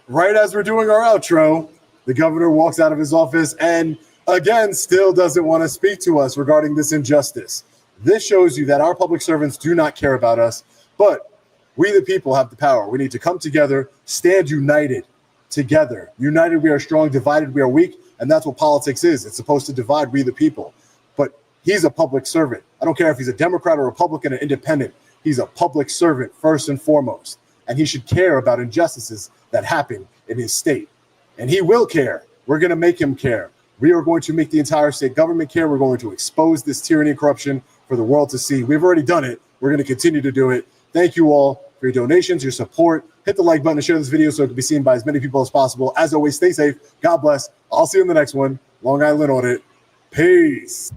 right as we're doing our outro, the governor walks out of his office and, again, still doesn't want to speak to us regarding this injustice. This shows you that our public servants do not care about us, but we, the people, have the power. We need to come together, stand united together. United, we are strong. Divided, we are weak. And that's what politics is. It's supposed to divide we, the people. But he's a public servant. I don't care if he's a Democrat or Republican or independent. He's a public servant first and foremost. And he should care about injustices that happen in his state. And he will care. We're going to make him care. We are going to make the entire state government care. We're going to expose this tyranny and corruption for the world to see. We've already done it. We're going to continue to do it. Thank you all for your donations, your support. Hit the like button and share this video so it can be seen by as many people as possible. As always, stay safe. God bless. I'll see you in the next one. Long Island Audit Peace.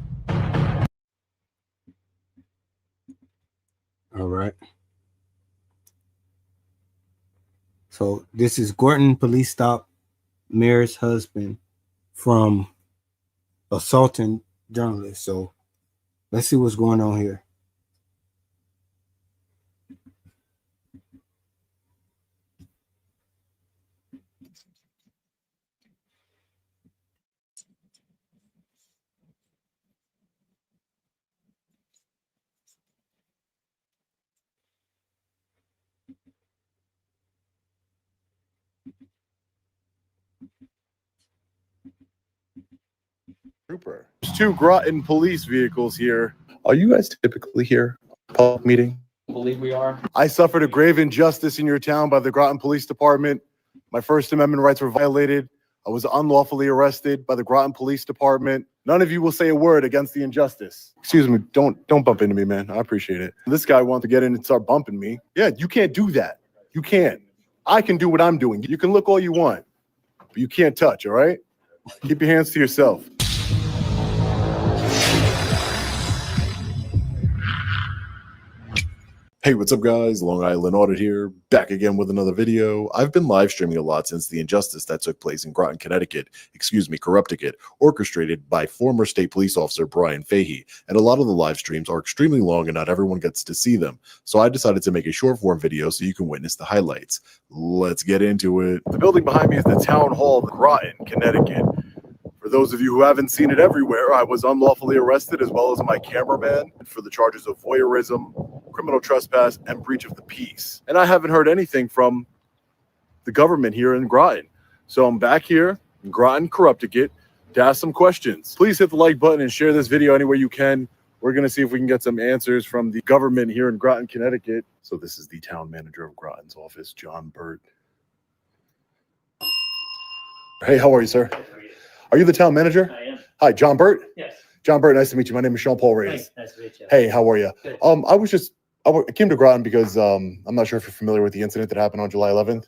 All right. So this is Gorton police stop Mayor's husband from assaulting journalists. So let's see what's going on here. Trooper. There's 2 Groton police vehicles here. Are you guys typically here? Public meeting? I believe we are. I suffered a grave injustice in your town by the Groton Police Department. My First Amendment rights were violated. I was unlawfully arrested by the Groton Police Department. None of you will say a word against the injustice. Excuse me, don't bump into me, man. I appreciate it. This guy wants to get in and start bumping me. Yeah, you can't do that. You can't. I can do what I'm doing. You can look all you want, but you can't touch, all right? Keep your hands to yourself. Hey, what's up, guys? Long Island Audit here, back again with another video. I've been live streaming a lot since the injustice that took place in Groton, Connecticut, Corrupticket, orchestrated by former state police officer Brian Fahey. And a lot of the live streams are extremely long and not everyone gets to see them. So I decided to make a short form video so you can witness the highlights. Let's get into it. The building behind me is the Town Hall of Groton, Connecticut. For those of you who haven't seen it everywhere, I was unlawfully arrested as well as my cameraman for the charges of voyeurism, criminal trespass, and breach of the peace. And I haven't heard anything from the government here in Groton. So I'm back here in Groton, Corrupticket, to ask some questions. Please hit the like button and share this video anywhere you can. We're going to see if we can get some answers from the government here in Groton, Connecticut. So this is the town manager of Groton's office, John Burt. Hey, how are you, sir? Are you the town manager? I am. Hi, John Burt? Yes. John Burt, nice to meet you. My name is Sean Paul Reyes. Hey, nice to meet you. Hey, how are you? Good. I came to Groton because I'm not sure if you're familiar with the incident that happened on July 11th.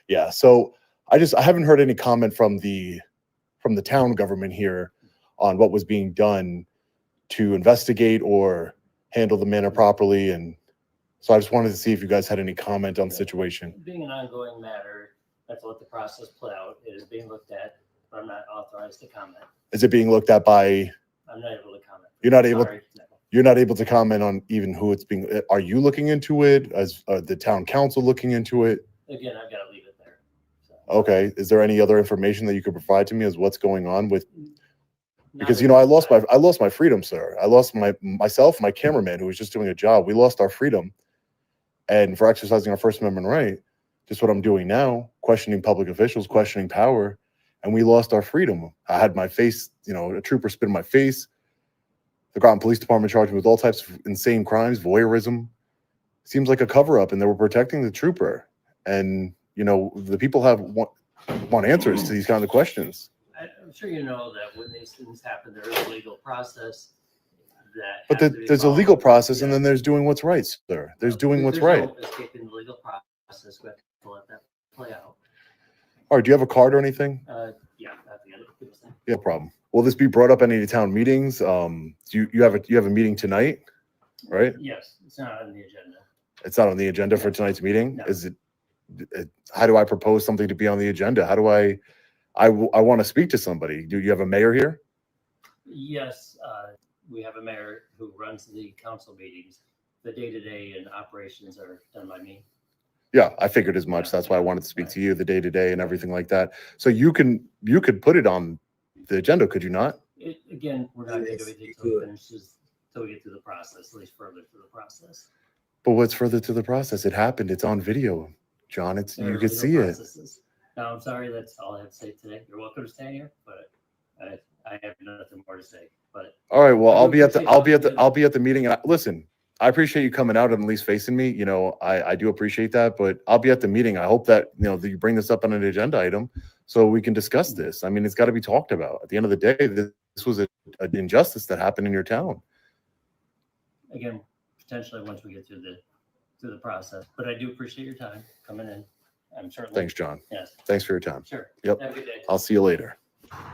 Yeah, so I haven't heard any comment from the town government here on what was being done to investigate or handle the matter properly. And so I just wanted to see if you guys had any comment on the situation. Being an ongoing matter, I have to let the process play out. It is being looked at, but I'm not authorized to comment. Is it being looked at by? I'm not able to comment. You're not able. Sorry. No. You're not able to comment on even who it's being. Are you looking into it? As the town council looking into it? Again, I've got to leave it there. So. Okay. Is there any other information that you could provide to me as what's going on with? Because I lost my freedom, sir. I lost myself, my cameraman who was just doing a job. We lost our freedom, and for exercising our First Amendment right, just what I'm doing now, questioning public officials, questioning power, and we lost our freedom. I had my face, a trooper spit in my face. The Groton Police Department charged me with all types of insane crimes, voyeurism. Seems like a cover-up, and they were protecting the trooper. And the people want answers to these kinds of questions. I'm sure you know that when these things happen, there is a legal process. But there's a legal process, and then there's doing what's right, sir. There's doing what's right. No escaping the legal process. We have to let that play out. All right. Do you have a card or anything? Yeah, at the end of the thing. Yeah, problem. Will this be brought up at any town meetings? Do you have a meeting tonight, right? Yes, it's not on the agenda. It's not on the agenda for tonight's meeting. No. Is it? How do I propose something to be on the agenda? How do I want to speak to somebody. Do you have a mayor here? Yes, we have a mayor who runs the council meetings. The day-to-day and operations are done by me. Yeah, I figured as much. That's why I wanted to speak to you, the day-to-day and everything like that. So you could put it on the agenda, could you not? Again, we're not going to do anything until we get through the process, at least further through the process. But what's further to the process? It happened. It's on video, John. You could see it. No, I'm sorry. That's all I have to say today. You're welcome to stay here, but I have nothing more to say. But all right. Well, I'll be at the meeting. Listen, I appreciate you coming out and at least facing me. I do appreciate that, but I'll be at the meeting. I hope that that you bring this up on an agenda item so we can discuss this. I mean, it's got to be talked about. At the end of the day, this was an injustice that happened in your town. Again, potentially once we get through the process, but I do appreciate your time coming in. I'm certainly. Thanks, John. Yes. Thanks for your time. Sure. Yep. Have a good day. I'll see you later.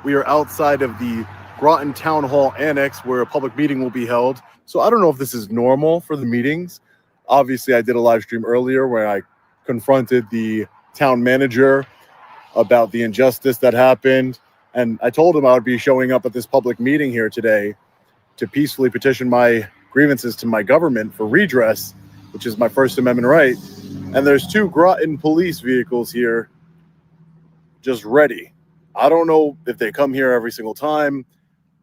We are outside of the Groton Town Hall Annex where a public meeting will be held. So I don't know if this is normal for the meetings. Obviously, I did a live stream earlier where I confronted the town manager about the injustice that happened. And I told him I would be showing up at this public meeting here today to peacefully petition my grievances to my government for redress, which is my First Amendment right. And there's 2 Groton police vehicles here just ready. I don't know if they come here every single time.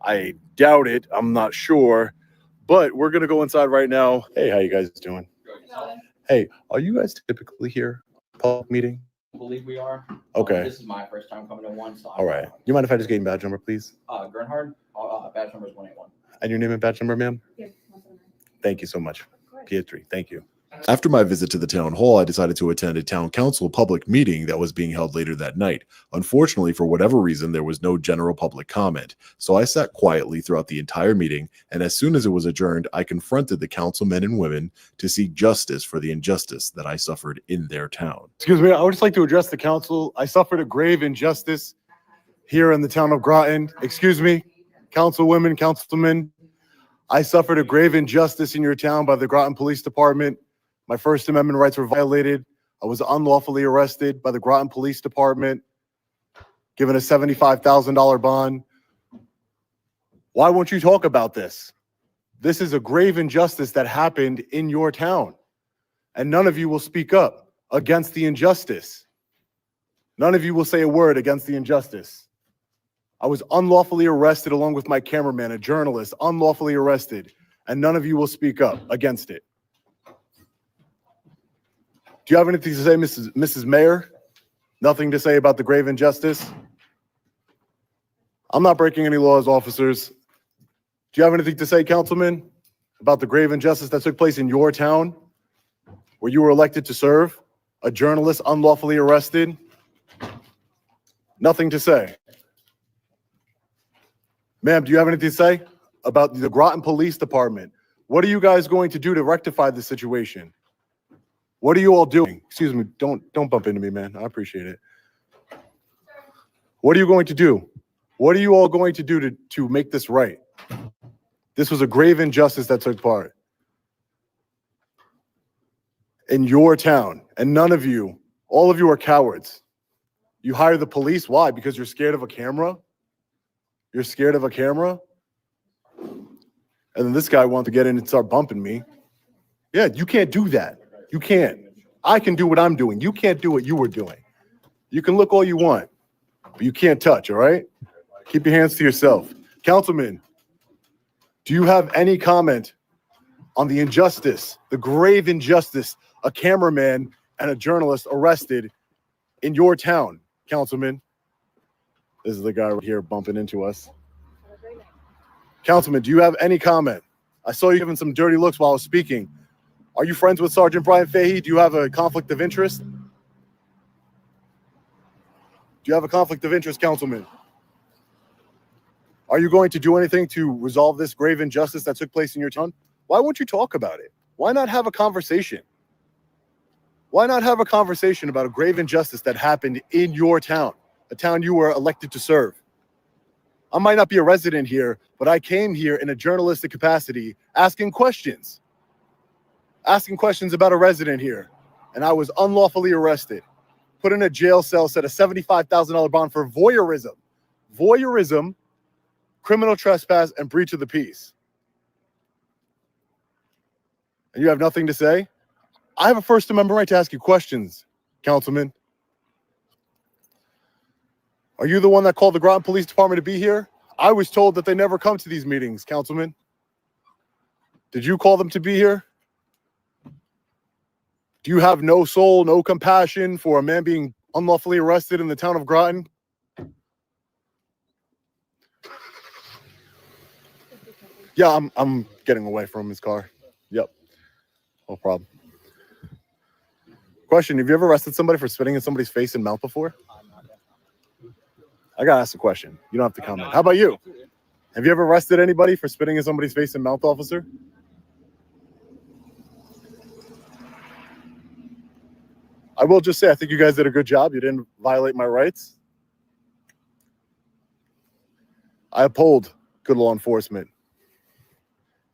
I doubt it. I'm not sure. But we're going to go inside right now. Hey, how you guys doing? Hey, are you guys typically here? Public meeting? I believe we are. Okay. This is my first time coming to one. So All right. You mind if I just get your badge number, please? Gernhard, badge number is 181. And your name and badge number, ma'am? Thank you so much. Pietri, thank you. After my visit to the town hall, I decided to attend a town council public meeting that was being held later that night. Unfortunately, for whatever reason, there was no general public comment. So I sat quietly throughout the entire meeting, and as soon as it was adjourned, I confronted the councilmen and women to seek justice for the injustice that I suffered in their town. Excuse me, I would just like to address the council. I suffered a grave injustice here in the town of Groton. Excuse me, councilwomen, councilmen. I suffered a grave injustice in your town by the Groton Police Department. My First Amendment rights were violated. I was unlawfully arrested by the Groton Police Department, given a $75,000 bond. Why won't you talk about this? This is a grave injustice that happened in your town, and none of you will speak up against the injustice. None of you will say a word against the injustice. I was unlawfully arrested along with my cameraman, a journalist, unlawfully arrested, and none of you will speak up against it. Do you have anything to say, Mrs. Mayor? Nothing to say about the grave injustice? I'm not breaking any laws, officers. Do you have anything to say, councilman, about the grave injustice that took place in your town where you were elected to serve? A journalist unlawfully arrested? Nothing to say. Ma'am, do you have anything to say about the Groton Police Department? What are you guys going to do to rectify the situation? What are you all doing? Excuse me, don't bump into me, man. I appreciate it. What are you going to do? What are you all going to do to make this right? This was a grave injustice that took part in your town, and none of you, all of you are cowards. You hire the police, why? Because you're scared of a camera? You're scared of a camera? And then this guy wanted to get in and start bumping me. Yeah, you can't do that. You can't. I can do what I'm doing. You can't do what you were doing. You can look all you want, but you can't touch, all right? Keep your hands to yourself. Councilman, do you have any comment on the injustice, the grave injustice, a cameraman and a journalist arrested in your town, Councilman? This is the guy right here bumping into us. Councilman, do you have any comment? I saw you giving some dirty looks while I was speaking. Are you friends with Sergeant Brian Fahey? Do you have a conflict of interest? Do you have a conflict of interest, Councilman? Are you going to do anything to resolve this grave injustice that took place in your town? Why won't you talk about it? Why not have a conversation? Why not have a conversation about a grave injustice that happened in your town, a town you were elected to serve? I might not be a resident here, but I came here in a journalistic capacity asking questions about a resident here, and I was unlawfully arrested, put in a jail cell, set a $75,000 bond for voyeurism, criminal trespass, and breach of the peace. And you have nothing to say? I have a First Amendment right to ask you questions, Councilman. Are you the one that called the Groton Police Department to be here? I was told that they never come to these meetings, Councilman. Did you call them to be here? Do you have no soul, no compassion for a man being unlawfully arrested in the town of Groton? Yeah, I'm getting away from his car. Yep, no problem. Question, have you ever arrested somebody for spitting in somebody's face and mouth before? I gotta ask a question. You don't have to comment. How about you? Have you ever arrested anybody for spitting in somebody's face and mouth, officer? I will just say, I think you guys did a good job. You didn't violate my rights. I uphold good law enforcement.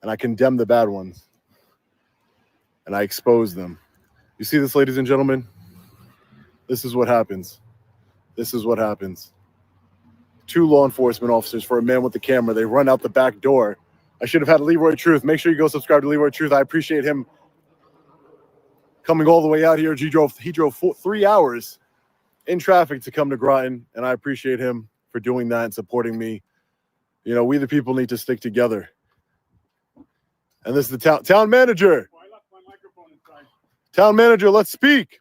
And I condemn the bad ones. And I expose them. You see this, ladies and gentlemen? This is what happens. This is what happens. 2 law enforcement officers for a man with the camera. They run out the back door. I should have had Leroy Truth. Make sure you go subscribe to Leroy Truth. I appreciate him coming all the way out here. He drove 3 hours in traffic to come to Groton, and I appreciate him for doing that and supporting me. You know, we the people need to stick together. And this is the town manager. Town manager, let's speak.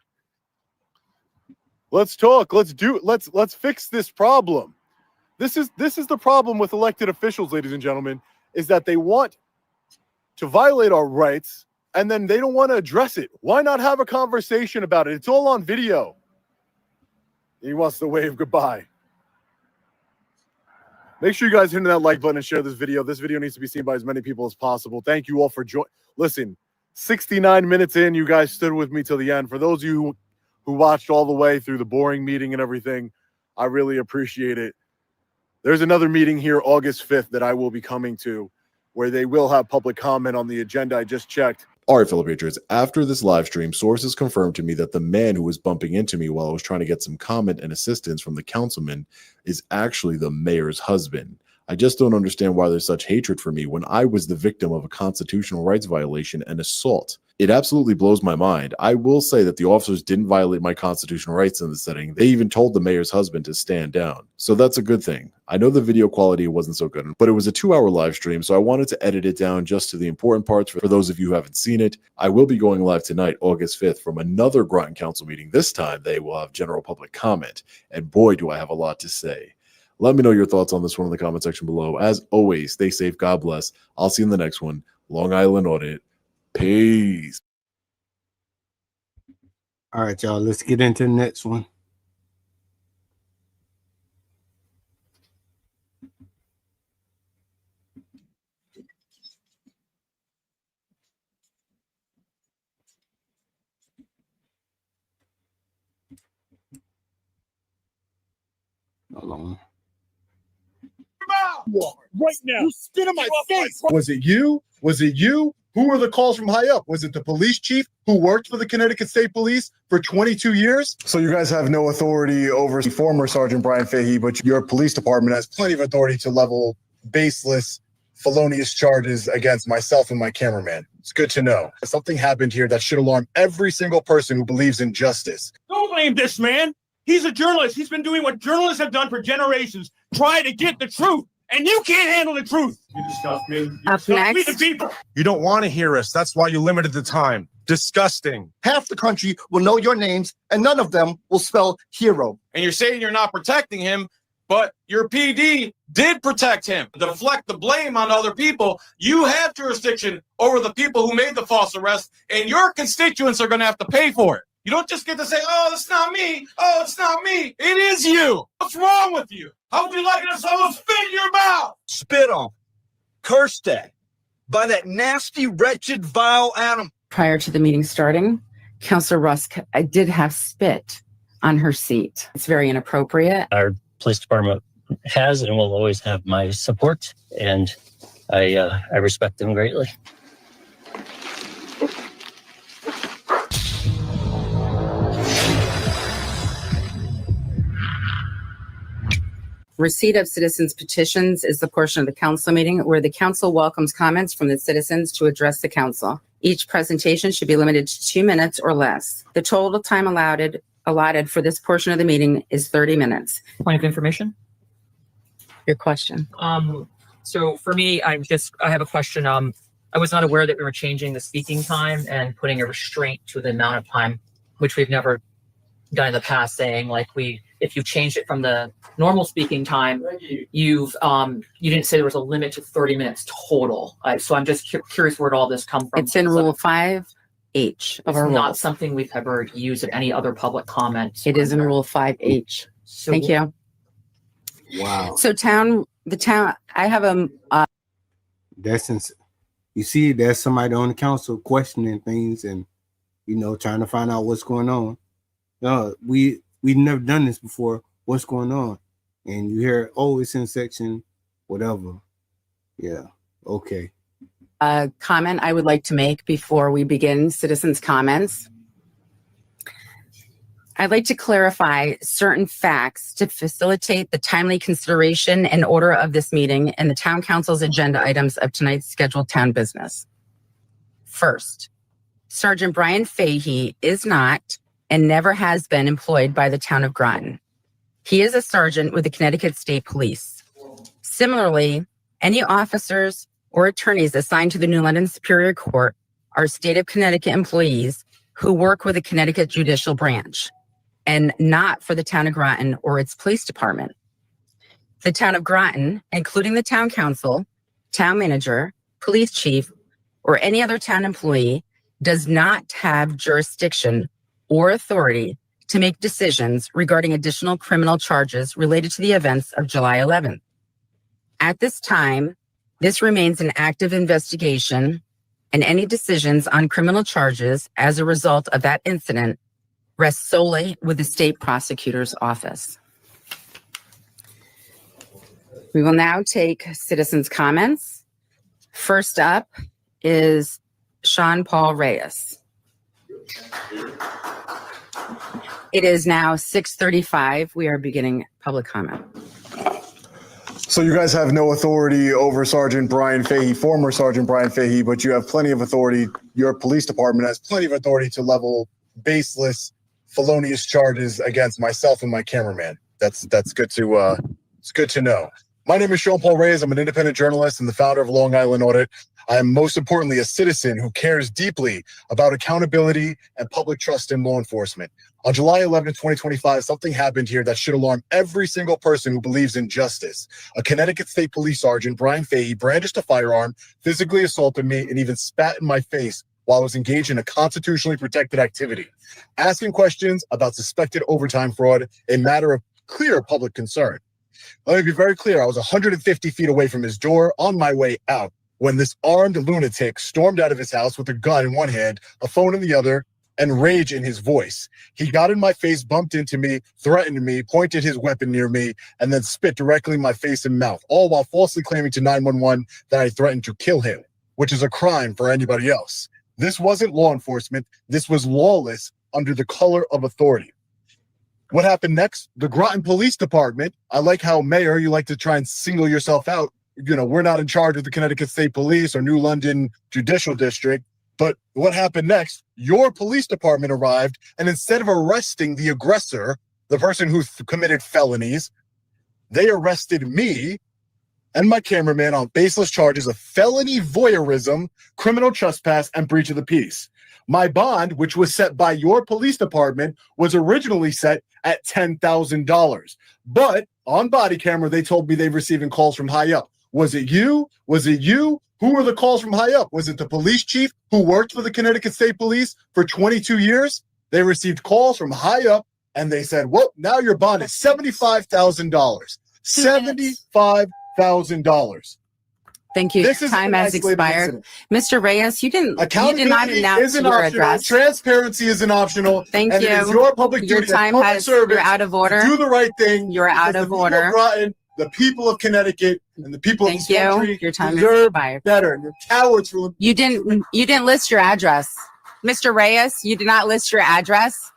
Let's talk. Let's fix this problem. This is the problem with elected officials, ladies and gentlemen, is that they want to violate our rights and then they don't want to address it. Why not have a conversation about it? It's all on video. He wants to wave goodbye. Make sure you guys hit that like button and share this video. This video needs to be seen by as many people as possible. Thank you all for joining. Listen, 69 minutes in, you guys stood with me till the end. For those of you who watched all the way through the boring meeting and everything, I really appreciate it. There's another meeting here August 5th that I will be coming to where they will have public comment on the agenda. I just checked. All right, fellow patriots, after this live stream, sources confirmed to me that the man who was bumping into me while I was trying to get some comment and assistance from the councilman is actually the mayor's husband. I just don't understand why there's such hatred for me when I was the victim of a constitutional rights violation and assault. It absolutely blows my mind. I will say that the officers didn't violate my constitutional rights in the setting. They even told the mayor's husband to stand down. So that's a good thing. I know the video quality wasn't so good, but it was a 2-hour live stream, so I wanted to edit it down just to the important parts for those of you who haven't seen it. I will be going live tonight, August 5th, from another Groton Council meeting. This time, they will have general public comment, and boy, do I have a lot to say. Let me know your thoughts on this one in the comment section below. As always, stay safe. God bless. I'll see you in the next one. Long Island Audit. Peace. All right, y'all. Let's get into the next one. Hold on. Right now. You spit in my face. Was it you? Was it you? Who were the calls from high up? Was it the police chief who worked for the Connecticut State Police for 22 years? So you guys have no authority over former Sergeant Brian Fahey, but your police department has plenty of authority to level baseless, felonious charges against myself and my cameraman. It's good to know. Something happened here that should alarm every single person who believes in justice. Don't blame this man. He's a journalist. He's been doing what journalists have done for generations, try to get the truth. And you can't handle the truth. You disgust me. You disgust me, the people. You don't want to hear us. That's why you limited the time. Disgusting. Half the country will know your names, and none of them will spell hero. And you're saying you're not protecting him, but your PD did protect him. Deflect the blame on other people. You have jurisdiction over the people who made the false arrest, and your constituents are going to have to pay for it. You don't just get to say, oh, it's not me. Oh, it's not me. It is you. What's wrong with you? How would you like to someone spit in your mouth? Spit on, cursed at by that nasty, wretched, vile animal. Prior to the meeting starting, Councilor Rusk did have spit on her seat. It's very inappropriate. Our police department has and will always have my support, and I respect them greatly. Receipt of citizens' petitions is the portion of the council meeting where the council welcomes comments from the citizens to address the council. Each presentation should be limited to 2 minutes or less. The total time allotted for this portion of the meeting is 30 minutes. Point of information? Your question. So for me, I have a question. I was not aware that we were changing the speaking time and putting a restraint to the amount of time, which we've never done in the past, saying like if you changed it from the normal speaking time, you didn't say there was a limit to 30 minutes total. So I'm just curious where all this come from. It's in Rule 5H of our It's not rules. something we've ever used at any other public comment. It is in Rule 5H. Thank you. Wow. So I have That's you see, there's somebody on the council questioning things and trying to find out what's going on. We've never done this before. What's going on? And you hear, oh, it's in section whatever. Yeah. Okay. A comment I would like to make before we begin citizens' comments. I'd like to clarify certain facts to facilitate the timely consideration and order of this meeting and the town council's agenda items of tonight's scheduled town business. First, Sergeant Brian Fahey is not and never has been employed by the town of Groton. He is a sergeant with the Connecticut State Police. Similarly, any officers or attorneys assigned to the New London Superior Court are state of Connecticut employees who work with the Connecticut Judicial Branch and not for the town of Groton or its police department. The town of Groton, including the town council, town manager, police chief, or any other town employee, does not have jurisdiction or authority to make decisions regarding additional criminal charges related to the events of July 11th. At this time, this remains an active investigation, and any decisions on criminal charges as a result of that incident rest solely with the state prosecutor's office. We will now take citizens' comments. First up is Sean Paul Reyes. It is now 6:35. We are beginning public comment. So you guys have no authority over Sergeant Brian Fahey, former Sergeant Brian Fahey, but you have plenty of authority. Your police department has plenty of authority to level baseless, felonious charges against myself and my cameraman. That's good to it's good to know. My name is Sean Paul Reyes. I'm an independent journalist and the founder of Long Island Audit. I am most importantly a citizen who cares deeply about accountability and public trust in law enforcement. On July 11, 2025, something happened here that should alarm every single person who believes in justice. A Connecticut State Police Sergeant, Brian Fahey, brandished a firearm, physically assaulted me, and even spat in my face while I was engaged in a constitutionally protected activity. Asking questions about suspected overtime fraud, a matter of clear public concern. Let me be very clear. I was 150 feet away from his door on my way out when this armed lunatic stormed out of his house with a gun in one hand, a phone in the other, and rage in his voice. He got in my face, bumped into me, threatened me, pointed his weapon near me, and then spit directly in my face and mouth, all while falsely claiming to 911 that I threatened to kill him, which is a crime for anybody else. This wasn't law enforcement. This was lawless under the color of authority. What happened next? The Groton Police Department. I like how, Mayor, you like to try and single yourself out. You know, we're not in charge of the Connecticut State Police or New London Judicial District. But what happened next? Your police department arrived, and instead of arresting the aggressor, the person who committed felonies, they arrested me and my cameraman on baseless charges of felony voyeurism, criminal trespass, and breach of the peace. My bond, which was set by your police department, was originally set at $10,000. But on body camera, they told me they were receiving calls from high up. Was it you? Was it you? Who were the calls from high up? Was it the police chief who worked for the Connecticut State Police for 22 years? They received calls from high up, and they said, well, now your bond is $75,000. $75,000. Thank you. This is Time an has isolated expired. incident. Mr. Reyes, you did not Accountability announce isn't your optional. address. Transparency isn't optional. Thank and you. It is your public Your duty as time public has, servants you're out of order. to do the right thing. You're out because of the people order. Groton, the people of Connecticut and the people Thank of this country you. Your time has deserve expired. better. You're cowards for You didn't list your address. Mr. Reyes, you did not list your address.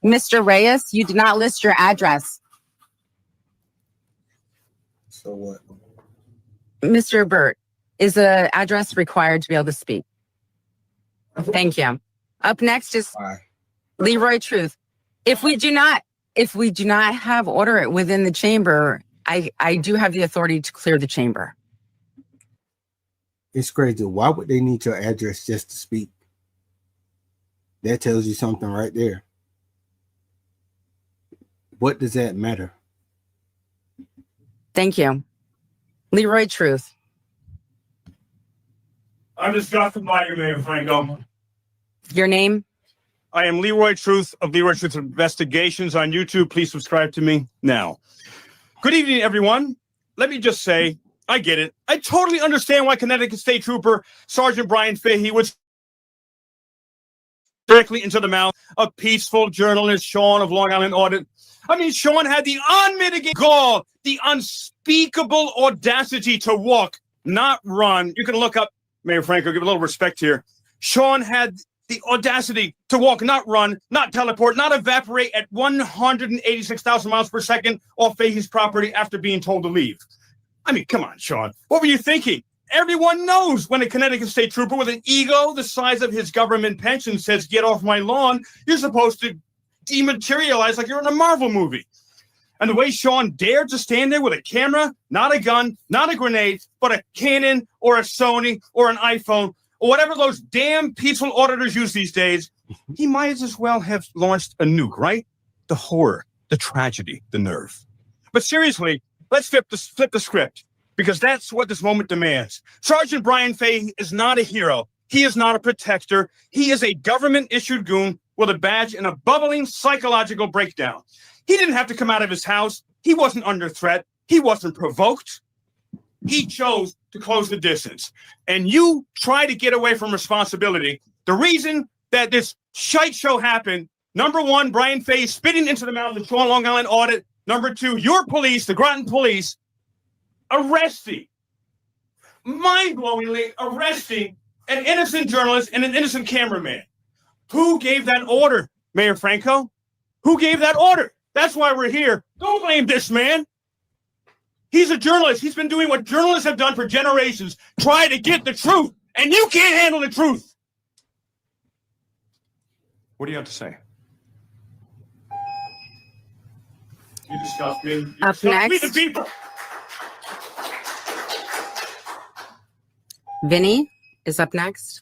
Mr. Reyes, you did not list your address. So what? Mr. Burt, is the address required to be able to speak? Thank you. Up next is Leroy Truth. If we do not have order within the chamber, I do have the authority to clear the chamber. It's crazy. Why would they need your address just to speak? That tells you something right there. What does that matter? Thank you. Leroy Truth. I'm disgusted by you, Mayor Franco. Your name? I am Leroy Truth of Leroy Truth Investigations on YouTube. Please subscribe to me now. Good evening, everyone. Let me just say, I get it. I totally understand why Connecticut State Trooper Sergeant Brian Fahey would directly into the mouth of peaceful journalist Sean of Long Island Audit. I mean, Sean had the unmitigated gall the unspeakable audacity to walk, not run. You can look up Mayor Franco, give a little respect here. Sean had the audacity to walk, not run, not teleport, not evaporate at 186,000 miles per second off Fahey's property after being told to leave. I mean, come on, Sean. What were you thinking? Everyone knows when a Connecticut State Trooper with an ego the size of his government pension says, "Get off my lawn," you're supposed to dematerialize like you're in a Marvel movie. And the way Sean dared to stand there with a camera, not a gun, not a grenade, but a Canon or a Sony or an iPhone or whatever those damn peaceful auditors use these days, he might as well have launched a nuke, right? The horror, the tragedy, the nerve. But seriously, let's flip the script, because that's what this moment demands. Sergeant Brian Fahey is not a hero. He is not a protector. He is a government-issued goon with a badge and a bubbling psychological breakdown. He didn't have to come out of his house. He wasn't under threat. He wasn't provoked. He chose to close the distance. And you try to get away from responsibility. The reason that this shite show happened, number one, Brian Fahey spitting into the mouth of the Sean Long Island audit. Number two, your police, the Groton police, arresting, mind-blowingly arresting an innocent journalist and an innocent cameraman. Who gave that order, Mayor Franco? Who gave that order? That's why we're here. Don't blame this man. He's a journalist. He's been doing what journalists have done for generations, try to get the truth, and you can't handle the truth. What do you have to say? You disgust me. You Up disgust me, next. the people. Vinny is up next.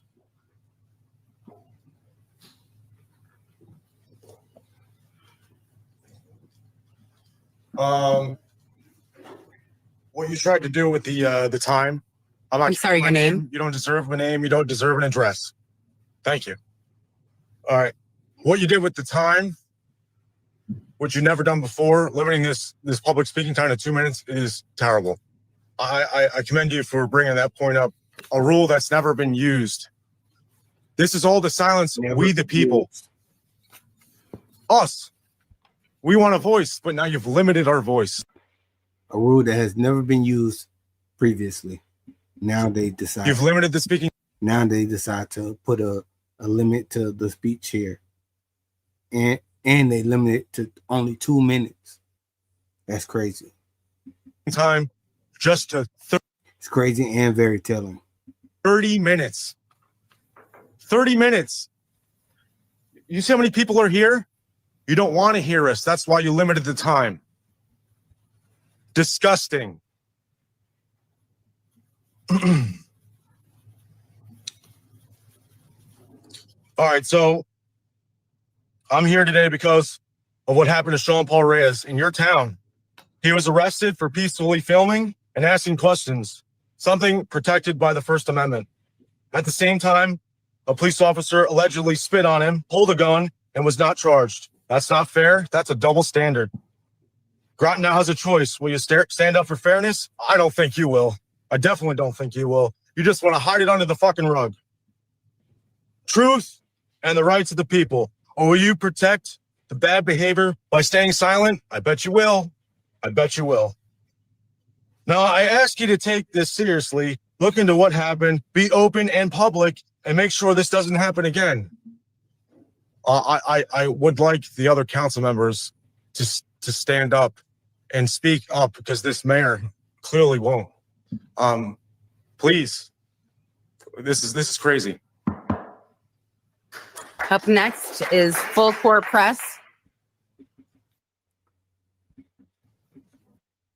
What you tried to do with the time. I'm sorry, your name? You don't deserve my name. You don't deserve an address. Thank you. All right. What you did with the time, what you've never done before, limiting this public speaking time to 2 minutes is terrible. I commend you for bringing that point up. A rule that's never been used. This is all to silence we the people. Us. We want a voice, but now you've limited our voice. A rule that has never been used previously. Now they decide. You've limited the speaking. Now they decide to put a limit to the speech here. And they limit it to only 2 minutes. That's crazy. Time just to it's crazy and very telling. 30 minutes. 30 minutes. You see how many people are here? You don't want to hear us. That's why you limited the time. Disgusting. All right, so I'm here today because of what happened to Sean Paul Reyes in your town. He was arrested for peacefully filming and asking questions, something protected by the First Amendment. At the same time, a police officer allegedly spit on him, pulled a gun, and was not charged. That's not fair. That's a double standard. Groton now has a choice. Will you stand up for fairness? I don't think you will. I definitely don't think you will. You just want to hide it under the fucking rug. Truth and the rights of the people. Or will you protect the bad behavior by staying silent? I bet you will. I bet you will. Now, I ask you to take this seriously, look into what happened, be open and public, and make sure this doesn't happen again. I would like the other council members to stand up and speak up, because this mayor clearly won't. Please, this is crazy. Up next is Full Court Press.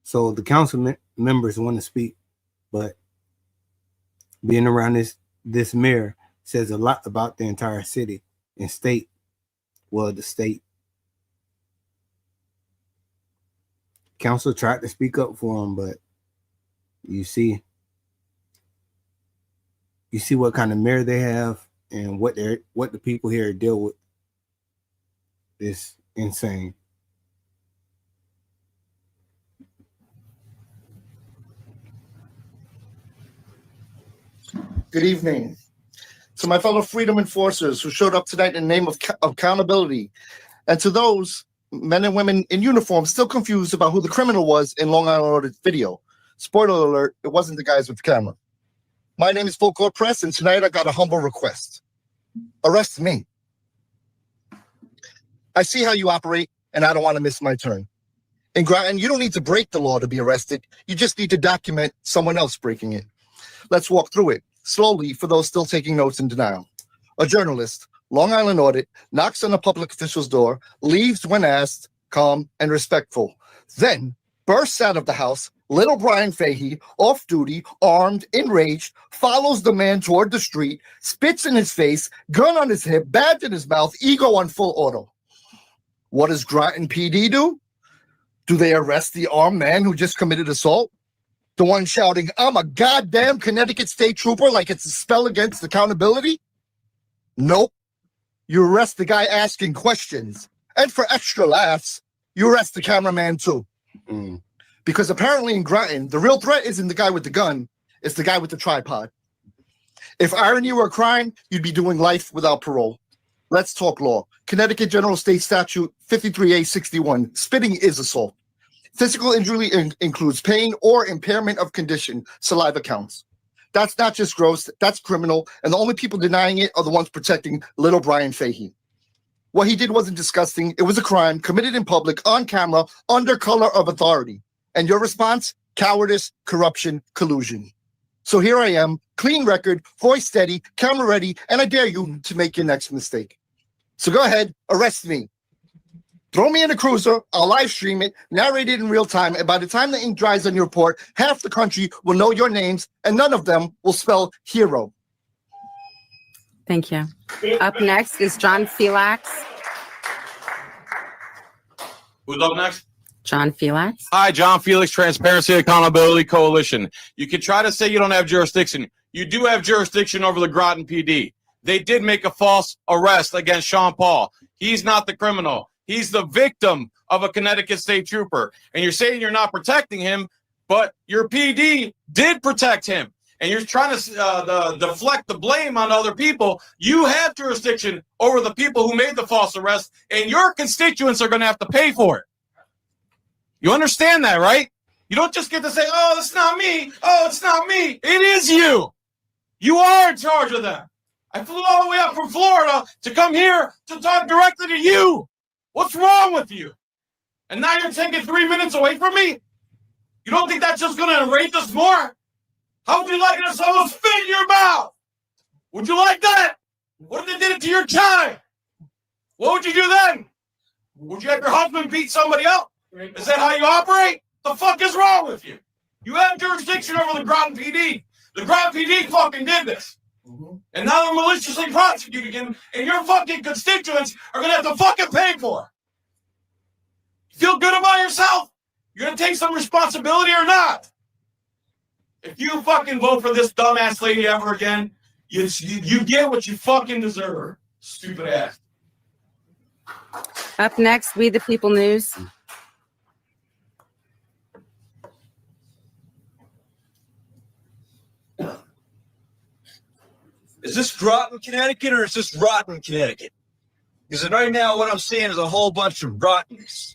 So the council members want to speak, but being around this mayor says a lot about the entire city and state. Well, the state. Council tried to speak up for him, but you see what kind of mayor they have and what the people here deal with. It's insane. Good evening. To my fellow freedom enforcers who showed up tonight in the name of accountability, and to those men and women in uniform still confused about who the criminal was in Long Island Audit's video. Spoiler alert, it wasn't the guys with the camera. My name is Full Court Press, and tonight I got a humble request. Arrest me. I see how you operate, and I don't want to miss my turn. In Groton, you don't need to break the law to be arrested. You just need to document someone else breaking it. Let's walk through it, slowly for those still taking notes in denial. A journalist, Long Island Audit, knocks on a public official's door, leaves when asked, calm and respectful. Then bursts out of the house. Little Brian Fahey, off duty, armed, enraged, follows the man toward the street, spits in his face, gun on his hip, badge in his mouth, ego on full auto. What does Groton PD do? Do they arrest the armed man who just committed assault? The one shouting, "I'm a goddamn Connecticut State Trooper," like it's a spell against accountability? Nope. You arrest the guy asking questions. And for extra laughs, you arrest the cameraman too. Because apparently in Groton, the real threat isn't the guy with the gun, it's the guy with the tripod. If irony were a crime, you'd be doing life without parole. Let's talk law. Connecticut General State Statute 53A61, spitting is assault. Physical injury includes pain or impairment of condition, saliva counts. That's not just gross, that's criminal, and the only people denying it are the ones protecting little Brian Fahey. What he did wasn't disgusting, it was a crime committed in public, on camera, under color of authority. And your response? Cowardice, corruption, collusion. So here I am, clean record, voice steady, camera ready, and I dare you to make your next mistake. So go ahead, arrest me. Throw me in a cruiser, I'll live stream it, narrate it in real time, and by the time the ink dries on your report, half the country will know your names, and none of them will spell hero. Thank you. Up next is John Felix. Who's up next? John Felix. Hi, John Felix, Transparency Accountability Coalition. You can try to say you don't have jurisdiction. You do have jurisdiction over the Groton PD. They did make a false arrest against Sean Paul. He's not the criminal. He's the victim of a Connecticut State Trooper. And you're saying you're not protecting him, but your PD did protect him. And you're trying to deflect the blame on other people. You have jurisdiction over the people who made the false arrest, and your constituents are going to have to pay for it. You understand that, right? You don't just get to say, "Oh, it's not me. Oh, it's not me." It is you. You are in charge of them. I flew all the way up from Florida to come here to talk directly to you. What's wrong with you? And now you're taking 3 minutes away from me? You don't think that's just going to enrage us more? How would you like it if someone spit in your mouth? Would you like that? What if they did it to your child? What would you do then? Would you have your husband beat somebody up? Is that how you operate? The fuck is wrong with you? You have jurisdiction over the Groton PD. The Groton PD fucking did this. And now they're maliciously prosecuting him, and your fucking constituents are going to have to fucking pay for it. You feel good about yourself? You're going to take some responsibility or not? If you fucking vote for this dumbass lady ever again, you get what you fucking deserve. Stupid ass. Up next, We the People News. Is this Groton, Connecticut, or is this rotten Connecticut? Because right now what I'm seeing is a whole bunch of rottenness.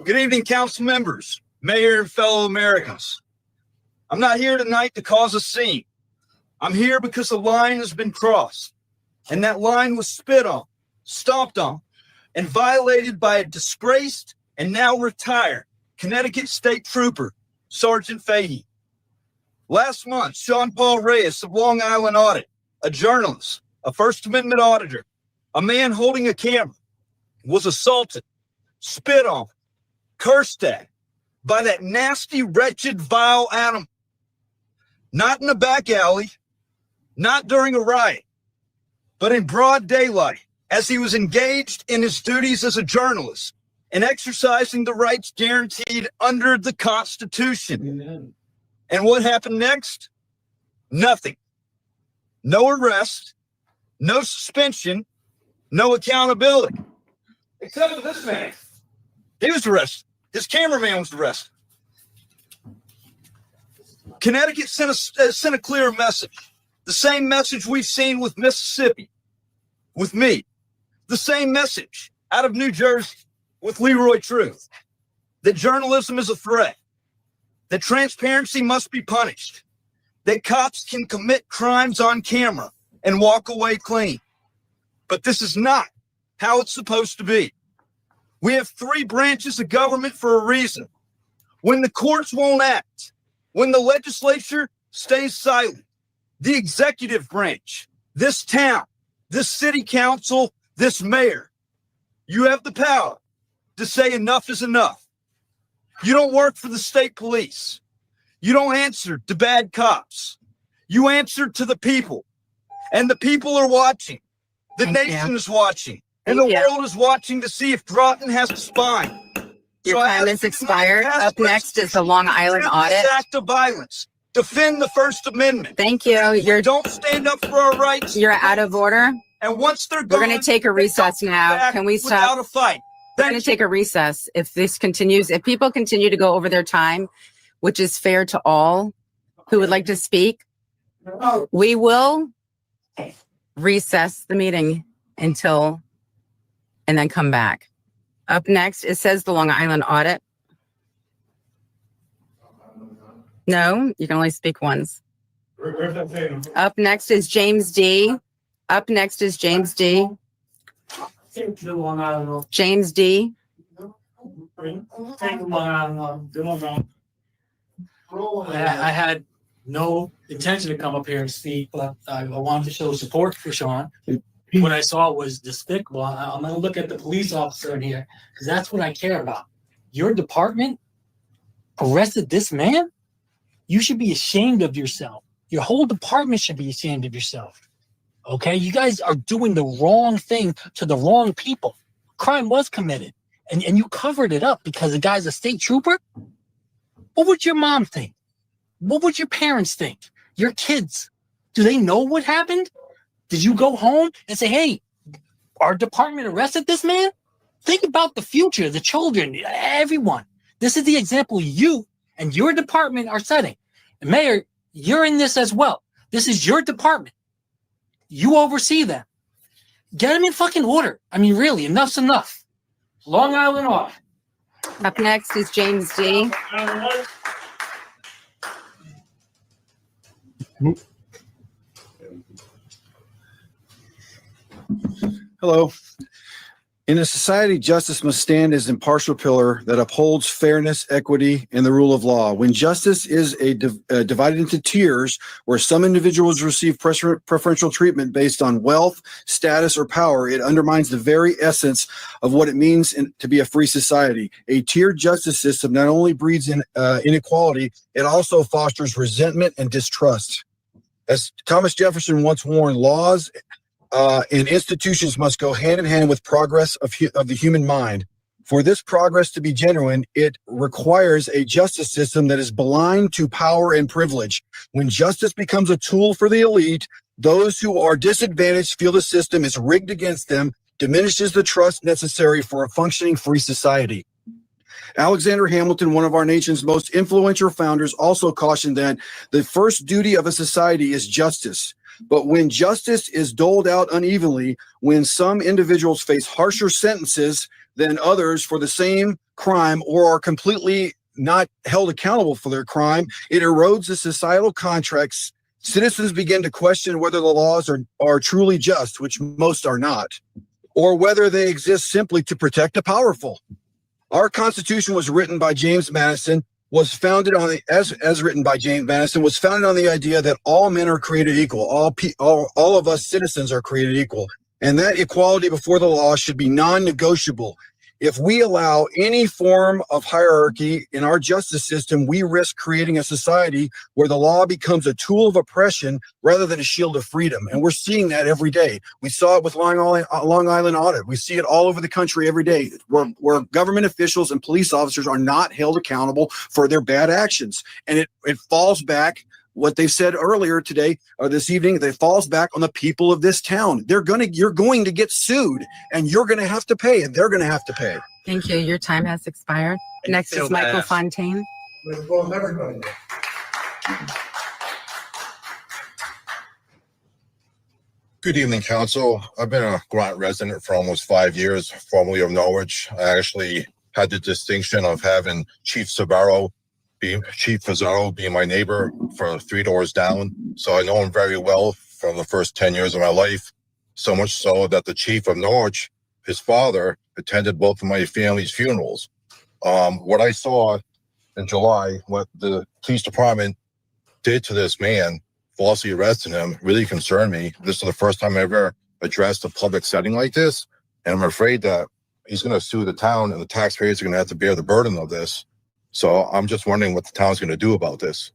Good evening, council members, mayor, and fellow Americans. I'm not here tonight to cause a scene. I'm here because the line has been crossed, and that line was spit on, stomped on, and violated by a disgraced and now retired Connecticut State Trooper, Sergeant Fahey. Last month, Sean Paul Reyes of Long Island Audit, a journalist, a First Amendment auditor, a man holding a camera, was assaulted, spit on, cursed at by that nasty, wretched, vile animal. Not in a back alley, not during a riot, but in broad daylight as he was engaged in his duties as a journalist and exercising the rights guaranteed under the Constitution. Amen. And what happened next? Nothing. No arrest, no suspension, no accountability. Except for this man. He was arrested. His cameraman was arrested. Connecticut sent a clear message. The same message we've seen with Mississippi, with me, the same message out of New Jersey with Leroy Truth, that journalism is a threat, that transparency must be punished, that cops can commit crimes on camera and walk away clean. But this is not how it's supposed to be. We have 3 branches of government for a reason. When the courts won't act, when the legislature stays silent, the executive branch, this town, this city council, this mayor, you have the power to say enough is enough. You don't work for the state police. You don't answer to bad cops. You answer to the people. And the people are watching. The nation is watching. And the world is watching to see if Groton has a spine. Your time has expired. Up next is the Long Island audit. Act of violence. Defend the First Amendment. Thank you. Don't stand up for our rights. You're out of order. And once they're We're gone, going to take a recess now. Can we stop? without a fight. We're going to take a recess. If this continues, if people continue to go over their time, which is fair to all who would like to speak, we will recess the meeting until, and then come back. Up next, it says the Long Island audit. No, you can only speak once. Up next is James D. Up next is James D. James D. I had no intention to come up here and speak, but I wanted to show support for Sean. What I saw was despicable. I'm going to look at the police officer in here because that's what I care about. Your department arrested this man? You should be ashamed of yourself. Your whole department should be ashamed of yourself. Okay? You guys are doing the wrong thing to the wrong people. Crime was committed, and you covered it up because the guy's a state trooper? What would your mom think? What would your parents think? Your kids? Do they know what happened? Did you go home and say, hey, our department arrested this man? Think about the future, the children, everyone. This is the example you and your department are setting. And Mayor, you're in this as well. This is your department. You oversee them. Get them in fucking order. I mean, really, enough's enough. Long Island off. Up next is James D. Hello. In a society, justice must stand as an impartial pillar that upholds fairness, equity, and the rule of law. When justice is divided into tiers where some individuals receive preferential treatment based on wealth, status, or power, it undermines the very essence of what it means to be a free society. A tiered justice system not only breeds inequality, it also fosters resentment and distrust. As Thomas Jefferson once warned, laws and institutions must go hand in hand with progress of the human mind. For this progress to be genuine, it requires a justice system that is blind to power and privilege. When justice becomes a tool for the elite, those who are disadvantaged feel the system is rigged against them, diminishes the trust necessary for a functioning free society. Alexander Hamilton, one of our nation's most influential founders, also cautioned that the first duty of a society is justice. But when justice is doled out unevenly, when some individuals face harsher sentences than others for the same crime or are completely not held accountable for their crime, it erodes the societal contracts. Citizens begin to question whether the laws are truly just, which most are not, or whether they exist simply to protect the powerful. Our Constitution was written by James Madison, was founded on as written by James Madison, was founded on the idea that all men are created equal. All of us citizens are created equal, and that equality before the law should be non-negotiable. If we allow any form of hierarchy in our justice system, we risk creating a society where the law becomes a tool of oppression rather than a shield of freedom. And we're seeing that every day. We saw it with Long Island audit. We see it all over the country every day, where government officials and police officers are not held accountable for their bad actions. And it falls back, what they said earlier today or this evening, that falls back on the people of this town. You're going to get sued, and you're going to have to pay, and they're going to have to pay. Thank you. Your time has expired. Next is Michael Fontaine. Good evening, Council. I've been a Grant resident for almost 5 years, formerly of Norwich. I actually had the distinction of having Chief Fazaro being my neighbor for 3 doors down. So I know him very well from the first 10 years of my life. So much so that the Chief of Norwich, his father, attended both of my family's funerals. What I saw in July, what the police department did to this man, falsely arresting him, really concerned me. This is the first time I ever addressed a public setting like this, and I'm afraid that he's going to sue the town, and the taxpayers are going to have to bear the burden of this. So I'm just wondering what the town's going to do about this.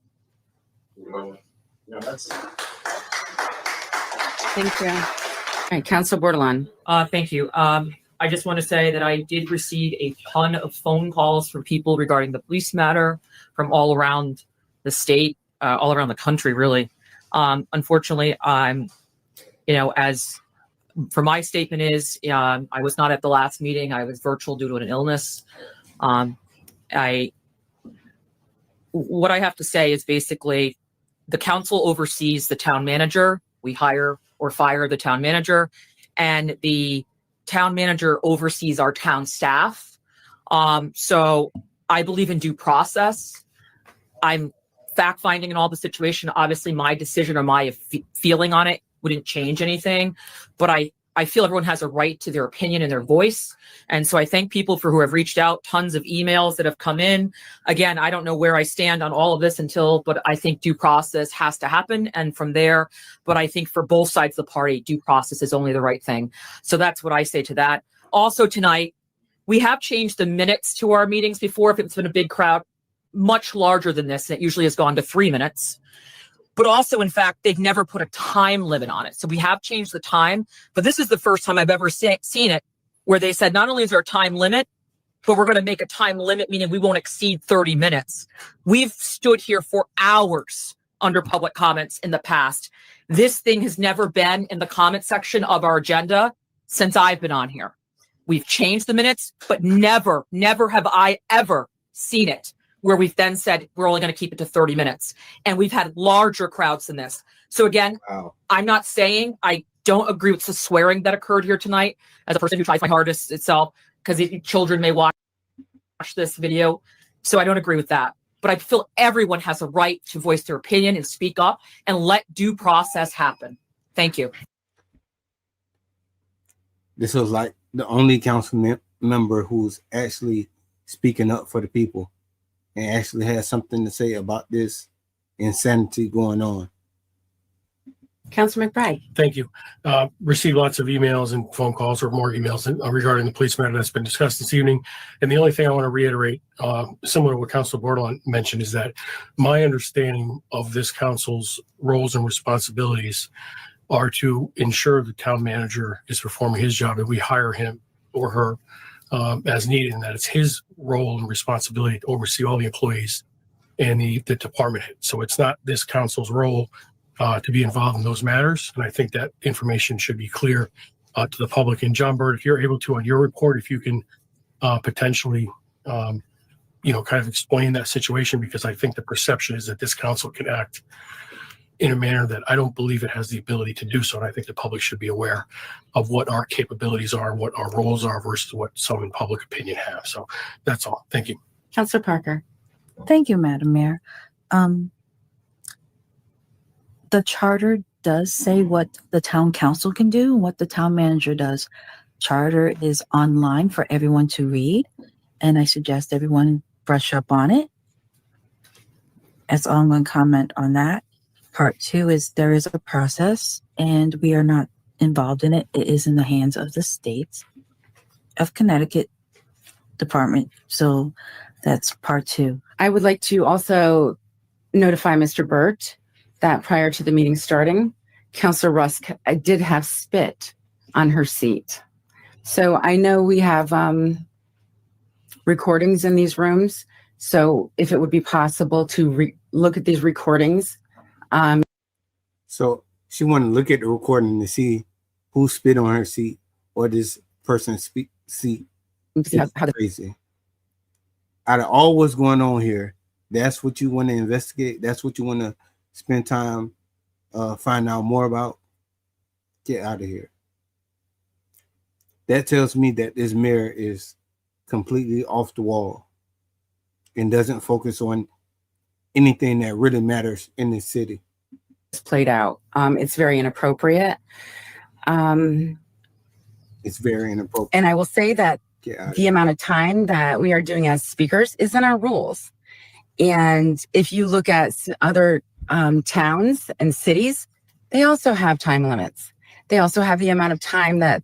Thank you. All right, Council Bordelon. Thank you. I just want to say that I did receive a ton of phone calls from people regarding the police matter from all around the state, all around the country, really. Unfortunately, as for my statement is, I was not at the last meeting. I was virtual due to an illness. What I have to say is basically the council oversees the town manager. We hire or fire the town manager, and the town manager oversees our town staff. So I believe in due process. I'm fact finding in all the situation. Obviously, my decision or my feeling on it wouldn't change anything, but I feel everyone has a right to their opinion and their voice. And so I thank people for who have reached out, tons of emails that have come in. Again, I don't know where I stand on all of this but I think due process has to happen. And from there, but I think for both sides of the party, due process is only the right thing. So that's what I say to that. Also tonight, we have changed the minutes to our meetings before. If it's been a big crowd, much larger than this, and it usually has gone to 3 minutes. But also, in fact, they've never put a time limit on it. So we have changed the time, but this is the first time I've ever seen it where they said, not only is there a time limit, but we're going to make a time limit, meaning we won't exceed 30 minutes. We've stood here for hours under public comments in the past. This thing has never been in the comment section of our agenda since I've been on here. We've changed the minutes, but never have I ever seen it where we've then said we're only going to keep it to 30 minutes. And we've had larger crowds than this. So again, I'm not saying I don't agree with the swearing that occurred here tonight as a person who tries my hardest itself, because children may watch this video. So I don't agree with that. But I feel everyone has a right to voice their opinion and speak up and let due process happen. Thank you. This was like the only council member who's actually speaking up for the people and actually has something to say about this insanity going on. Councilor McBride. Thank you. Received lots of emails and phone calls, or more emails regarding the police matter that's been discussed this evening. And the only thing I want to reiterate, similar to what Councilor Bordelon mentioned, is that my understanding of this council's roles and responsibilities are to ensure the town manager is performing his job, and we hire him or her as needed, and that it's his role and responsibility to oversee all the employees and the department head. So it's not this council's role to be involved in those matters. And I think that information should be clear to the public. And John Bird, if you're able to, on your report, if you can potentially, kind of explain that situation, because I think the perception is that this council can act in a manner that I don't believe it has the ability to do so. And I think the public should be aware of what our capabilities are, what our roles are versus what some in public opinion have. So that's all. Thank you. Councilor Parker. Thank you, Madam Mayor. The charter does say what the town council can do and what the town manager does. Charter is online for everyone to read, and I suggest everyone brush up on it. That's all I'm going to comment on that. Part 2 is there is a process, and we are not involved in it. It is in the hands of the state of Connecticut Department. So that's part 2. I would like to also notify Mr. Burt that prior to the meeting starting, Councilor Rusk did have spit on her seat. So I know we have recordings in these rooms. So if it would be possible to look at these recordings. So she wanted to look at the recording to see who spit on her seat or this person's seat. It's crazy. Out of all what's going on here, that's what you want to investigate. That's what you want to spend time find out more about. Get out of here. That tells me that this mayor is completely off the wall and doesn't focus on anything that really matters in this city. It's played out. It's very inappropriate. It's very inappropriate. And I will say that Get out of the amount of time that we are doing as speakers is in our rules. And if you look at other towns and cities, they also have time limits. They also have the amount of time that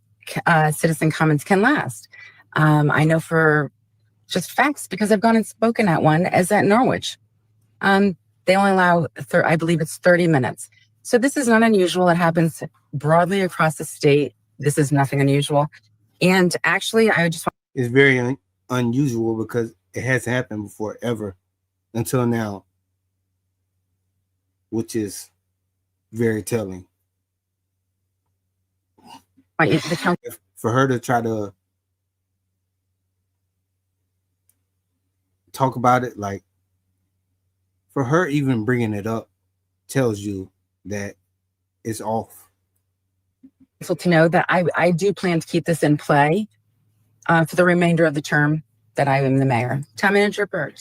citizen comments can last. I know for just facts because I've gone and spoken at one as at Norwich. They only allow, I believe it's 30 minutes. So this is not unusual. It happens broadly across the state. This is nothing unusual. And actually, I just want. It's very unusual because it hasn't happened before ever until now, which is very telling. For her to try to talk about it, like for her even bringing it up tells you that it's off. To know that I do plan to keep this in play for the remainder of the term that I am the mayor. Town Manager Byrd.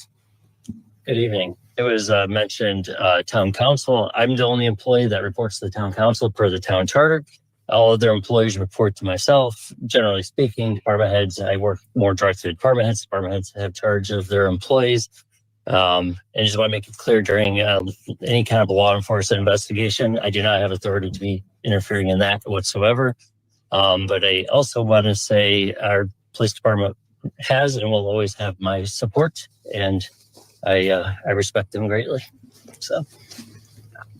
Good evening. It was mentioned town council. I'm the only employee that reports to the town council per the town charter. All other employees report to myself. Generally speaking, department heads, I work more directly with department heads. Department heads have charge of their employees. And just want to make it clear during any kind of law enforcement investigation, I do not have authority to be interfering in that whatsoever. But I also want to say our police department has and will always have my support, and I respect them greatly. So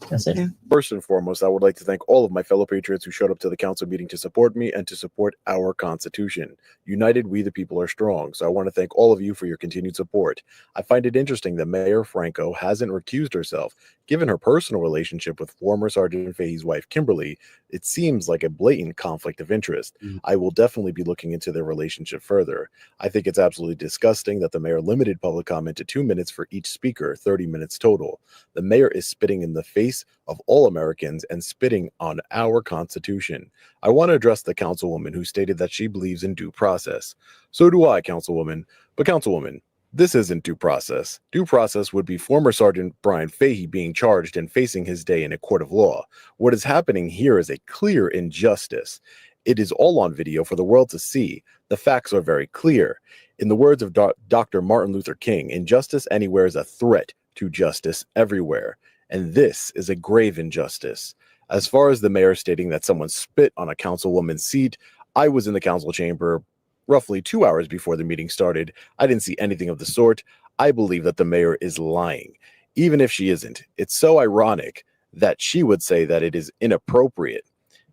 that's it. First and foremost, I would like to thank all of my fellow patriots who showed up to the council meeting to support me and to support our Constitution. United, we the people are strong. So I want to thank all of you for your continued support. I find it interesting that Mayor Franco hasn't recused herself. Given her personal relationship with former Sergeant Fahey's wife, Kimberly, it seems like a blatant conflict of interest. I will definitely be looking into their relationship further. I think it's absolutely disgusting that the mayor limited public comment to 2 minutes for each speaker, 30 minutes total. The mayor is spitting in the face of all Americans and spitting on our Constitution. I want to address the councilwoman who stated that she believes in due process. So do I, councilwoman. But councilwoman, this isn't due process. Due process would be former Sergeant Brian Fahey being charged and facing his day in a court of law. What is happening here is a clear injustice. It is all on video for the world to see. The facts are very clear. In the words of Dr. Martin Luther King, injustice anywhere is a threat to justice everywhere. And this is a grave injustice. As far as the mayor stating that someone spit on a councilwoman's seat, I was in the council chamber roughly 2 hours before the meeting started. I didn't see anything of the sort. I believe that the mayor is lying. Even if she isn't, it's so ironic that she would say that it is inappropriate.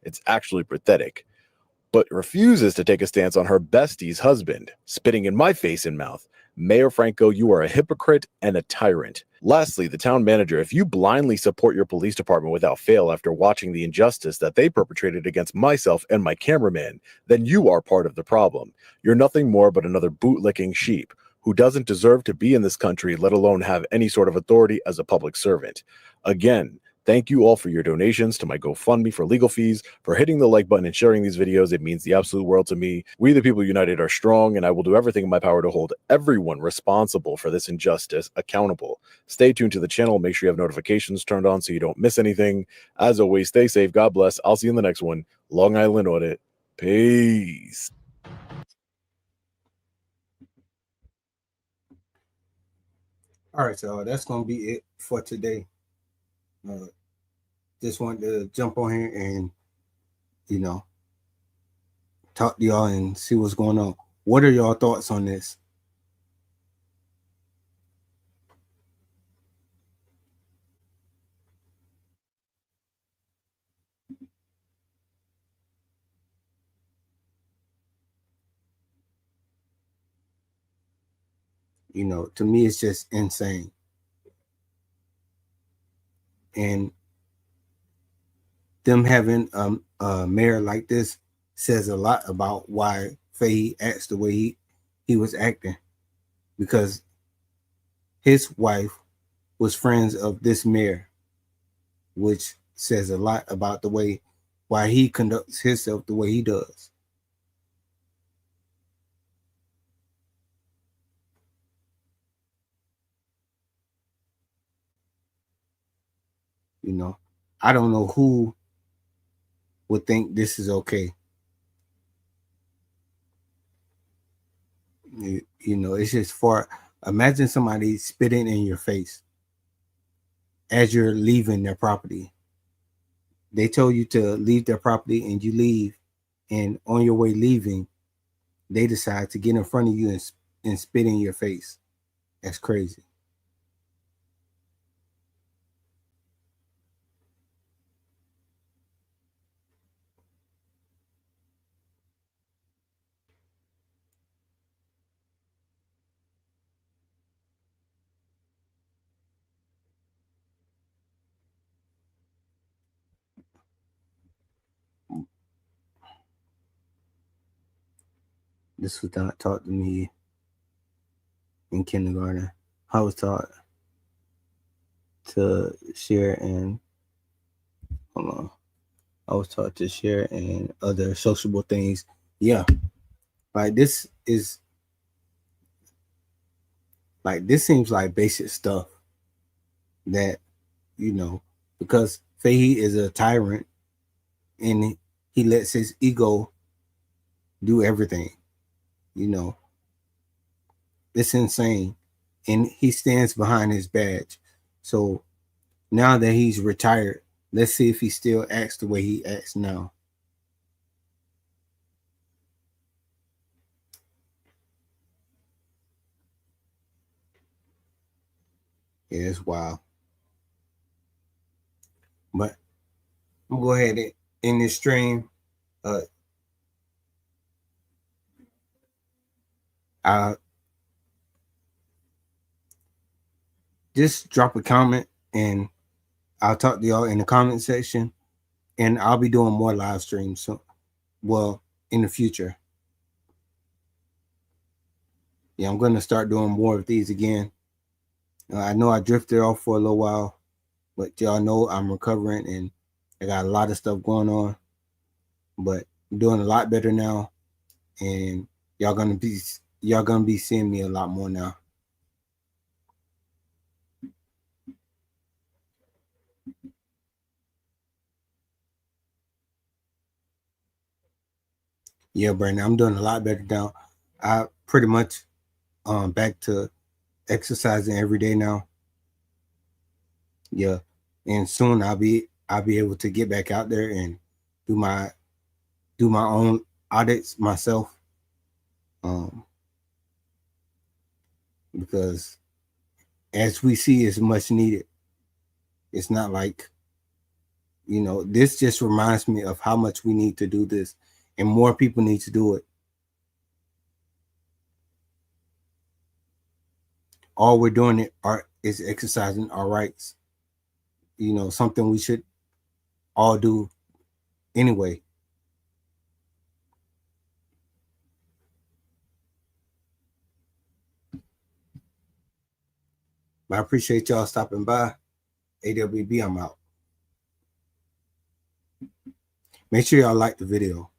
It's actually pathetic. But refuses to take a stance on her bestie's husband, spitting in my face and mouth. Mayor Franco, you are a hypocrite and a tyrant. Lastly, the town manager, if you blindly support your police department without fail after watching the injustice that they perpetrated against myself and my cameraman, then you are part of the problem. You're nothing more but another bootlicking sheep who doesn't deserve to be in this country, let alone have any sort of authority as a public servant. Again, thank you all for your donations to my GoFundMe for legal fees, for hitting the like button and sharing these videos. It means the absolute world to me. We the people united are strong, and I will do everything in my power to hold everyone responsible for this injustice accountable. Stay tuned to the channel. Make sure you have notifications turned on so you don't miss anything. As always, stay safe. God bless. I'll see you in the next one. Long Island Audit. Peace. All right, so that's going to be it for today. Just wanted to jump on here and, talk to y'all and see what's going on. What are y'all thoughts on this? To me, it's just insane. And them having a mayor like this says a lot about why Fahey acts the way he was acting, because his wife was friends of this mayor, which says a lot about the way why he conducts himself the way he does. You know, I don't know who would think this is okay. You know, it's just for, imagine somebody spitting in your face as you're leaving their property. They told you to leave their property and you leave, and on your way leaving, they decide to get in front of you and spit in your face. That's crazy. This was not taught to me in kindergarten. I was taught to share and I was taught to share and other sociable things. Yeah. Like this seems like basic stuff that, you know, because Fahey is a tyrant and he lets his ego do everything. You know, it's insane. And he stands behind his badge. So now that he's retired, let's see if he still acts the way he acts now. Yeah, it's wild. But I'm gonna go ahead and end this stream. Just drop a comment and I'll talk to y'all in the comment section. And I'll be doing more live streams. So, well, in the future. Yeah, I'm gonna start doing more of these again. I know I drifted off for a little while, but y'all know I'm recovering and I got a lot of stuff going on. But I'm doing a lot better now, and y'all gonna be seeing me a lot more now. Yeah, Brandon, I'm doing a lot better now. I pretty much back to exercising every day now. Yeah, and soon I'll be able to get back out there and do my own audits myself. Because as we see, it's much needed. It's not like, you know, this just reminds me of how much we need to do this, and more people need to do it. All we're doing is exercising our rights. You know, something we should all do anyway. But I appreciate y'all stopping by. AWB, I'm out. Make sure y'all like the video.